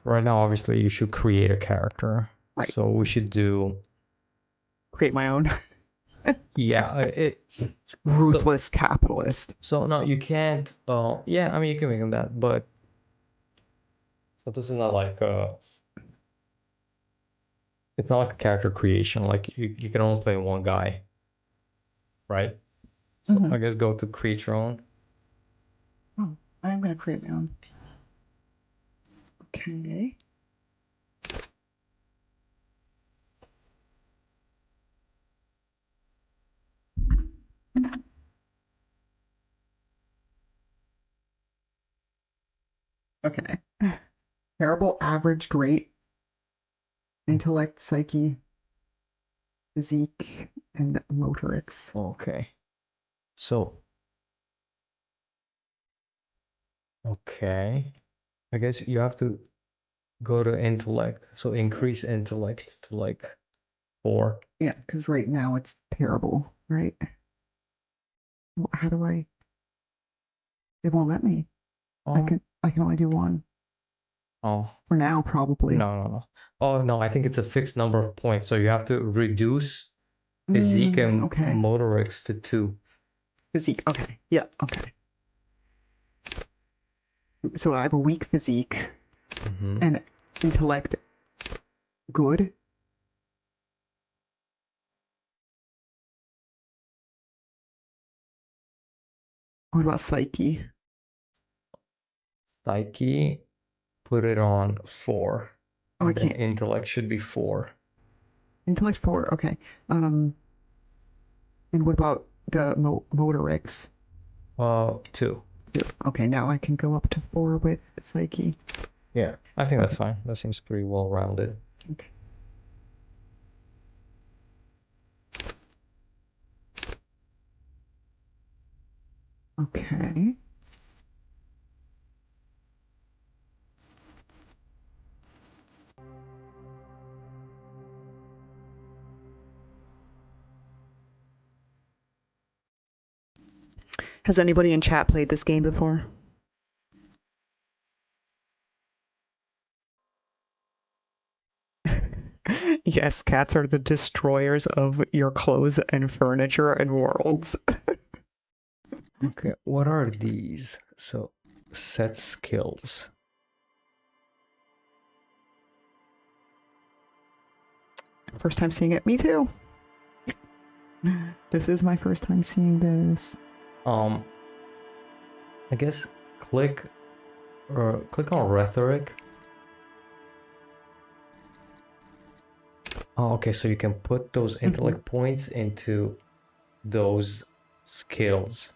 Right now, obviously, you should create a character. Right. So we should do. Create my own. Yeah. Ruthless capitalist. So no, you can't. Yeah, I mean you can make him that, but this is not like it's not like a character creation. Like you can only play one guy, right? So I guess go to create your own. Oh, I'm gonna create my own. Okay. Okay. Terrible, average, great, intellect, psyche, physique, and motorics. Okay. So okay, I guess you have to go to intellect. So increase intellect to like 4. Yeah, because right now it's terrible, right? How do I? It won't let me. I Oh, can only do one oh. for now, probably. No. Oh no, I think it's a fixed number of points. So you have to reduce physique and Okay. motorics to 2. Physique. Okay. Yeah. Okay. So I have a weak physique and intellect good. What about psyche? Psyche, put it on 4. Oh, I And then can't. intellect should be 4. Intellect 4. Okay. And what about the motorics? 2. Okay, now I can go up to 4 with psyche. Yeah, I think that's fine. That seems pretty well rounded. Okay. Okay. Has anybody in chat played this game before? Yes, cats are the destroyers of your clothes and furniture and worlds. Okay, what are these? So, set skills. First time seeing it. Me too. This is my first time seeing this. I guess click on rhetoric. Oh, okay, so you can put those intellect points into those skills.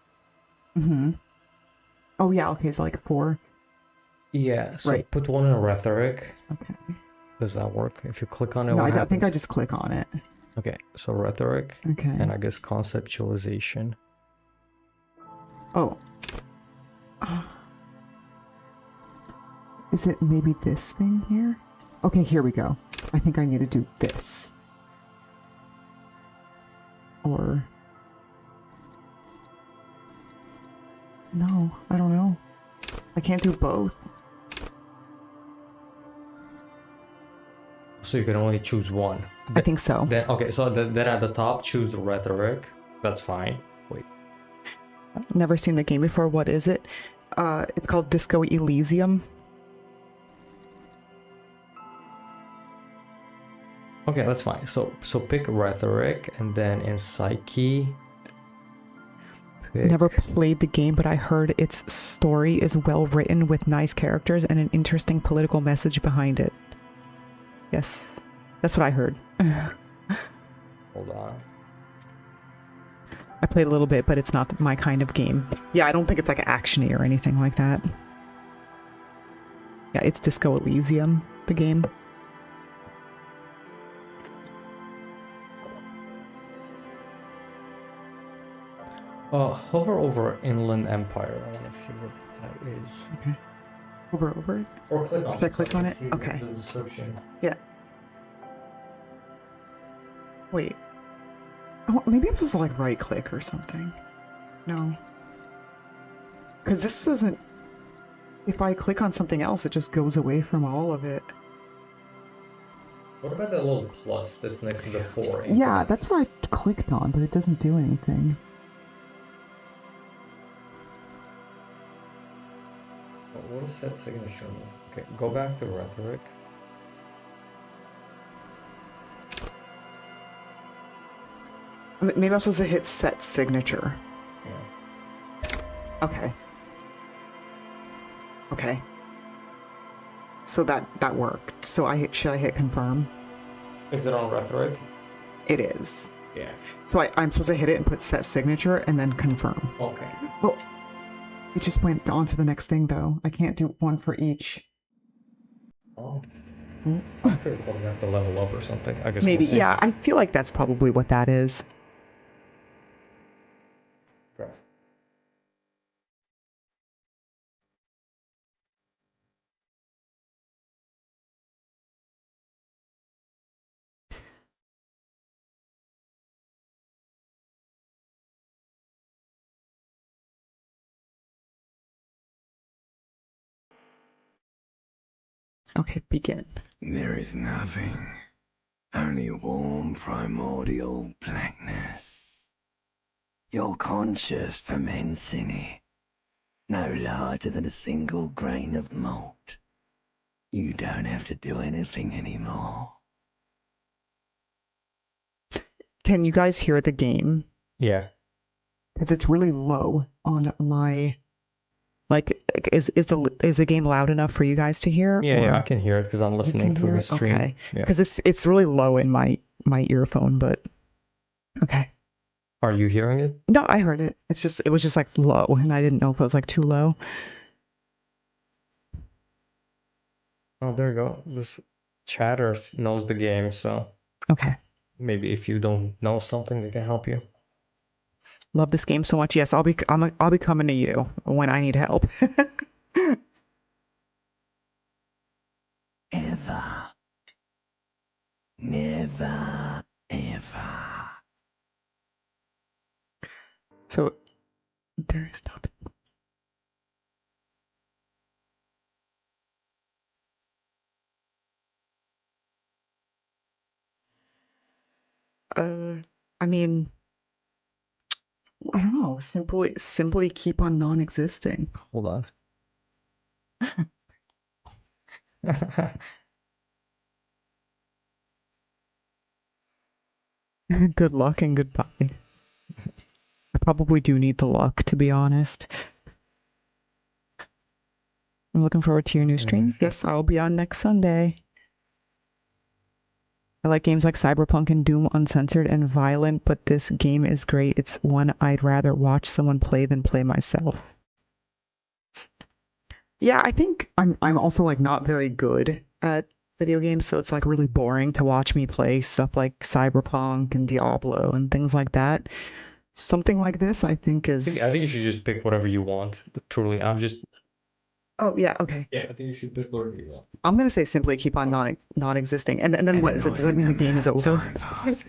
Oh yeah, okay, so like 4. Yeah, so right. Put one in rhetoric. Okay. Does that work? If you click on it, No, what I think happens? I just click on it. Okay, so rhetoric. Okay. And I guess conceptualization. Oh. Is it maybe this thing here? Okay, here we go. I think I need to do this. Or... No, I don't know. I can't do both. So you can only choose one. I think so. Then okay, so then at the top choose rhetoric. That's fine. Wait. Never seen the game before. What is it? It's called Disco Elysium. Okay, that's fine. So pick rhetoric and then in psyche. Never played the game, but I heard its story is well written with nice characters and an interesting political message behind it. Yes, that's what I heard. Hold on. I played a little bit, but it's not my kind of game. Yeah, I don't think it's like actiony or anything like that. Yeah, it's Disco Elysium, the game. Hover over Inland Empire. I want to see what that is. Okay. Over it? Or click on it. Should I click on it? See Okay. The description. Yeah. Wait. Oh, maybe I'm supposed to like right click or something. No. Because this doesn't. If I click on something else, it just goes away from all of it. What about that little plus that's next to the 4? Yeah, that's what I clicked on, but it doesn't do anything. What is that signature? Okay, go back to rhetoric. Maybe I'm supposed to hit set signature. Yeah. Okay. Okay. So that worked. So should I hit confirm? Is it on rhetoric? It is. Yeah. So I'm supposed to hit it and put set signature and then confirm. Okay. Oh, it just went on to the next thing though. I can't do one for each. Oh. I'm sure we'll probably have to level up or something. I guess Maybe, we'll see. yeah. I feel like that's probably what that is. Okay. Okay, begin. There is nothing, only warm primordial blackness. Your conscious ferments in it, no larger than a single grain of malt. You don't have to do anything anymore. Can you guys hear the game? Yeah. Because it's really low on my. Like, is the game loud enough for you guys to hear? Yeah, or- I can hear it because I'm You listening can to hear the it? stream. Okay. Yeah. Because it's really low in my earphone, but okay. Are you hearing it? No, I heard it. It was just like low, and I didn't know if it was like too low. Oh, there you go. This chatter knows the game, so Okay. maybe if you don't know something, they can help you. Love this game so much. Yes, I'll be coming to you when I need help. Ever. Never, ever. So there is nothing. I mean, I don't know. Simply keep on non-existing. Hold on. Good luck and goodbye. I probably do need the luck, to be honest. I'm looking forward to your new stream. Yes, I'll be on next Sunday. I like games like Cyberpunk and Doom uncensored and violent, but this game is great. It's one I'd rather watch someone play than play myself. Yeah, I think I'm also like not very good at video games, so it's like really boring to watch me play stuff like Cyberpunk and Diablo and things like that. Something like this, I think I is. think you should just pick whatever you want. Truly, I'm just. Oh yeah, okay. Yeah, I think you should pick whatever you want. I'm gonna say simply keep on non-existing, and then what is it? Does that mean the game is over? Time passes.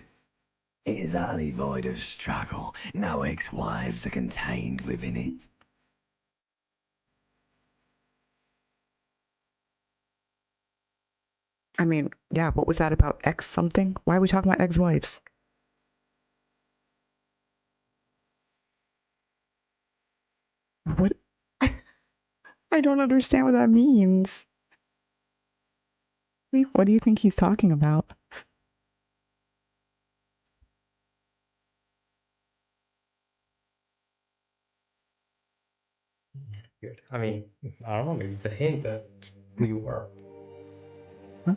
It is utterly void of struggle. No ex-wives are contained within it. I mean, yeah. What was that about ex something? Why are we talking about ex-wives? What? I don't understand what that means. What do you think he's talking about? Good. I mean, I don't know. Maybe it's a hint that who you are. Huh?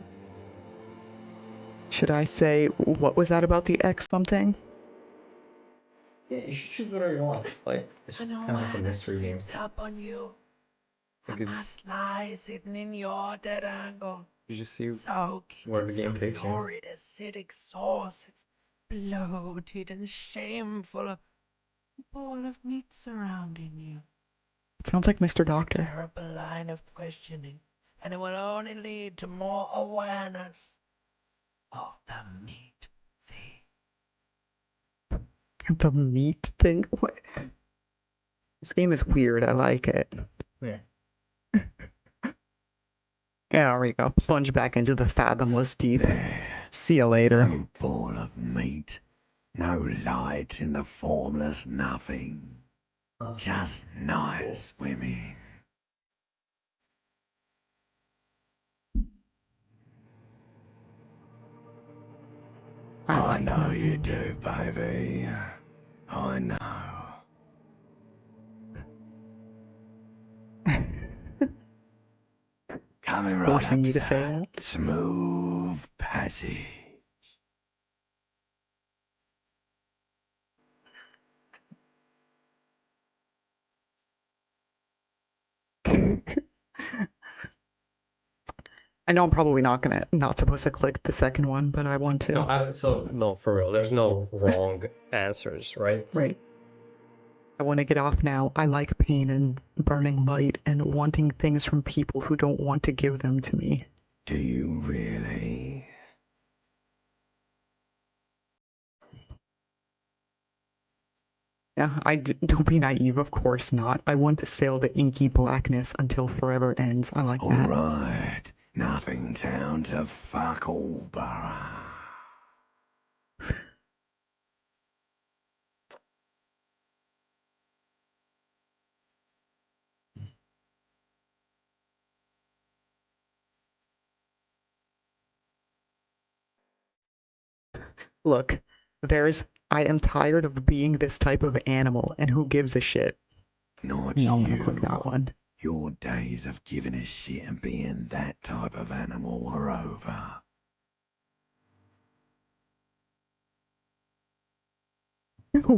Should I say what was that about the ex something? Yeah, you should choose whatever you want. It's just kind of like a mystery game. Up on you. Like it's Lies hidden in your dead angle. you just see Soaking where the game takes you. lurid acidic sauce. It's bloated and shameful. A ball of meat surrounding you. It sounds like Mr. Doctor. Terrible line of questioning, and it will only lead to more awareness of the meat thief. The meat thing? What? This game is weird. I like it. Yeah. Yeah, there we go. Plunge back into the fathomless deep. There, See you later. no ball of meat, no light in the formless nothing. Just night swimming. I know you do, baby. I know. Coming right Forcing up, me to sir. say that. Smooth passage. I know I'm probably not supposed to click the second one, but I want to. No, for real. There's no wrong answers, right? Right. I want to get off now. I like pain and burning light and wanting things from people who don't want to give them to me. Do you really? Yeah, don't be naive, of course not. I want to sail the inky blackness until forever ends. I like that. Alright. Nothing down to fuck all borough. Look, I am tired of being this type of animal, and who gives a shit? Not No, I'm you. gonna click that one. Your days of giving a shit and being that type of animal are over.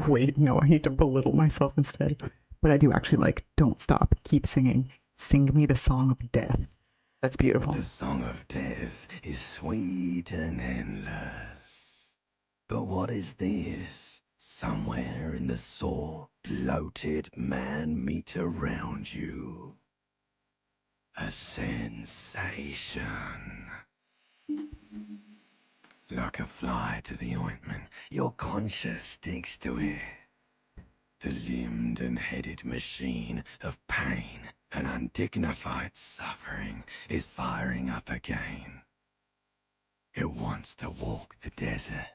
Wait, no, I need to belittle myself instead. But I do actually like Don't Stop, Keep Singing. Sing me the song of death. That's beautiful. The song of death is sweet and endless. But what is this? Somewhere in the sore, bloated man meet around you. A sensation. Like a fly to the ointment, your conscience sticks to it. The limbed and headed machine of pain and undignified suffering is firing up again. It wants to walk the desert,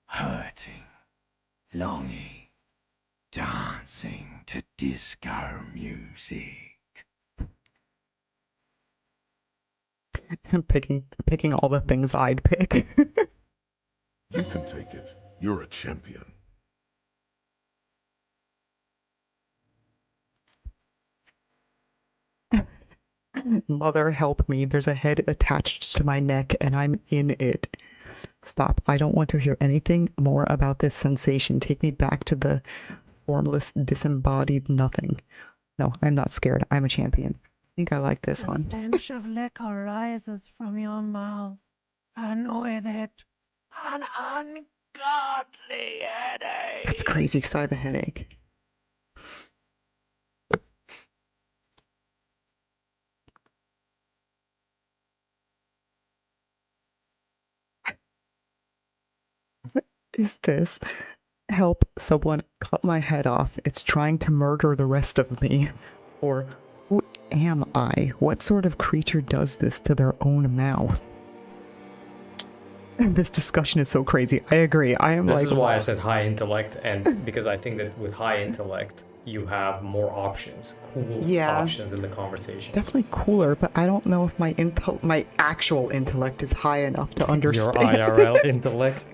hurting, longing, dancing to disco music. Picking all the things I'd pick. You can take it. You're a champion. Mother, help me. There's a head attached to my neck, and I'm in it. Stop. I don't want to hear anything more about this sensation. Take me back to the formless, disembodied nothing. No, I'm not scared. I'm a champion. I think I like this The one. stench of liquor rises from your mouth, and with it, an ungodly headache. That's crazy because I have a headache. What is this? Help, someone cut my head off. It's trying to murder the rest of me. Or, who am I? What sort of creature does this to their own mouth? This discussion is so crazy. I agree. I am This like... is why I said high intellect, and because I think that with high intellect, you have more options, cool Yeah. options in the conversation. Definitely cooler, but I don't know if my actual intellect is high enough to understand. Your IRL intellect.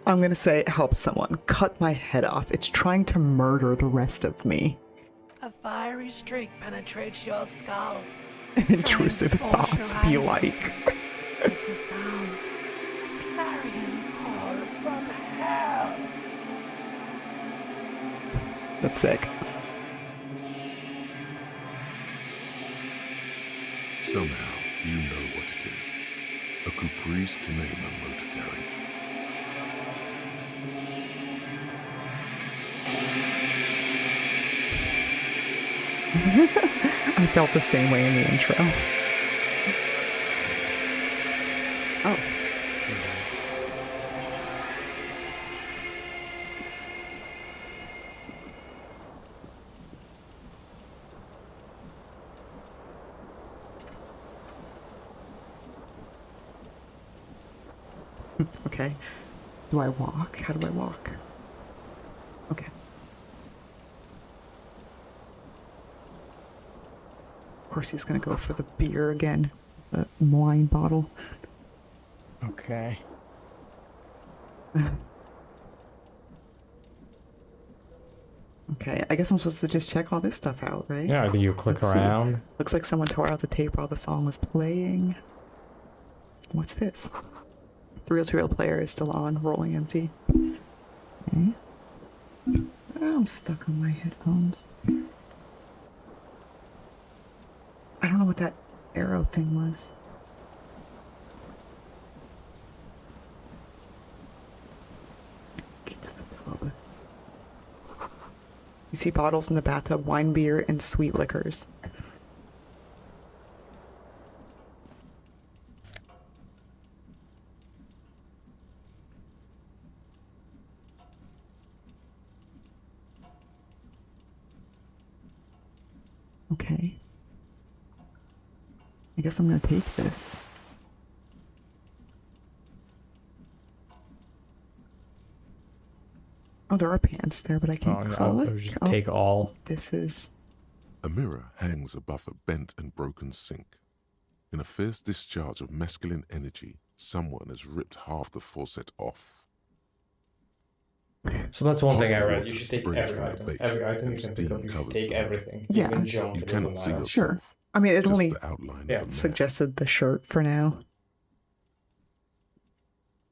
I'm gonna say, help someone. Cut my head off. It's trying to murder the rest of me. A fiery streak penetrates your skull. Intrusive trying to force thoughts your be eyes like. It's a sound, a clarion call from hell. That's sick. Somehow, you know what it is. A caprice to name a motor carriage. I felt the same way in the intro. Oh. Okay. Do I walk? How do I walk? Okay. Of course he's gonna go for the beer again. The wine bottle. Okay. Okay, I guess I'm supposed to just check all this stuff out, right? Yeah, do you click Let's see. around? Looks like someone tore out the tape while the song was playing. What's this? The reel-to-reel player is still on, rolling empty. Okay. I'm stuck on my headphones. I don't know what that arrow thing was. Get to the tub. You see bottles in the bathtub, wine, beer, and sweet liquors. Okay. I guess I'm gonna take this. Oh, there are pants there, but I can't call it. Just Oh, take all. this is... A mirror hangs above a bent and broken sink. In a fierce discharge of masculine energy, someone has ripped half the faucet off. So that's one thing I Hot read. water You should take sprayed every from the item. base Every item you and can pick up, steam you should covers take the- everything. Yeah. Even jump, You it cannot doesn't see matter. yourself. Sure. I mean, it Just only the outline Yeah, of a man. suggested the shirt for now.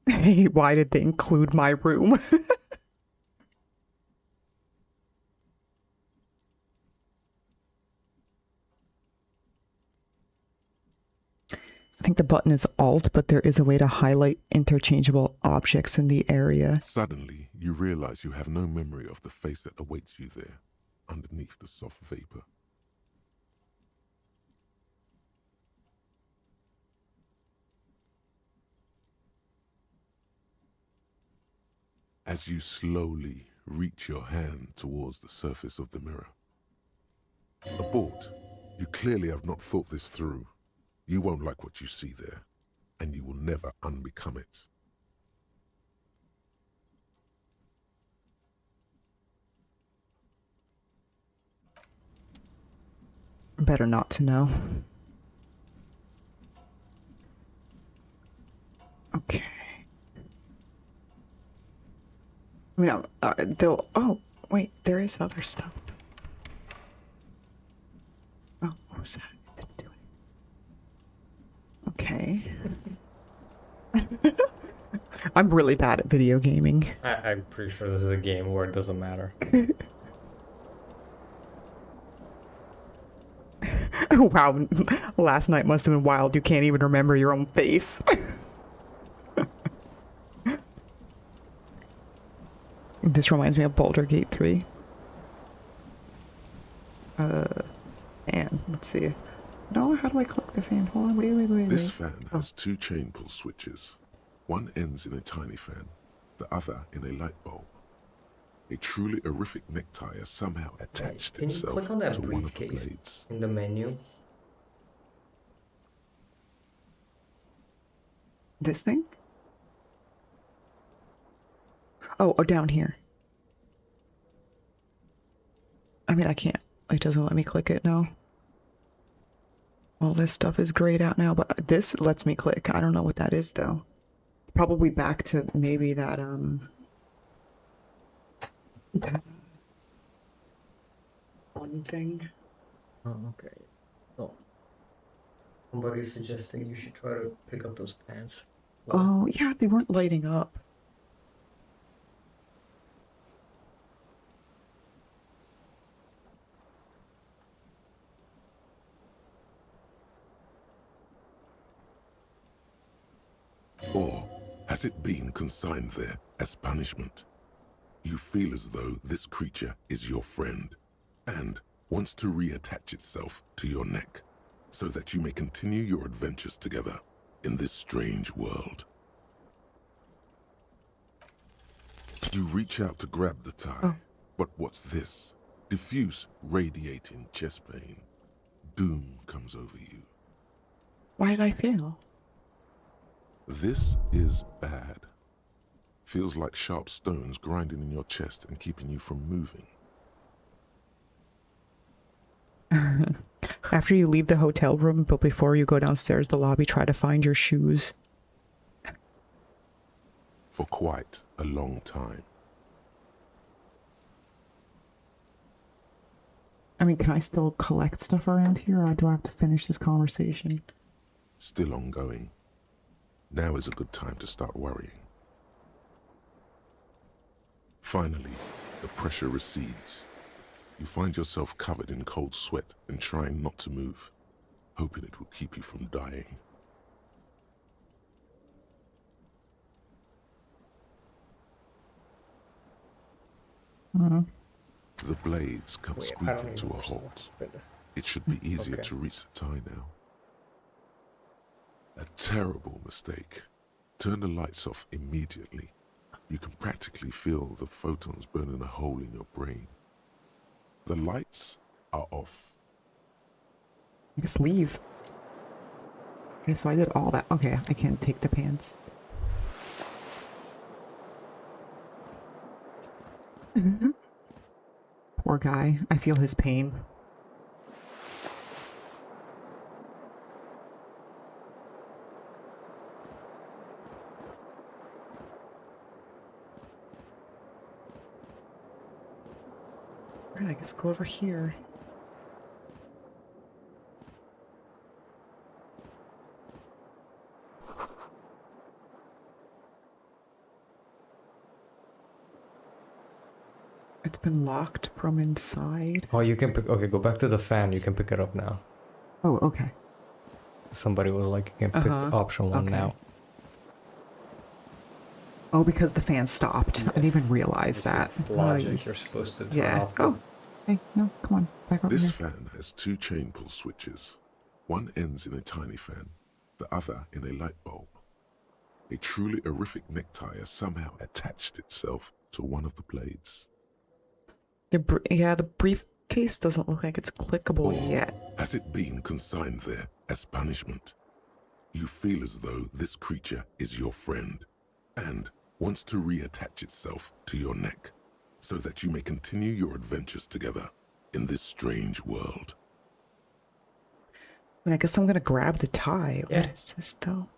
Hey, why did they include my room? I think the button is Alt, but there is a way to highlight interchangeable objects in the area. Suddenly, you realize you have no memory of the face that awaits you there, underneath the soft vapor. As you slowly reach your hand towards the surface of the mirror. Abort. You clearly have not thought this through. You won't like what you see there, and you will never unbecome it. Better not to know. Okay. I mean, they'll... Oh, wait, there is other stuff. Oh, what was that? I didn't do it. Okay. I'm really bad at video gaming. I'm pretty sure this is a game where it doesn't matter. Wow, last night must have been wild. You can't even remember your own face. This reminds me of Baldur's Gate 3. And let's see. No, how do I click the fan? Hold on, wait. This fan has two chain pull switches. One ends in a tiny fan, the other in a light bulb. A truly horrific necktie has somehow attached Can you itself click on that to one of the briefcase blades. in the menu? This thing? Oh, down here. I mean, I can't. It doesn't let me click it now. All this stuff is grayed out now, but this lets me click. I don't know what that is, though. It's probably back to maybe that, that one thing. Oh, okay. Oh. Somebody's suggesting you should try to pick up those pants. Oh, yeah, they weren't lighting up. Or has it been consigned there as punishment? You feel as though this creature is your friend and wants to reattach itself to your neck so that you may continue your adventures together in this strange world. You reach out to grab the tie, but what's this? Diffuse, radiating chest pain. Doom comes over you. Why did I fail? This is bad. Feels like sharp stones grinding in your chest and keeping you from moving. After you leave the hotel room, but before you go downstairs the lobby, try to find your shoes. For quite a long time. I mean, can I still collect stuff around here, or do I have to finish this conversation? Still ongoing. Now is a good time to start worrying. Finally, the pressure recedes. You find yourself covered in cold sweat and trying not to move, hoping it will keep you from dying. The blades come Wait, I don't squeaking to even a understand halt. what's It should be easier Okay. to reach the tie now. A terrible mistake. Turn the lights off immediately. You can practically feel the photons burning a hole in your brain. The lights are off. I guess leave. Okay, so I did all that. Okay, I can't take the pants. Poor guy. I feel his pain. Alright, I guess go over here. It's been locked from inside. Oh, you can pick. Okay, go back to the fan. You can pick it up now. Oh, okay. Somebody was like, you can pick option 1 Okay. now. Oh, because the fan stopped. I didn't even realize that. It's logic. You're supposed to turn Yeah. off. the- Oh, hey, no, come on, back over This here. fan has 2 chain pull switches. One ends in a tiny fan, the other in a light bulb. A truly horrific necktie has somehow attached itself to one of the blades. Yeah, the briefcase doesn't look like it's clickable Or yet. has it been consigned there as punishment? You feel as though this creature is your friend and wants to reattach itself to your neck so that you may continue your adventures together in this strange world. I guess I'm gonna grab the tie. Yeah. What is this though?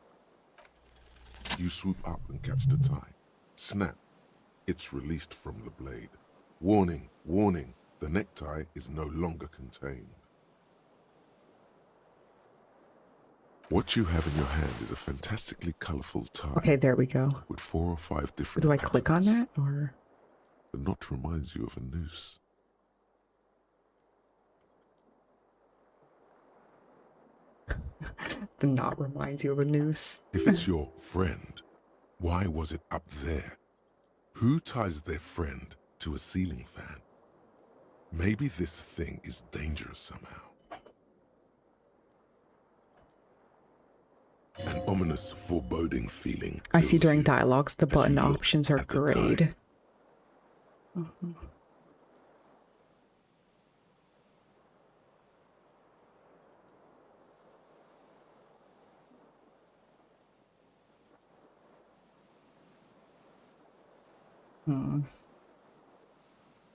You swoop up and catch the tie. Snap. It's released from the blade. Warning, warning, the necktie is no longer contained. What you have in your hand is a fantastically colorful tie. Okay, there we go. With 4 or 5 different Do I click on patterns. that or? The knot reminds you of a noose. The knot reminds you of a noose. If it's your friend, why was it up there? Who ties their friend to a ceiling fan? Maybe this thing is dangerous somehow. An ominous, foreboding feeling. I see fills during you dialogues the as you button look options are at the tie. grayed.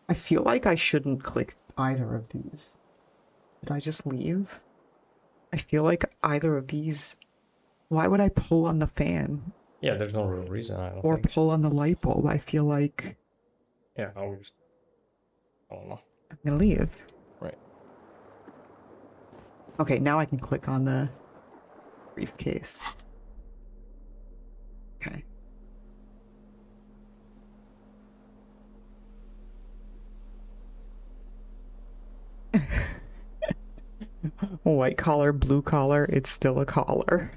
I feel like I shouldn't click either of these. Did I just leave? I feel like either of these. Why would I pull on the fan Yeah, there's no real reason. I don't or think. pull on the light bulb? I feel like Yeah, I'll just. I don't know. I'm gonna leave. Right. Okay, now I can click on the briefcase. Okay. White collar, blue collar, it's still a collar.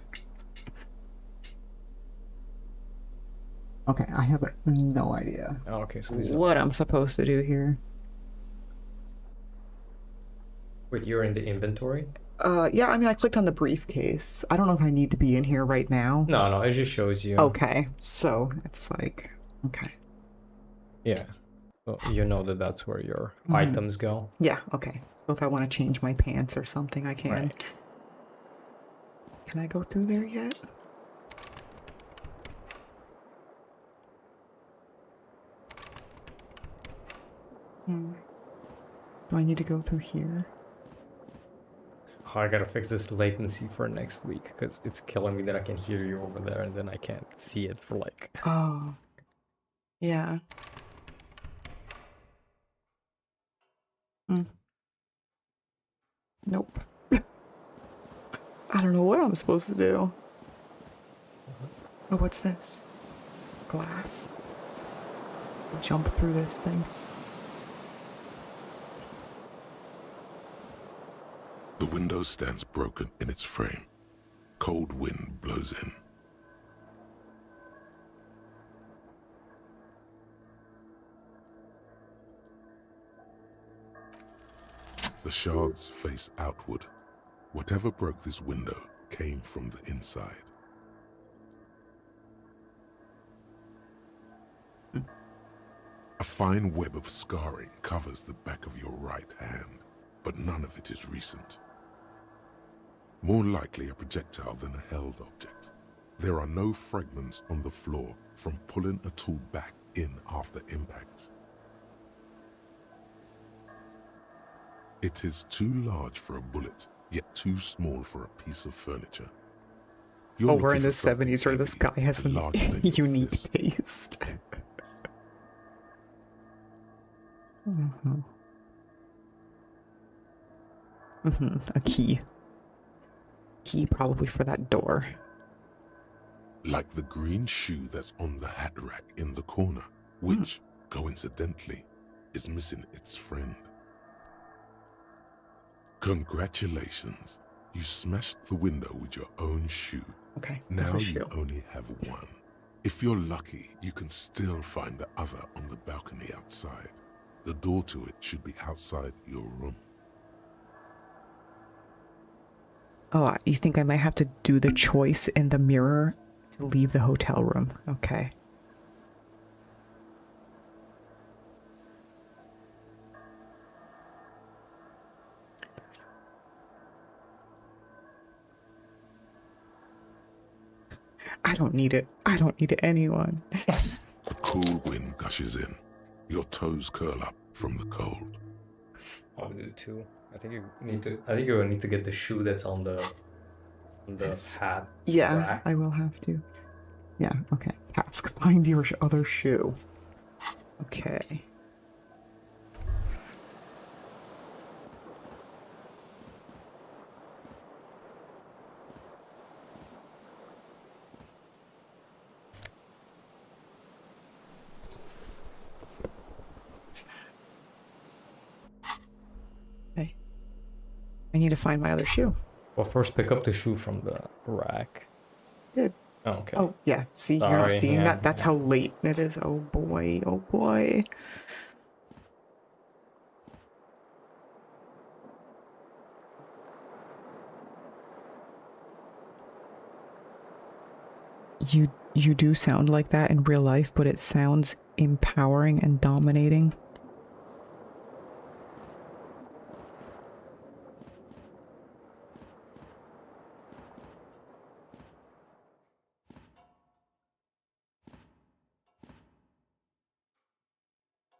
Okay, I have no idea Oh, okay, so these are. what I'm supposed to do here. Wait, you're in the inventory? Yeah, I mean, I clicked on the briefcase. I don't know if I need to be in here right now. No, no, it just shows you. Okay, so it's like, okay. Yeah. Well, you know that that's where your items go. Yeah, okay. So if I want to change my pants or something, I can. Right. Can I go through there yet? Hmm. Do I need to go through here? Oh, I gotta fix this latency for next week because it's killing me that I can hear you over there and then I can't see it for like. Oh. Yeah. Mm. Nope. I don't know what I'm supposed to do. Oh, what's this? Glass. Jump through this thing. The window stands broken in its frame. Cold wind blows in. The shards face outward. Whatever broke this window came from the inside. A fine web of scarring covers the back of your right hand, but none of it is recent. More likely a projectile than a held object. There are no fragments on the floor from pulling a tool back in after impact. It is too large for a bullet, yet too small for a piece of furniture. You're Oh, we're in looking the for something 70s where this heavy guy has and some larger than your unique fist. taste. A key. Key probably for that door. Like the green shoe that's on the hat rack in the corner, which, coincidentally, is missing its friend. Congratulations. You smashed the window with your own shoe. Okay, there's Now a you shoe. only have one. If you're lucky, you can still find the other on the balcony outside. The door to it should be outside your room. Oh, you think I might have to do the choice in the mirror to leave the hotel room? Okay. I don't need it. I don't need anyone. A cool wind gushes in. Your toes curl up from the cold. I'll do it too. I think you need to. I think you need to get the shoe that's on the hat. Yeah, rack. I will have to. Yeah, okay. Task. Find your other shoe. Okay. Okay. I need to find my other shoe. Well, first pick up the shoe from the rack. Good. Oh, okay. Oh, yeah. See, you're not Sorry, seeing yeah, that? That's yeah. how late it is. Oh, boy. Oh, boy. You do sound like that in real life, but it sounds empowering and dominating.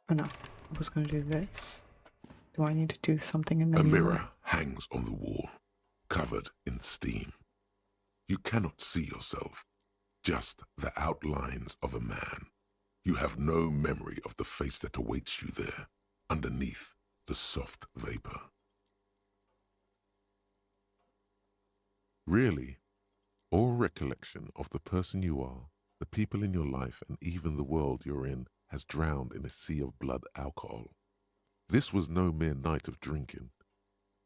Oh no, I was gonna do this. Do I need to do something in the A mirror hangs on the wall, covered in steam. You cannot see yourself, just the outlines of a man. You have no memory of the face that awaits you there, underneath the soft vapor. Really, all recollection of the person you are, the people in your life, and even the world you're in has drowned in a sea of blood alcohol. This was no mere night of drinking.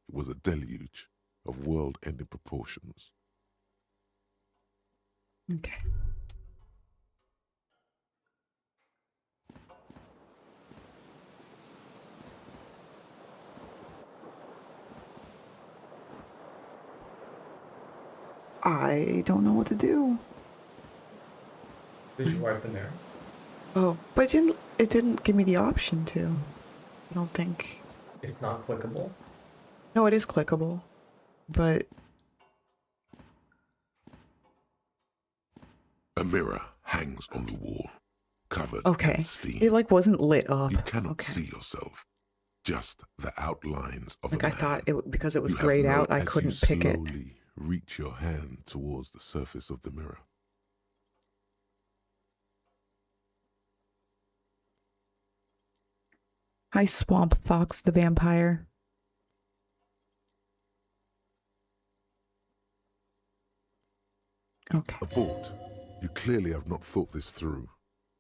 It was a deluge of world-ending proportions. Okay. I don't know what to do. Did you wipe the mirror? Oh, but it didn't give me the option to. I don't think. It's not clickable. No, it is clickable. But A mirror hangs on the wall, covered okay. in steam. It like wasn't lit up. You cannot Okay. see yourself, just the outlines of Like a I man. thought because it was You have grayed no- out, I as couldn't you pick it. slowly reach your hand towards the surface of the mirror. Hi, Swamp Fox the vampire. Okay. Abort. You clearly have not thought this through.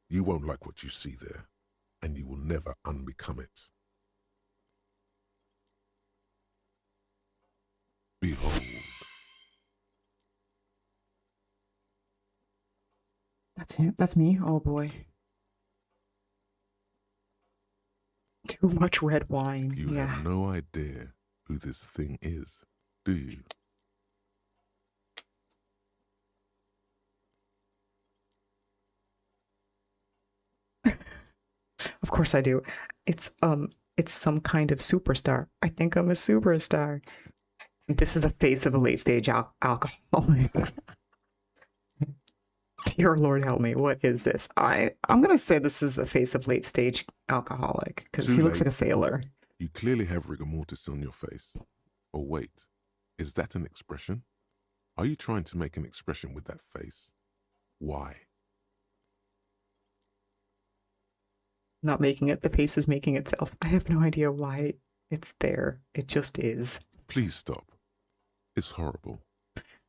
You won't like what you see there, and you will never unbecome it. Behold. That's him. That's me. Oh boy. Too much red wine. You Yeah. have no idea who this thing is, do you? Of course I do. It's some kind of superstar. I think I'm a superstar. This is the face of a late stage alcoholic. Dear Lord help me, what is this? I'm gonna say this is the face of late stage alcoholic because Too he looks like a late. sailor. You clearly have rigor mortis on your face. Oh wait, is that an expression? Are you trying to make an expression with that face? Why? Not making it, the face is making itself. I have no idea why it's there. It just is. Please stop. It's horrible.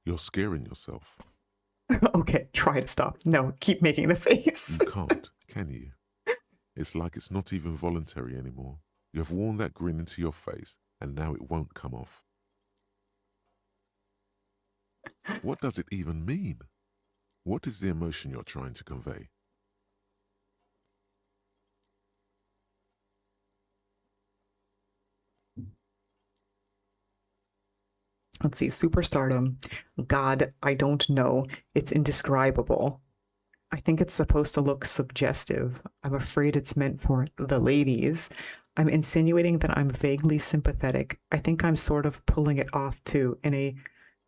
You're scaring yourself. Okay, try to stop. No, keep making the face. You can't, can you? It's like it's not even voluntary anymore. You have worn that grin into your face, and now it won't come off. What does it even mean? What is the emotion you're trying to convey? Let's see, superstardom. God, I don't know. It's indescribable. I think it's supposed to look suggestive. I'm afraid it's meant for the ladies. I'm insinuating that I'm vaguely sympathetic. I think I'm sort of pulling it off too, in a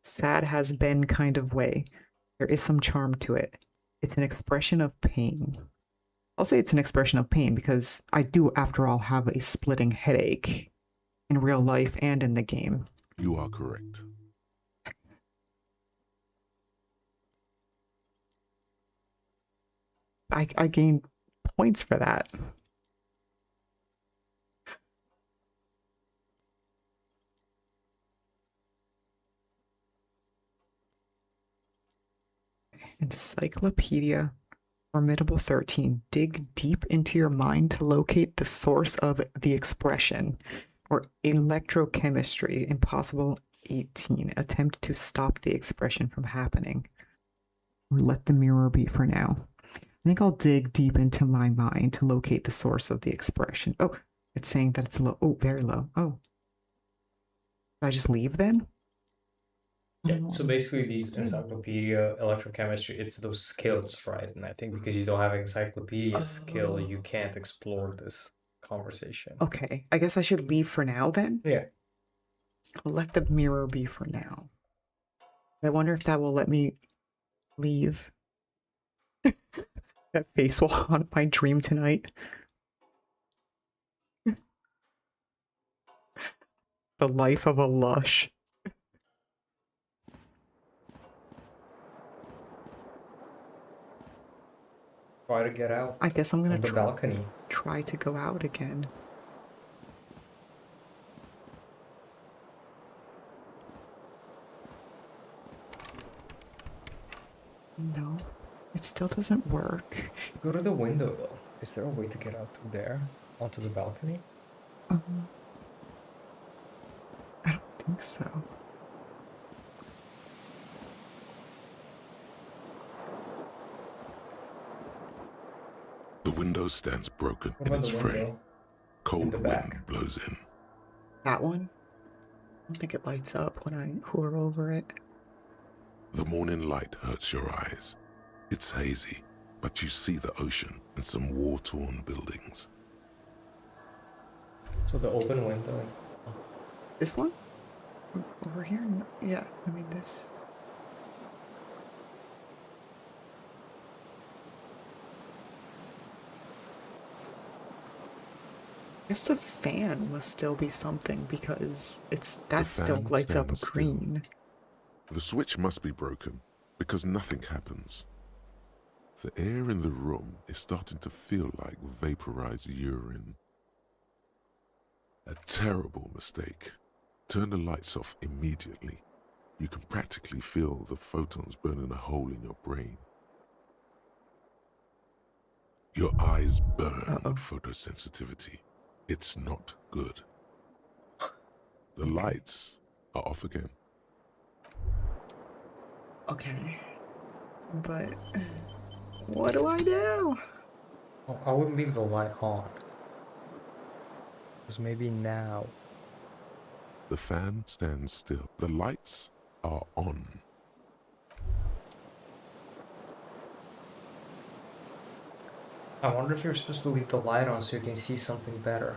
sad has been kind of way. There is some charm to it. It's an expression of pain. I'll say it's an expression of pain because I do, after all, have a splitting headache in real life and in the game. You are correct. I gained points for that. Encyclopedia Formidable 13. Dig deep into your mind to locate the source of the expression. Or electrochemistry. Impossible 18. Attempt to stop the expression from happening. Or let the mirror be for now. I think I'll dig deep into my mind to locate the source of the expression. Oh, it's saying that it's low. Oh, very low. Oh. Should I just leave then? Yeah, so basically these encyclopedia, electrochemistry, it's those skills, right? And I think because you don't have encyclopedia skill, you can't explore this conversation. Okay, I guess I should leave for now then? Yeah. Let the mirror be for now. I wonder if that will let me leave. That face will haunt my dream tonight. The life of a lush. Try to get out I guess I'm gonna on the balcony. try to go out again. No, it still doesn't work. Go to the window though. Is there a way to get out through there onto the balcony? I don't think so. The window stands broken What in about its the frame. window? Cold the wind back? blows in. That one? I don't think it lights up when I hover over it. The morning light hurts your eyes. It's hazy, but you see the ocean and some war-torn buildings. So the open window. This one? Over here? No, yeah, I mean this. guess the fan must still be something because that The still fan lights up stands still. green. The switch must be broken because nothing happens. The air in the room is starting to feel like vaporized urine. A terrible mistake. Turn the lights off immediately. You can practically feel the photons burning a hole in your brain. Your eyes burn with photosensitivity. It's not good. The lights are off again. Okay. But what do I do? Oh, I would leave the light on. Because maybe now. The fan stands still. The lights are on. I wonder if you're supposed to leave the light on so you can see something better.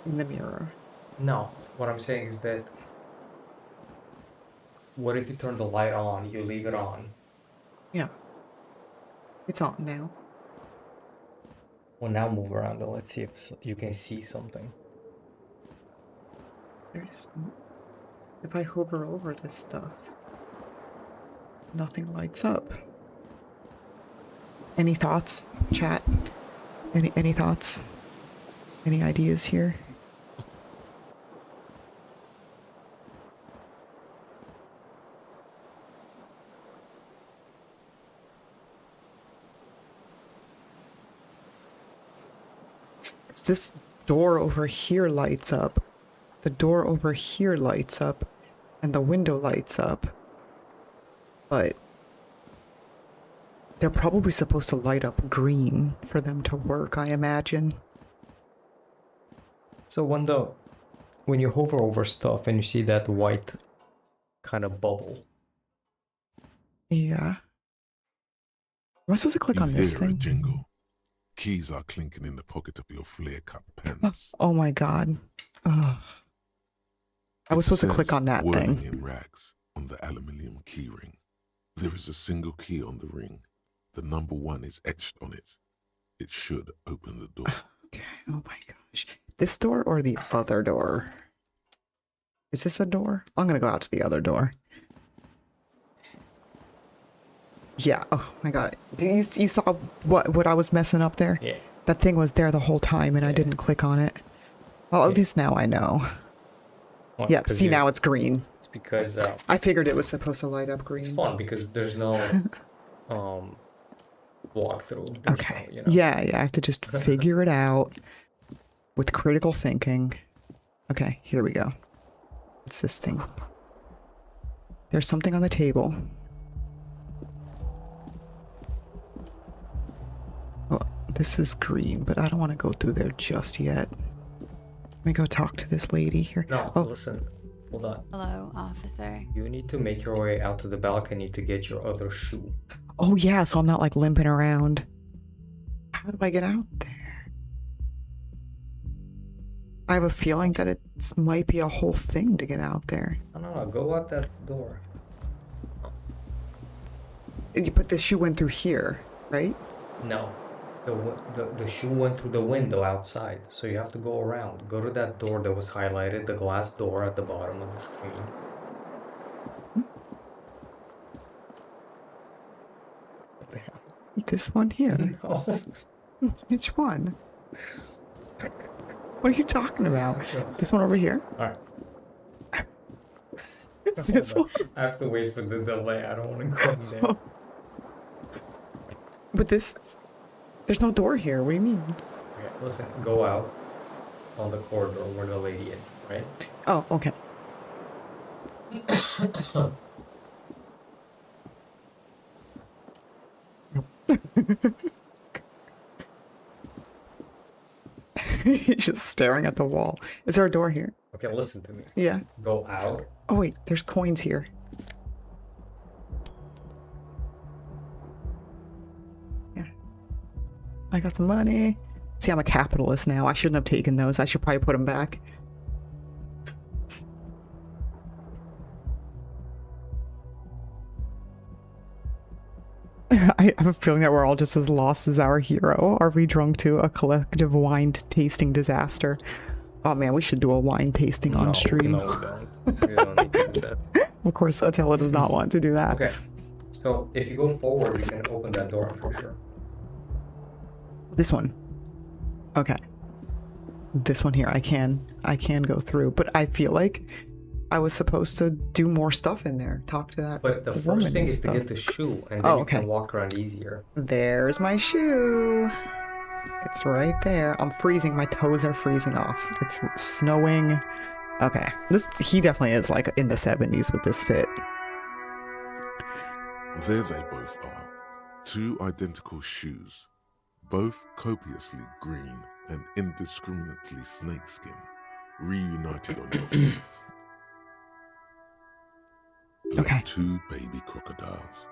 In the mirror. No, what I'm saying is that what if you turn the light on, you leave it on? Yeah. It's on now. Well, now move around and let's see if you can see something. If I hover over this stuff, nothing lights up. Any thoughts, chat? Any thoughts? Any ideas here? It's this door over here lights up. The door over here lights up. And the window lights up. But they're probably supposed to light up green for them to work, I imagine. So when you hover over stuff and you see that white kind of bubble, Yeah. Am I supposed to click You on this hear a thing? jingle. Keys are clinking in the pocket of your flare-cut pants. Oh my god. Ugh. I was It supposed to click says on that whirling thing. in rags on the aluminium key ring. There is a single key on the ring. The number 1 is etched on it. It should open the door. Okay, oh my gosh. This door or the other door? Is this a door? I'm gonna go out to the other door. Yeah, oh my god. You saw what I was messing up there? yeah. That thing was there the whole time and I didn't click on it. Well, at Yeah. least now I know. Well, it's Yep, 'cause see now it's green. It's because I figured it was supposed to light up green. it's fun because there's no walkthrough. There's Okay. no, you know. Yeah, I have to just figure it out with critical thinking. Okay, here we go. What's this thing? There's something on the table. Oh, this is green, but I don't want to go through there just yet. Let me go talk to this lady here. No, Oh, listen. Hold on. Hello, officer. You need to make your way out to the balcony to get your other shoe. oh yeah, so I'm not like limping around. How do I get out there? I have a feeling that it might be a whole thing to get out there. No, go out that door. But the shoe went through here, right? No. The shoe went through the window outside, so you have to go around. Go to that door that was highlighted, the glass door at the bottom of the screen. What the hell? This one here. No. Which one? What are you talking about? This one over here? Alright. This one? I have to wait for the delay. I don't want to go in there. But this... There's no door here. What do you mean? Okay, listen, go out on the corridor where the lady is, right? Oh, okay. He's just staring at the wall. Is there a door here? Okay, listen to me. Yeah. Go out. Oh wait, there's coins here. Yeah. I got some money. See, I'm a capitalist now. I shouldn't have taken those. I should probably put them back. I have a feeling that we're all just as lost as our hero. Are we drunk to a collective wine tasting disaster? Oh man, we should do a wine tasting on stream. No, we don't. We don't need to do that. Of course, Attila does not want to do that. Okay. So if you go forward, you can open that door for sure. This one. Okay. This one here, I can go through, but I feel like I was supposed to do more stuff in there. Talk to that. But the woman first thing and is to stuff. get the shoe, and then Oh, you okay. can walk around easier. There's my shoe. It's right there. I'm freezing. My toes are freezing off. It's snowing. Okay. He definitely is like in the 70s with this fit. There they both are. Two identical shoes, both copiously green and indiscriminately snakeskin, reunited on your feet. Like Okay. two baby crocodiles.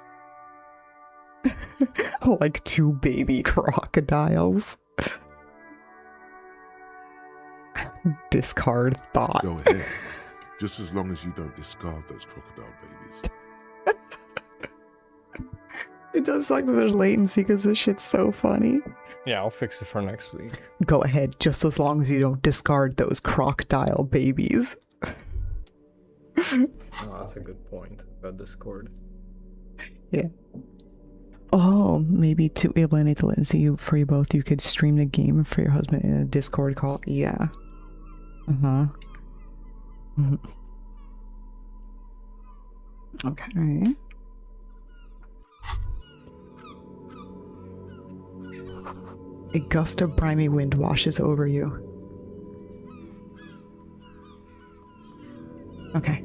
Like two baby crocodiles. Discard thought. Go ahead, just as long as you don't discard those crocodile babies. It does suck that there's latency because this shit's so funny. Yeah, I'll fix it for next week. Go ahead, just as long as you don't discard those crocodile babies. Oh, that's a good point about Discord. Yeah. Oh, maybe to alienate the latency for you both, you could stream the game for your husband in a Discord call. Yeah. Uh-huh. Okay. A gust of briny wind washes over you. Okay.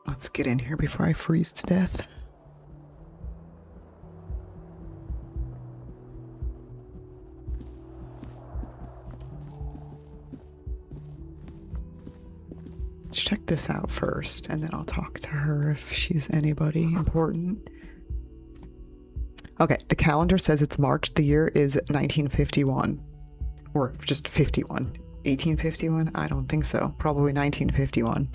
Let's get in here before I freeze to death. Let's check this out first, and then I'll talk to her if she's anybody important. Okay, the calendar says it's March. The year is 1951. Or just 51. 1851? I don't think so. Probably 1951.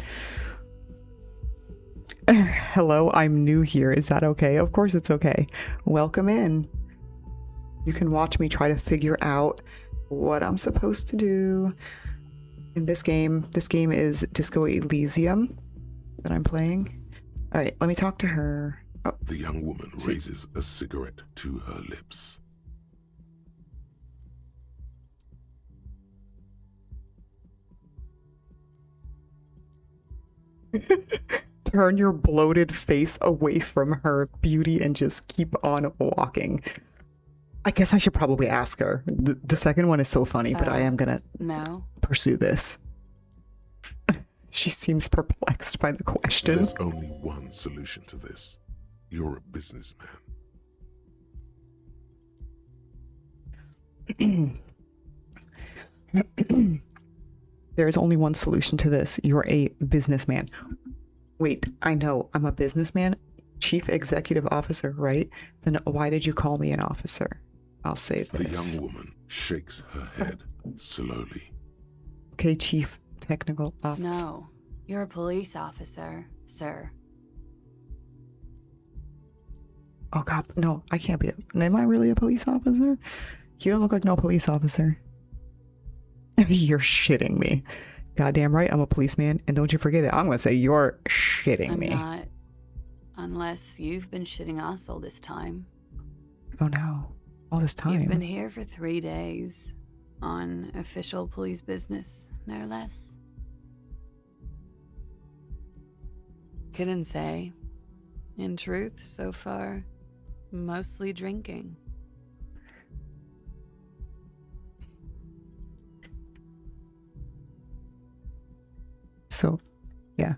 Hello, I'm new here. Is that okay? Of course it's okay. Welcome in. You can watch me try to figure out what I'm supposed to do in this game. This game is Disco Elysium that I'm playing. All right, let me talk to her. Oh, The young woman raises a cigarette to her lips. turn your bloated face away from her beauty and just keep on walking. I guess I should probably ask her. The second one is so funny, but I am gonna No. pursue this. She seems perplexed by the question. There's only one solution to this. You're a businessman. There is only one solution to this. You're a businessman. Wait, I know. I'm a businessman. Chief Executive Officer, right? Then why did you call me an officer? I'll say The this. young woman shakes her head slowly. Okay, Chief Technical Officer. No. You're a police officer, sir. Oh God, no, I can't be. Am I really a police officer? You don't look like no police officer. You're shitting me. Goddamn right, I'm a policeman, and don't you forget it. I'm gonna say you're shitting I'm me. not. Unless you've been shitting us all this time. Oh no, all this time. You've been here for 3 days. On official police business, no less. Couldn't say. In truth, so far, mostly drinking. So, yeah.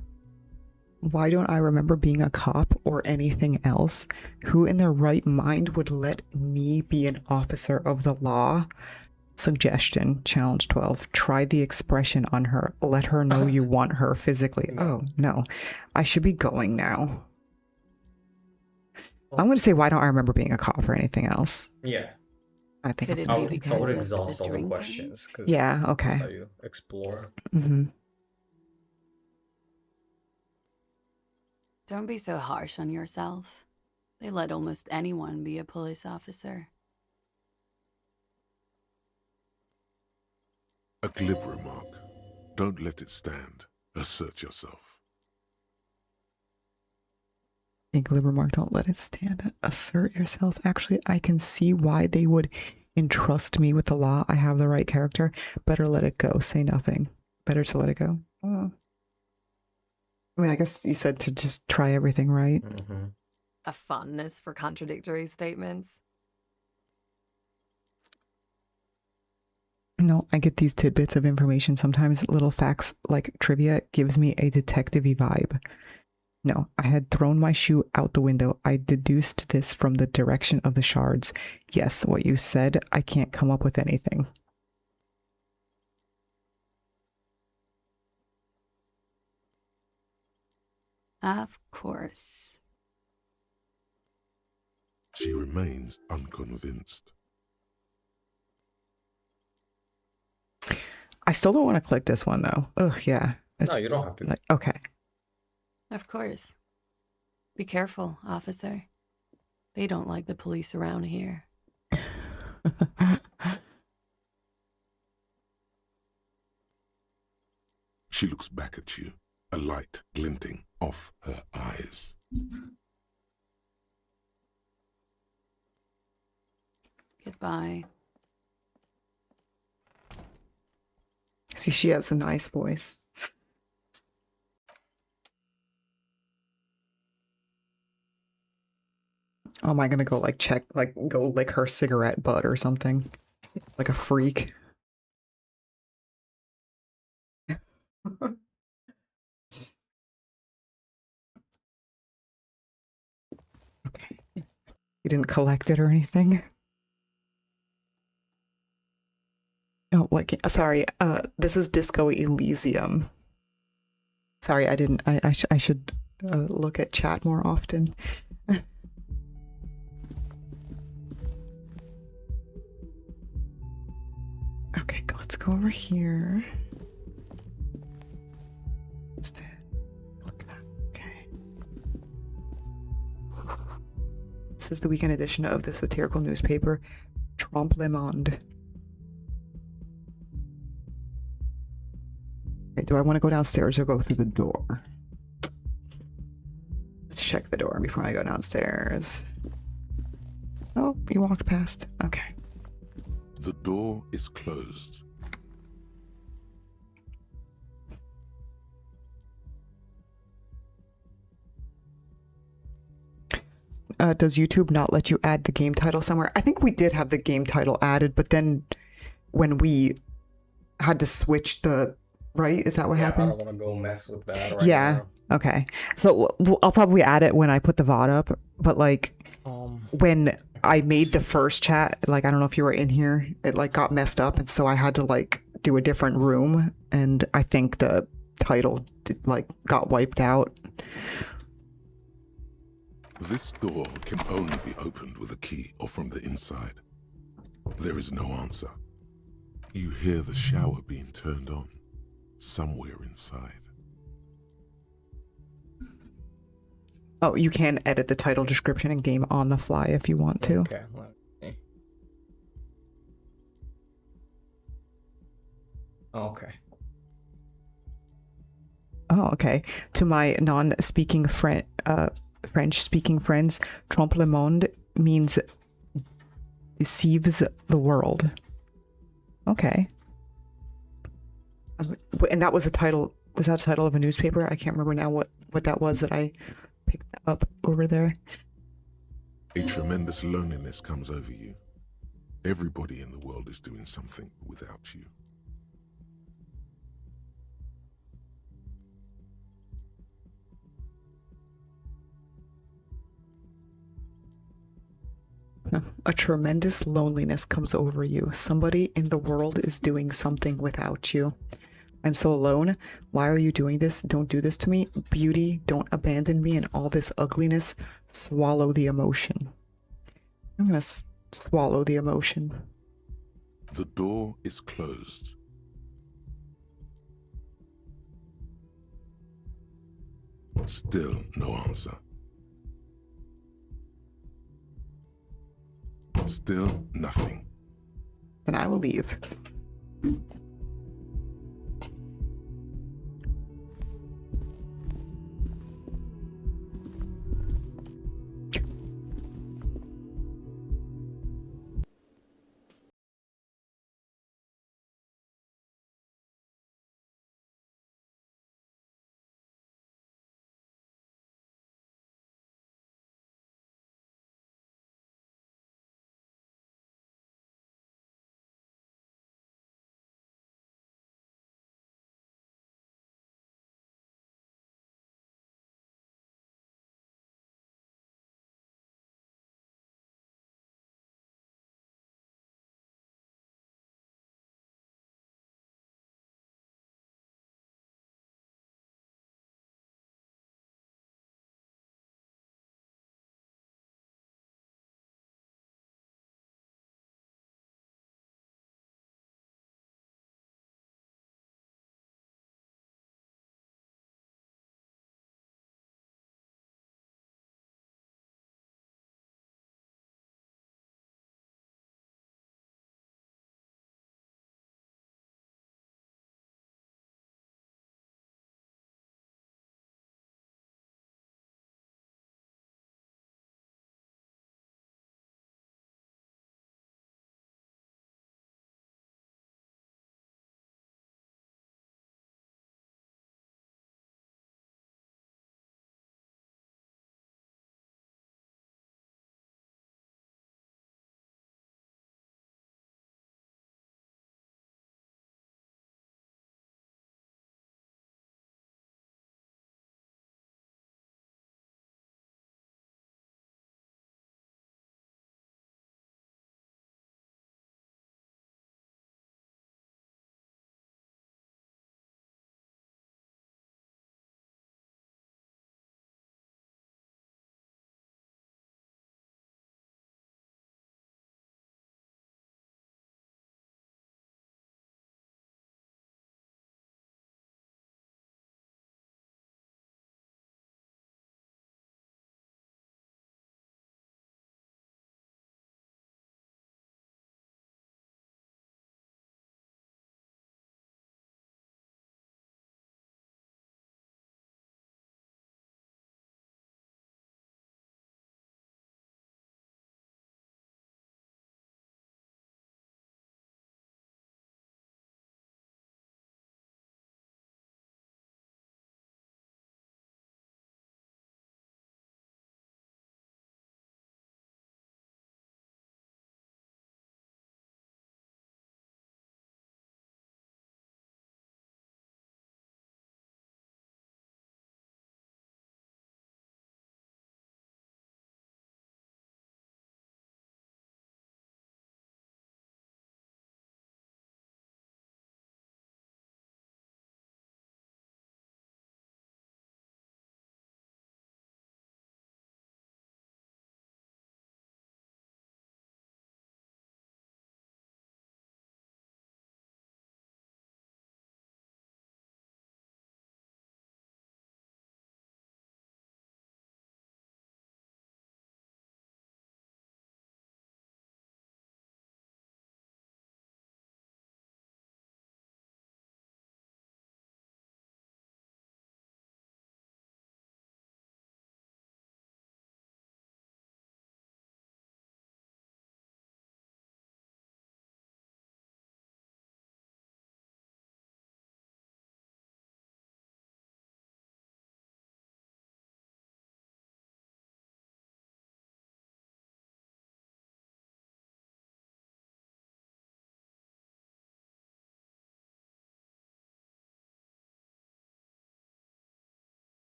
Why don't I remember being a cop or anything else? Who in their right mind would let me be an officer of the law? Suggestion, challenge 12. Try the expression on her. Let her know you want her physically. Oh, no. I should be going now. I'm going to say, why don't I remember being a cop or anything else? Yeah. I think Could it I'm be fine. because I would of the exhaust all the drinking? questions. 'cause Yeah, That's okay. how you explore. Mm-hmm. Don't be so harsh on yourself. They let almost anyone be a police officer. A glib remark. Don't let it stand. Assert yourself. A glib remark, don't let it stand. Assert yourself. Actually, I can see why they would entrust me with the law. I have the right character. Better let it go. Say nothing. Better to let it go. Oh. I mean, I guess you said to just try everything right. Mm-hmm. A fondness for contradictory statements. No, I get these tidbits of information. Sometimes little facts like trivia gives me a detective-y vibe. No, I had thrown my shoe out the window. I deduced this from the direction of the shards. Yes, what you said, I can't come up with anything. Of course. She remains unconvinced. I still don't want to click this one though. Oh yeah. No, you don't have to. Like, okay. Of course. Be careful, officer. They don't like the police around here. She looks back at you, a light glinting off her eyes. Goodbye. See, she has a nice voice. Oh, am I gonna go like check, like go lick her cigarette butt or something? Like a freak. Okay. You didn't collect it or anything? Oh, what? Sorry. This is Disco Elysium. Sorry, I didn't. I should look at chat more often. Okay, let's go over here. What's that? Look at that. Okay. This is the weekend edition of the satirical newspaper Trompe le Monde. Okay, do I want to go downstairs or go through the door? Let's check the door before I go downstairs. Oh, you walked past. Okay. The door is closed. Does YouTube not let you add the game title somewhere? I think we did have the game title added, but then when we had to switch the... Right? Is that what happened? I don't want to go mess with that right Yeah. now. Okay. So I'll probably add it when I put the VOD up, but like when I made the first chat, like I don't know if you were in here, it like got messed up, and so I had to like do a different room, and I think the title got wiped out. This door can only be opened with a key or from the inside. There is no answer. You hear the shower being turned on somewhere inside. Oh, you can edit the title, description, and game on the fly if you want to. Okay. Let's see. Okay. Oh, okay. To my non-speaking French-speaking friends, trompe le monde means deceives the world. Okay. And that was a title. Was that a title of a newspaper? I can't remember now what that was that I picked up over there. A tremendous loneliness comes over you. Everybody in the world is doing something without you. A tremendous loneliness comes over you. Somebody in the world is doing something without you. I'm so alone. Why are you doing this? Don't do this to me. Beauty, don't abandon me in all this ugliness. Swallow the emotion. I'm gonna swallow the emotion. The door is closed. Still no answer. Still nothing. Then I will leave.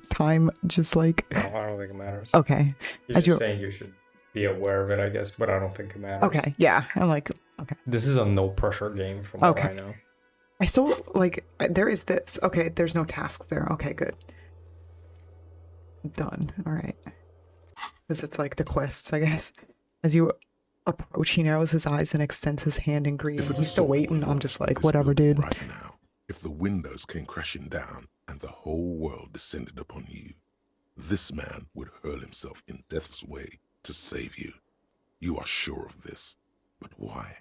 Time just like No, I don't think it matters. okay. You're As just you saying you should be aware of it, I guess, but I don't think it matters. okay, yeah. I'm like okay. This is a no pressure game from what Okay. I know. I still like there is this. Okay, there's no tasks there. Okay, good. Done. All right. Because it's like the quests, I guess. As you approach, he narrows his eyes and extends his hand in greeting. If an He's still assault waiting. were I'm just launched at like, this whatever, building dude. Right now, if the windows came crashing down, and the whole world descended upon you, this man would hurl himself in death's way to save you. You are sure of this, but why?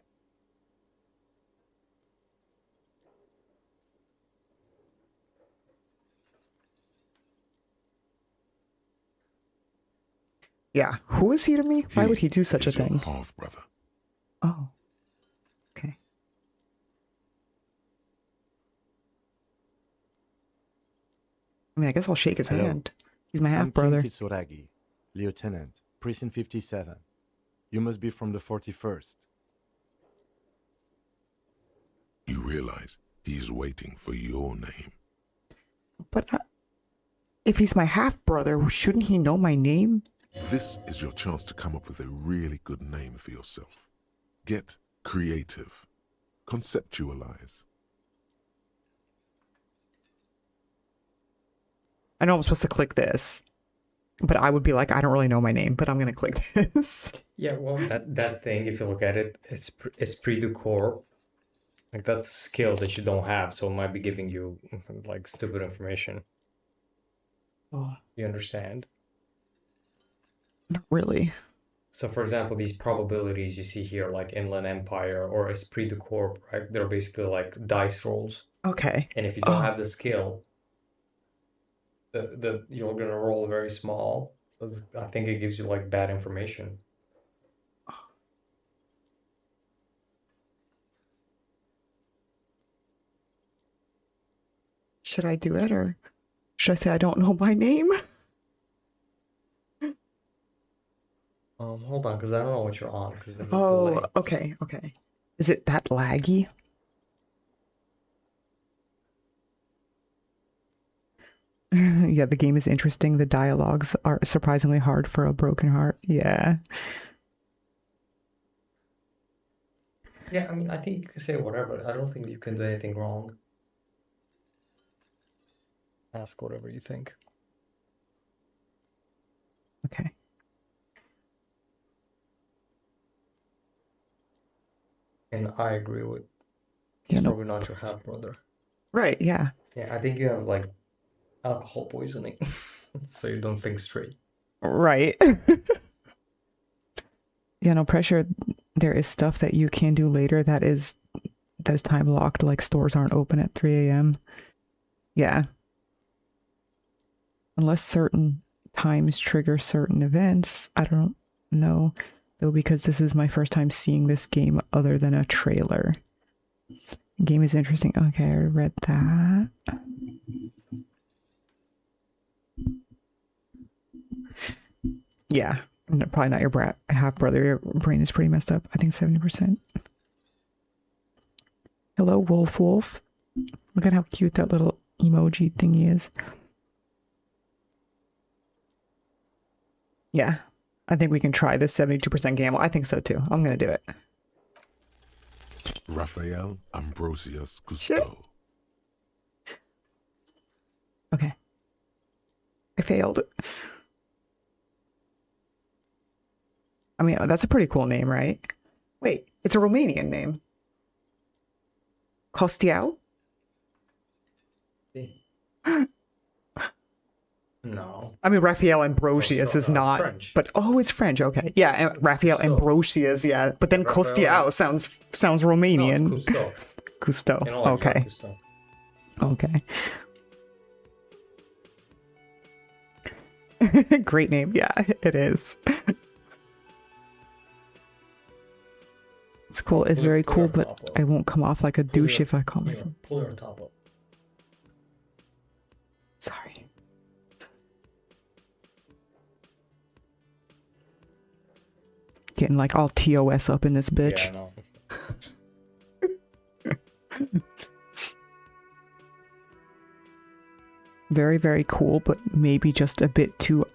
Yeah. Who is he to me? Why would he do such a is your thing? half-brother. Oh. Okay. I mean, I guess I'll shake his Hello. hand. He's my I'm half King brother. Kitsuragi, Lieutenant, Precinct 57. You must be from the 41st. You realize he's waiting for your name. But if he's my half brother, shouldn't he know my name? This is your chance to come up with a really good name for yourself. Get creative. Conceptualize. I know I'm supposed to click this, but I would be like, I don't really know my name, but I'm gonna click this. Yeah, well, that thing, if you look at it, it's du corps. Like, that's a skill that you don't have, so it might be giving you, like, stupid information. Oh, You understand? not really. So, for example, these probabilities you see here, like Inland Empire or Esprit du Corps, right? They're basically like dice rolls. Okay. And if you don't Oh. have the skill, you're gonna roll very small. So I think it gives you like bad information. Should I do it, or should I say I don't know my name? Hold on, because I don't know what you're on. Because Oh, okay, okay. Is it that laggy? Yeah, the game is interesting. The dialogues are surprisingly hard for a broken heart. Yeah. Yeah, I mean, I think you can say whatever. I don't think you can do anything wrong. Ask whatever you think. Okay. And I agree with. Yeah, It's no. probably not your half brother. Right, yeah. Yeah, I think you have like alcohol poisoning, so you don't think straight. Right. Yeah, no pressure. There is stuff that you can do later that is time locked, like stores aren't open at 3 a.m. Yeah. Unless certain times trigger certain events. I don't know. Though, because this is my first time seeing this game other than a trailer. Game is interesting. Okay, I read that. Yeah. Probably not your half brother. Your brain is pretty messed up. I think 70%. Hello, Wolf. Look at how cute that little emoji thingy is. Yeah. I think we can try this 72% gamble. I think so too. I'm going to do it. Raphael Ambrosius Cousteau. Shit. Okay. I failed. I mean, that's a pretty cool name, right? Wait, it's a Romanian name. Costiau? No. I mean, Raphael Ambrosius is not. French. But oh, it's French. Okay, yeah, Raphael Cousteau. Ambrosius. Yeah, but then Raphael- Costiau sounds No, Romanian. it's Cousteau. Cousteau. You know, like Okay. Cousteau. Okay. Great name. Yeah, it is. It's cool. It's very cool, but I won't come off like a douche if I call myself. Pull your top up. Sorry. Getting like all TOS up in this bitch. Yeah, I know. Very, very cool, but maybe just a bit too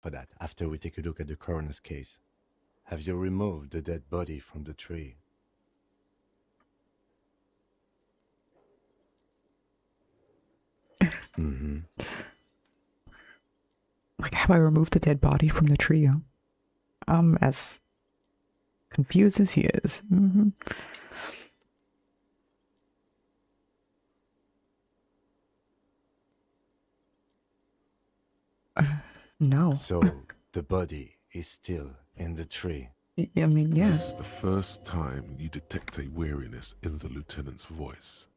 for that after we take a look at the coroner's case. Have you removed the dead body from the tree? Mm-hmm. Like, have I removed the dead body from the trio? I'm as confused as he is. No. So the body is still in the tree. I mean, yeah. This is the first time you detect a weariness in the lieutenant's voice.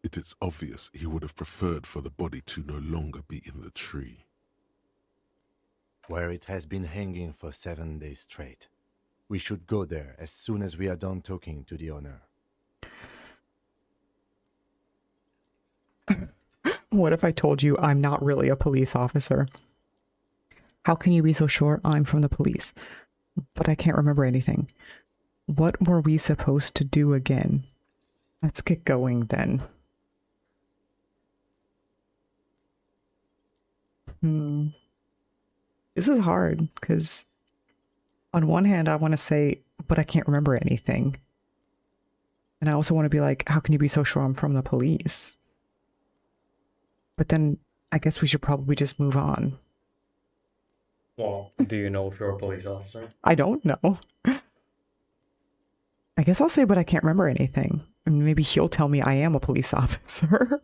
It is obvious he would have preferred for the body to no longer be in the tree. Where it has been hanging for 7 days straight. We should go there as soon as we are done talking to the owner. What if I told you I'm not really a police officer? How can you be so sure I'm from the police? But I can't remember anything. What were we supposed to do again? Let's get going then. This is hard because on one hand, I want to say, but I can't remember anything. And I also want to be like, how can you be so sure I'm from the police? But then I guess we should probably just move on. Well, do you know if you're a police officer? I don't know. I guess I'll say, but I can't remember anything. And maybe he'll tell me I am a police officer.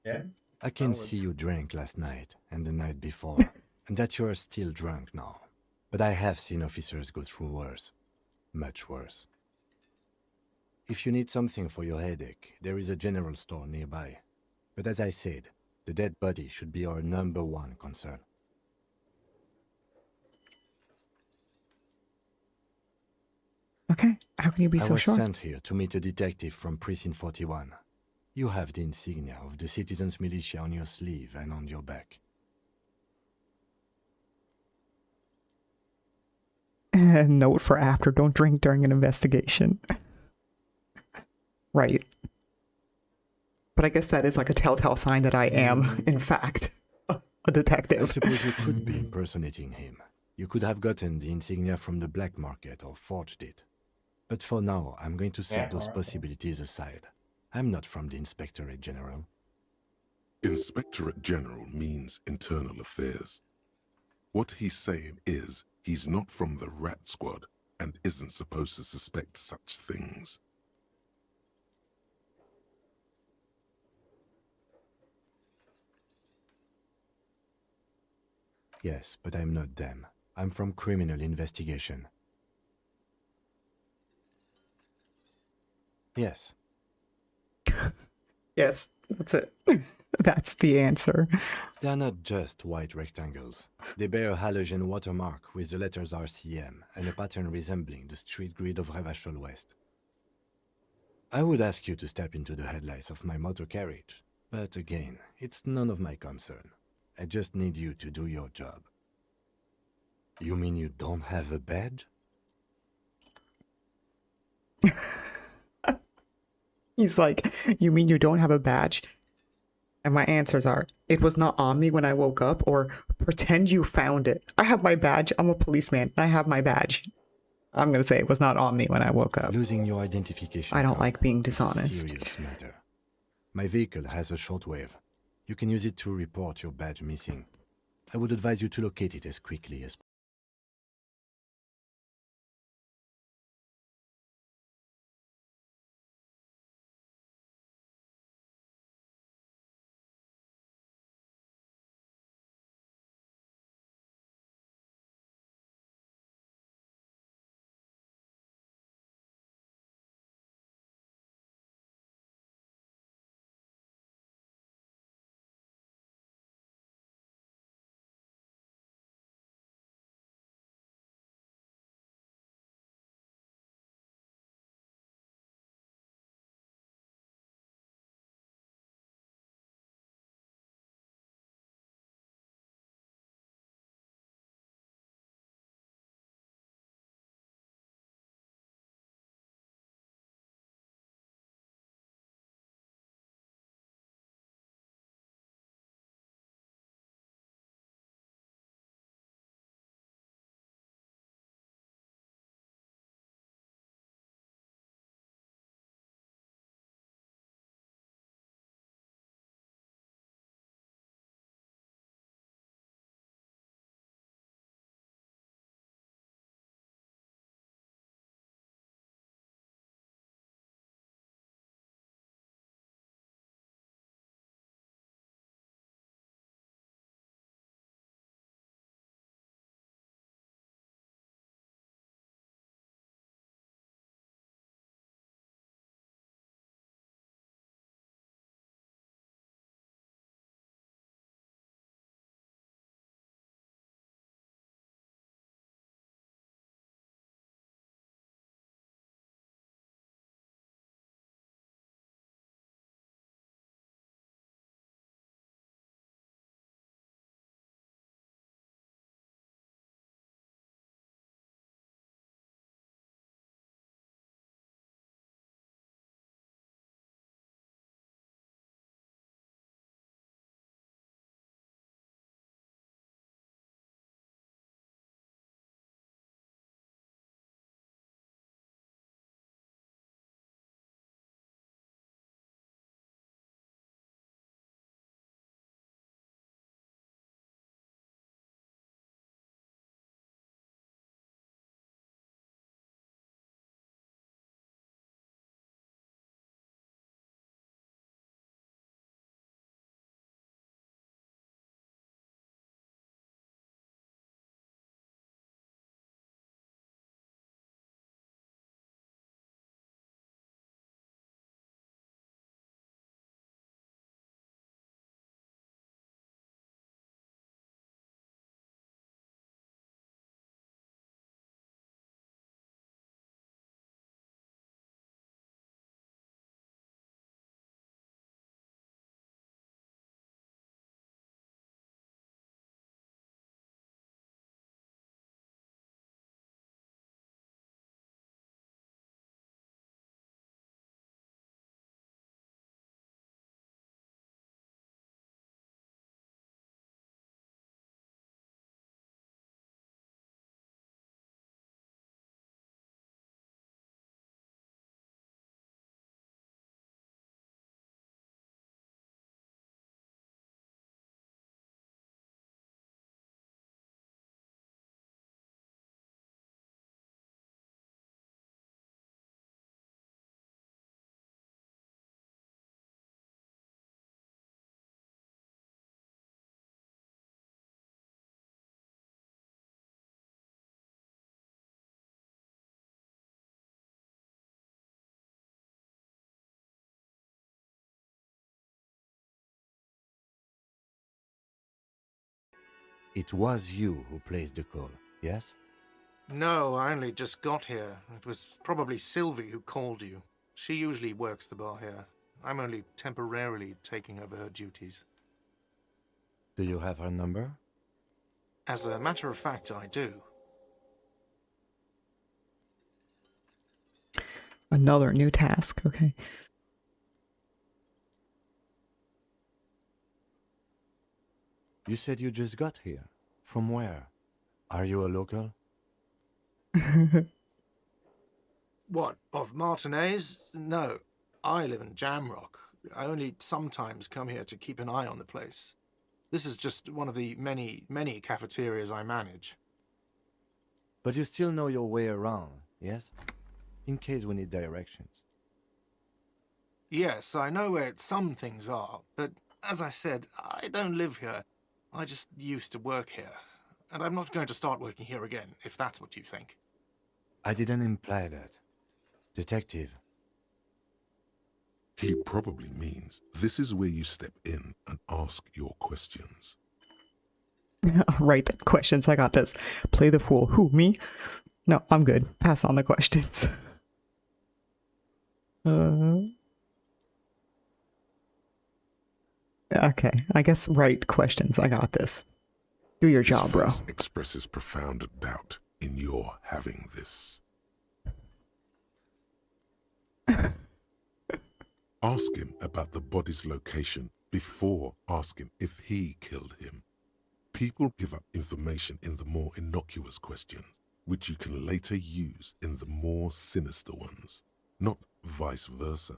Yeah. I can see you drank last night and the night before, and that you are still drunk now. But I have seen officers go through worse. Much worse. If you need something for your headache, there is a general store nearby. But as I said, the dead body should be our #1 concern. Okay, how can you be I so was sure? sent here to meet a detective from Precinct 41. You have the insignia of the Citizens Militia on your sleeve and on your back. Note for after, don't drink during an investigation. Right. But I guess that is like a telltale sign that I am, in fact, a I detective. suppose you could be impersonating him. You could have gotten the insignia from the black market or forged it. But for now, I'm going to set those possibilities aside. I'm not from the Inspectorate General. Inspectorate General means internal affairs. What he's saying is he's not from the Rat Squad and isn't supposed to suspect such things. Yes, but I'm not them. I'm from criminal investigation. Yes. Yes, that's it. That's the answer. They're not just white rectangles. They bear a halogen watermark with the letters RCM and a pattern resembling the street grid of Revachol West. I would ask you to step into the headlights of my motor carriage, but again, it's none of my concern. I just need you to do your job. You mean you don't have a badge? He's like, you mean you don't have a badge? And my answers are, it was not on me when I woke up, or pretend you found it. I have my badge. I'm a policeman. I have my badge. I'm going to say it was not on me when I woke up. Losing your identification I don't card like being is a dishonest. serious matter. My vehicle has a shortwave. You can use it to report your badge missing. I would advise you to locate it as quickly as It was you who placed the call, yes? No, I only just got here. It was probably Sylvie who called you. She usually works the bar here. I'm only temporarily taking over her duties. Do you have her number? As a matter of fact, I do. Another new task. Okay. You said you just got here. From where? Are you a local? What, of Martinez? No, I live in Jamrock. I only sometimes come here to keep an eye on the place. This is just one of the many cafeterias I manage. But you still know your way around, yes? In case we need directions. Yes, I know where some things are, but as I said, I don't live here. I just used to work here. And I'm not going to start working here again, if that's what you think. I didn't imply that. Detective, He probably means this is where you step in and ask your questions. Right then. Questions. I got this. Play the fool. Who? Me? No, I'm good. Pass on the questions. Okay. I guess right questions. I got this. Do your His job, bro. face expresses profound doubt in your having this. Ask him about the body's location before asking if he killed him. People give up information in the more innocuous questions, which you can later use in the more sinister ones, not vice versa.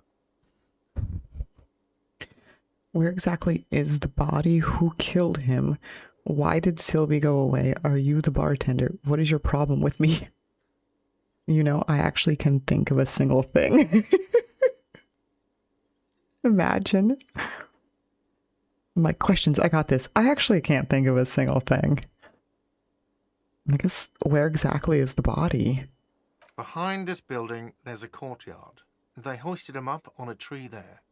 Where exactly is the body? Who killed him? Why did Sylvie go away? Are you the bartender? What is your problem with me? You know, I actually can think of a single thing. Imagine. My questions, I got this. I actually can't think of a single thing. I guess, where exactly is the body? Behind this building, there's a courtyard. They hoisted him up on a tree there.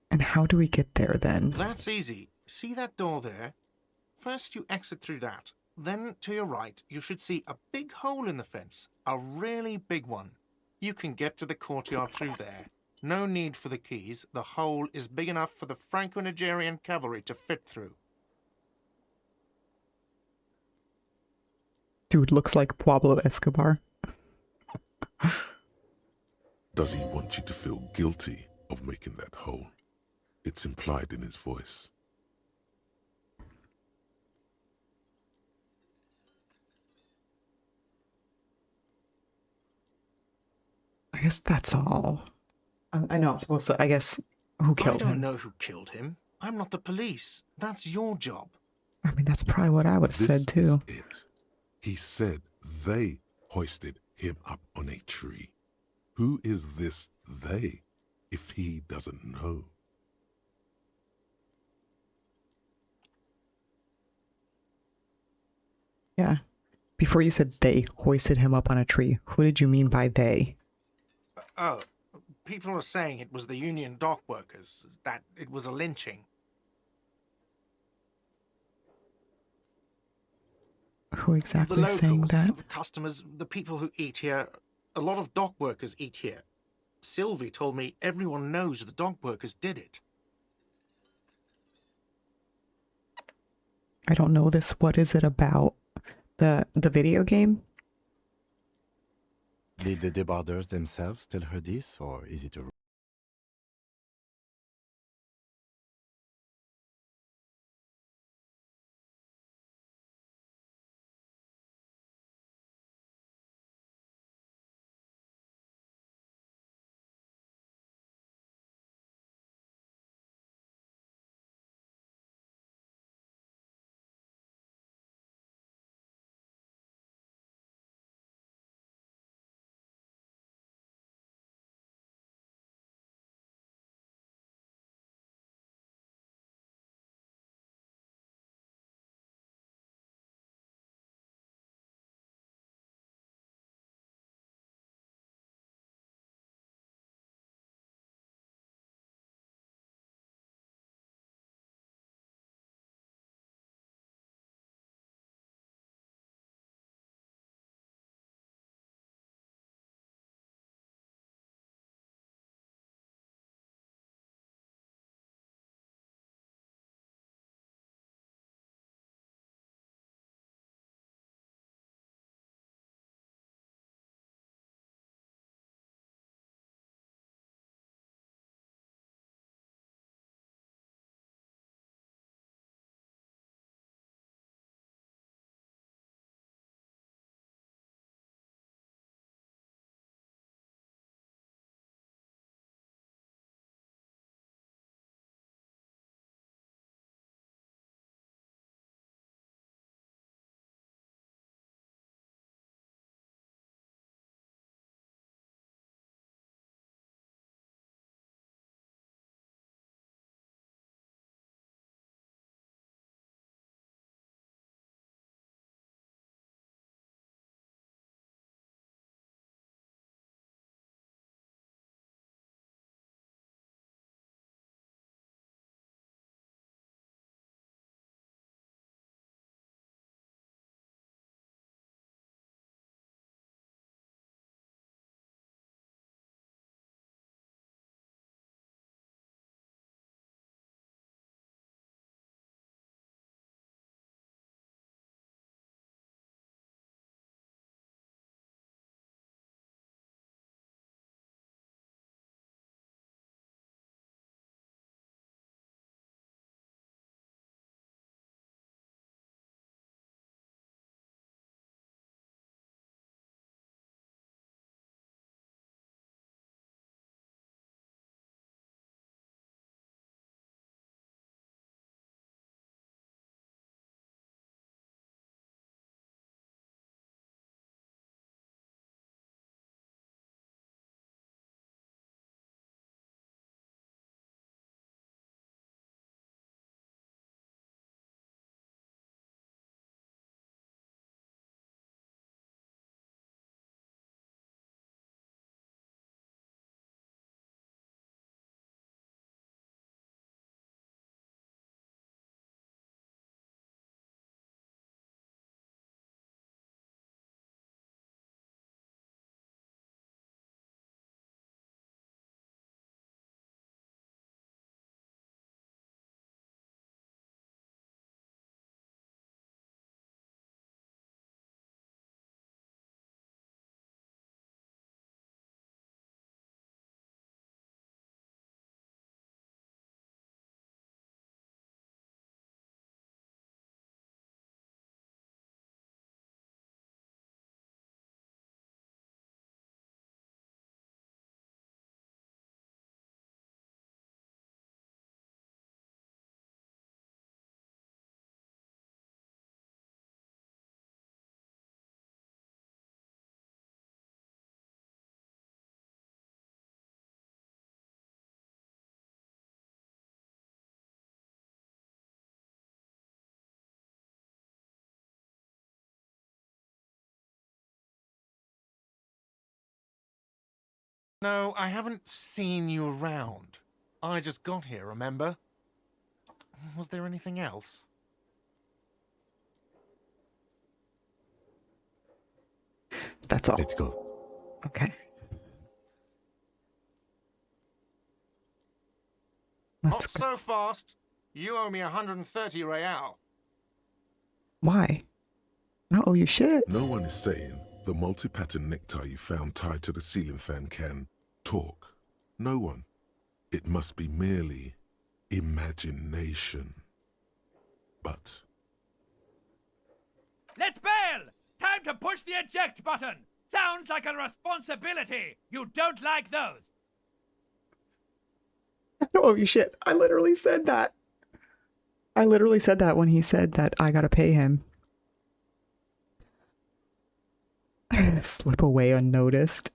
And how do we get there then? That's easy. See that door there? First you exit through that. Then to your right, you should see a big hole in the fence. A really big one. You can get to the courtyard through there. No need for the keys. The hole is big enough for the Franco-Nigerian cavalry to fit through. Dude looks like Pablo Escobar. Does he want you to feel guilty of making that hole? It's implied in his voice. I guess that's all. I know I'm supposed to, I guess, who killed I don't him? know who killed him. I'm not the police. That's your job. I mean, that's probably what I would have said This is too. it. He said they hoisted him up on a tree. Who is this they, if he doesn't know? Yeah. Before you said they hoisted him up on a tree, who did you mean by they? Oh, people are saying it was the union dock workers, that it was a lynching. Who The exactly locals, is saying that? the customers, the people who eat here, a lot of dock workers eat here. Sylvie told me everyone knows the dock workers did it. I don't know this. What is it about? The video game? did the debarders themselves tell her this, or is it a No, I haven't seen you around. I just got here, remember? Was there anything else? That's all. Let's go. Okay. Not Let's go. so fast. You owe me 130 real. Why? I don't owe you shit. No one is saying the multi-pattern necktie you found tied to the ceiling fan can talk. No one. It must be merely imagination. But Let's bail! Time to push the eject button! Sounds like a responsibility! You don't like those! I don't owe you shit. I literally said that. I literally said that when he said that I gotta pay him. Slip away unnoticed.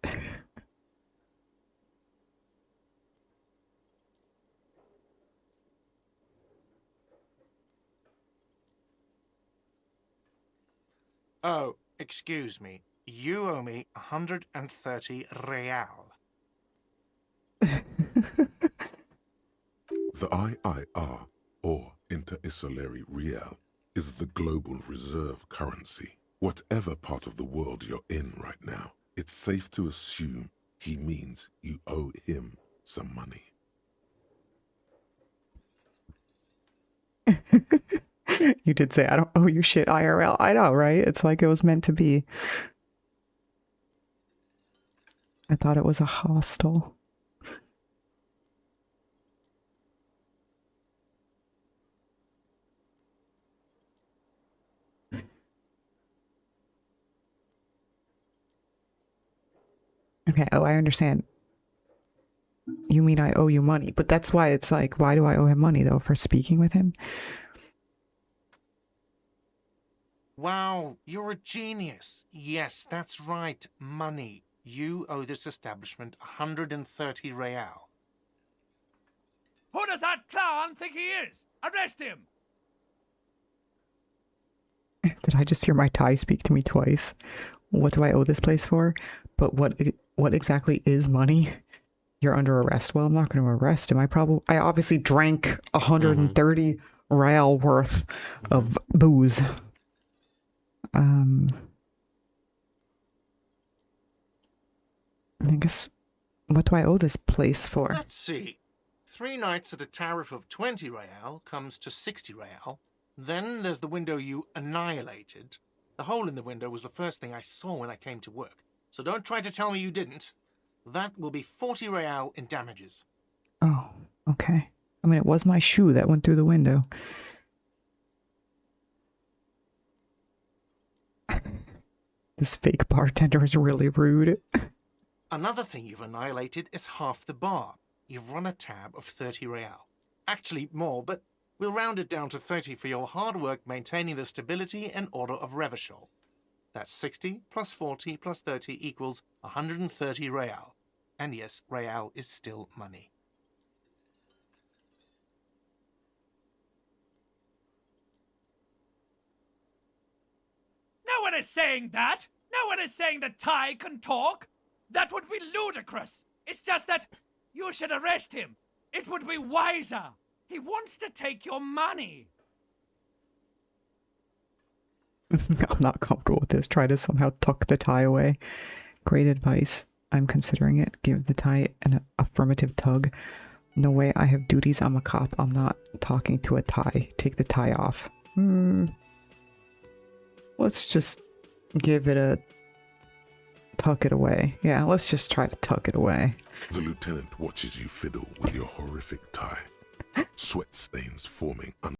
Oh, excuse me. You owe me 130 real. the IIR, or Inter-Isolary Real, is the global reserve currency. Whatever part of the world you're in right now, it's safe to assume he means you owe him some money. You did say, I don't owe you shit IRL. I know, right? It's like it was meant to be. I thought it was a hostel. Okay, oh, I understand. You mean I owe you money, but that's why it's like, why do I owe him money though? For speaking with him? Wow, you're a genius. Yes, that's right, money. You owe this establishment 130 real. Who does that clown think he is? Arrest him! Did I just hear my Thai speak to me twice? What do I owe this place for? But what exactly is money? You're under arrest. Well, I'm not going to arrest him. I obviously drank 130 real worth of booze. I guess, what do I owe this place for? Let's see. 3 nights at a tariff of 20 real comes to 60 real. Then there's the window you annihilated. The hole in the window was the first thing I saw when I came to work. So don't try to tell me you didn't. That will be 40 real in damages. Oh, okay. I mean, it was my shoe that went through the window. This fake bartender is really rude. Another thing you've annihilated is half the bar. You've run a tab of 30 real. Actually, more, but we'll round it down to 30 for your hard work maintaining the stability and order of Revachol. That's 60 plus 40 plus 30 equals 130 real. And yes, real is still money. No one is saying that! No one is saying that Ty can talk! That would be ludicrous! It's just that you should arrest him! It would be wiser! He wants to take your money! I'm not comfortable with this. Try to somehow tuck the tie away. Great advice. I'm considering it. Give the tie an affirmative tug. No way, I have duties. I'm a cop. I'm not talking to a tie. Take the tie off. Let's just give it a... tuck it away. Yeah, let's just try to tuck it away. The lieutenant watches you fiddle with your horrific tie. Sweat stains forming under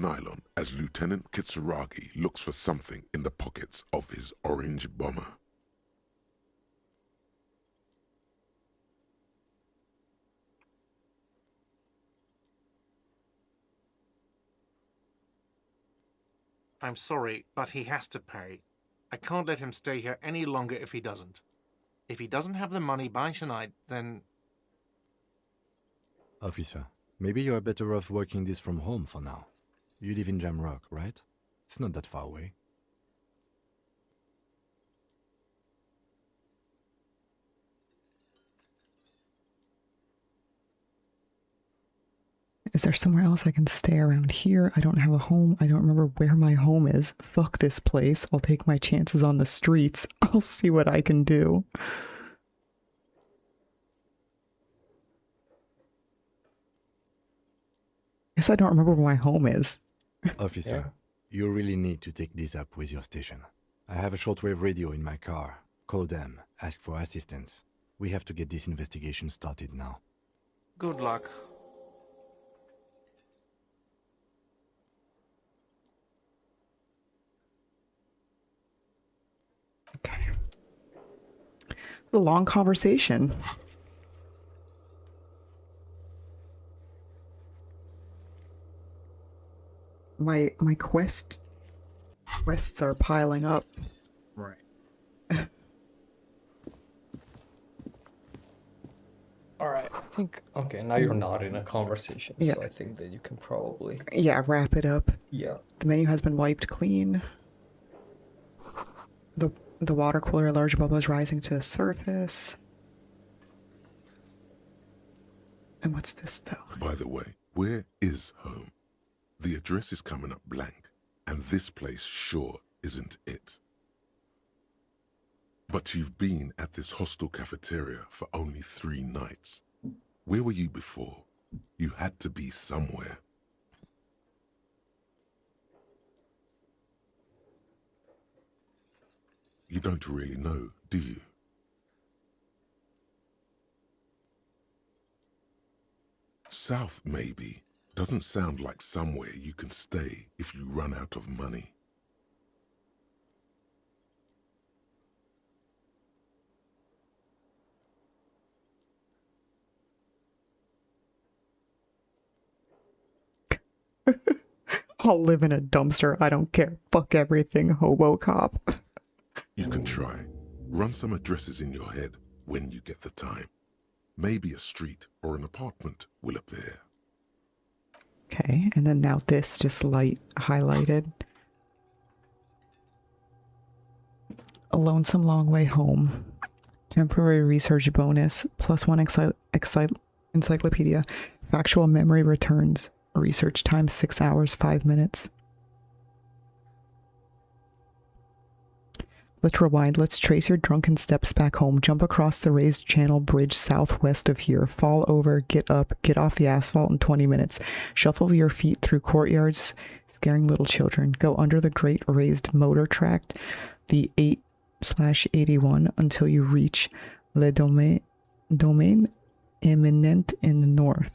nylon as Lieutenant Kitsuragi looks for something in the pockets of his orange bomber. I'm sorry, but he has to pay. I can't let him stay here any longer if he doesn't. If he doesn't have the money by tonight, then... Officer, maybe you're better off working this from home for now. You live in Jamrock, right? It's not that far away. Is there somewhere else I can stay around here? I don't have a home. I don't remember where my home is. Fuck this place. I'll take my chances on the streets. I'll see what I can do. Guess I don't remember where my home is. Officer, you really need to take this up with your station. I have a shortwave radio in my car. Call them. Ask for assistance. We have to get this investigation started now. Good luck. Okay. A long conversation. My quests are piling up. Right. All right. I think, okay, now you're not in a conversation, Yeah. so I think that you can probably, Yeah, wrap it up. yeah. The menu has been wiped clean. The water cooler, large bubble is rising to the surface. And what's this though? By the way, where is home? The address is coming up blank, and this place sure isn't it. But you've been at this hostel cafeteria for only 3 nights. Where were you before? You had to be somewhere. You don't really know, do you? South, maybe. Doesn't sound like somewhere you can stay if you run out of money. I'll live in a dumpster. I don't care. Fuck everything, hobo cop. You can try. Run some addresses in your head when you get the time. Maybe a street or an apartment will appear. Okay, and then now this just light highlighted. A lonesome long way home. Temporary research bonus. +1 encyclopedia. Factual memory returns. Research time 6 hours, 5 minutes. Let's rewind. Let's trace your drunken steps back home. Jump across the raised channel bridge southwest of here. Fall over, get up, get off the asphalt in 20 minutes. Shuffle your feet through courtyards, scaring little children. Go under the great raised motor tract, the 8/81, until you reach Le Domaine Eminent in the north.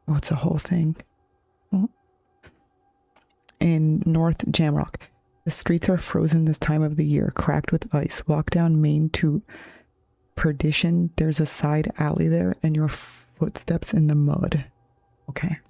Oh, it's a whole thing. Oh. In North Jamrock. The streets are frozen this time of the year, cracked with ice. Walk down Main to Perdition. There's a side alley there, and your footsteps in the mud. Okay.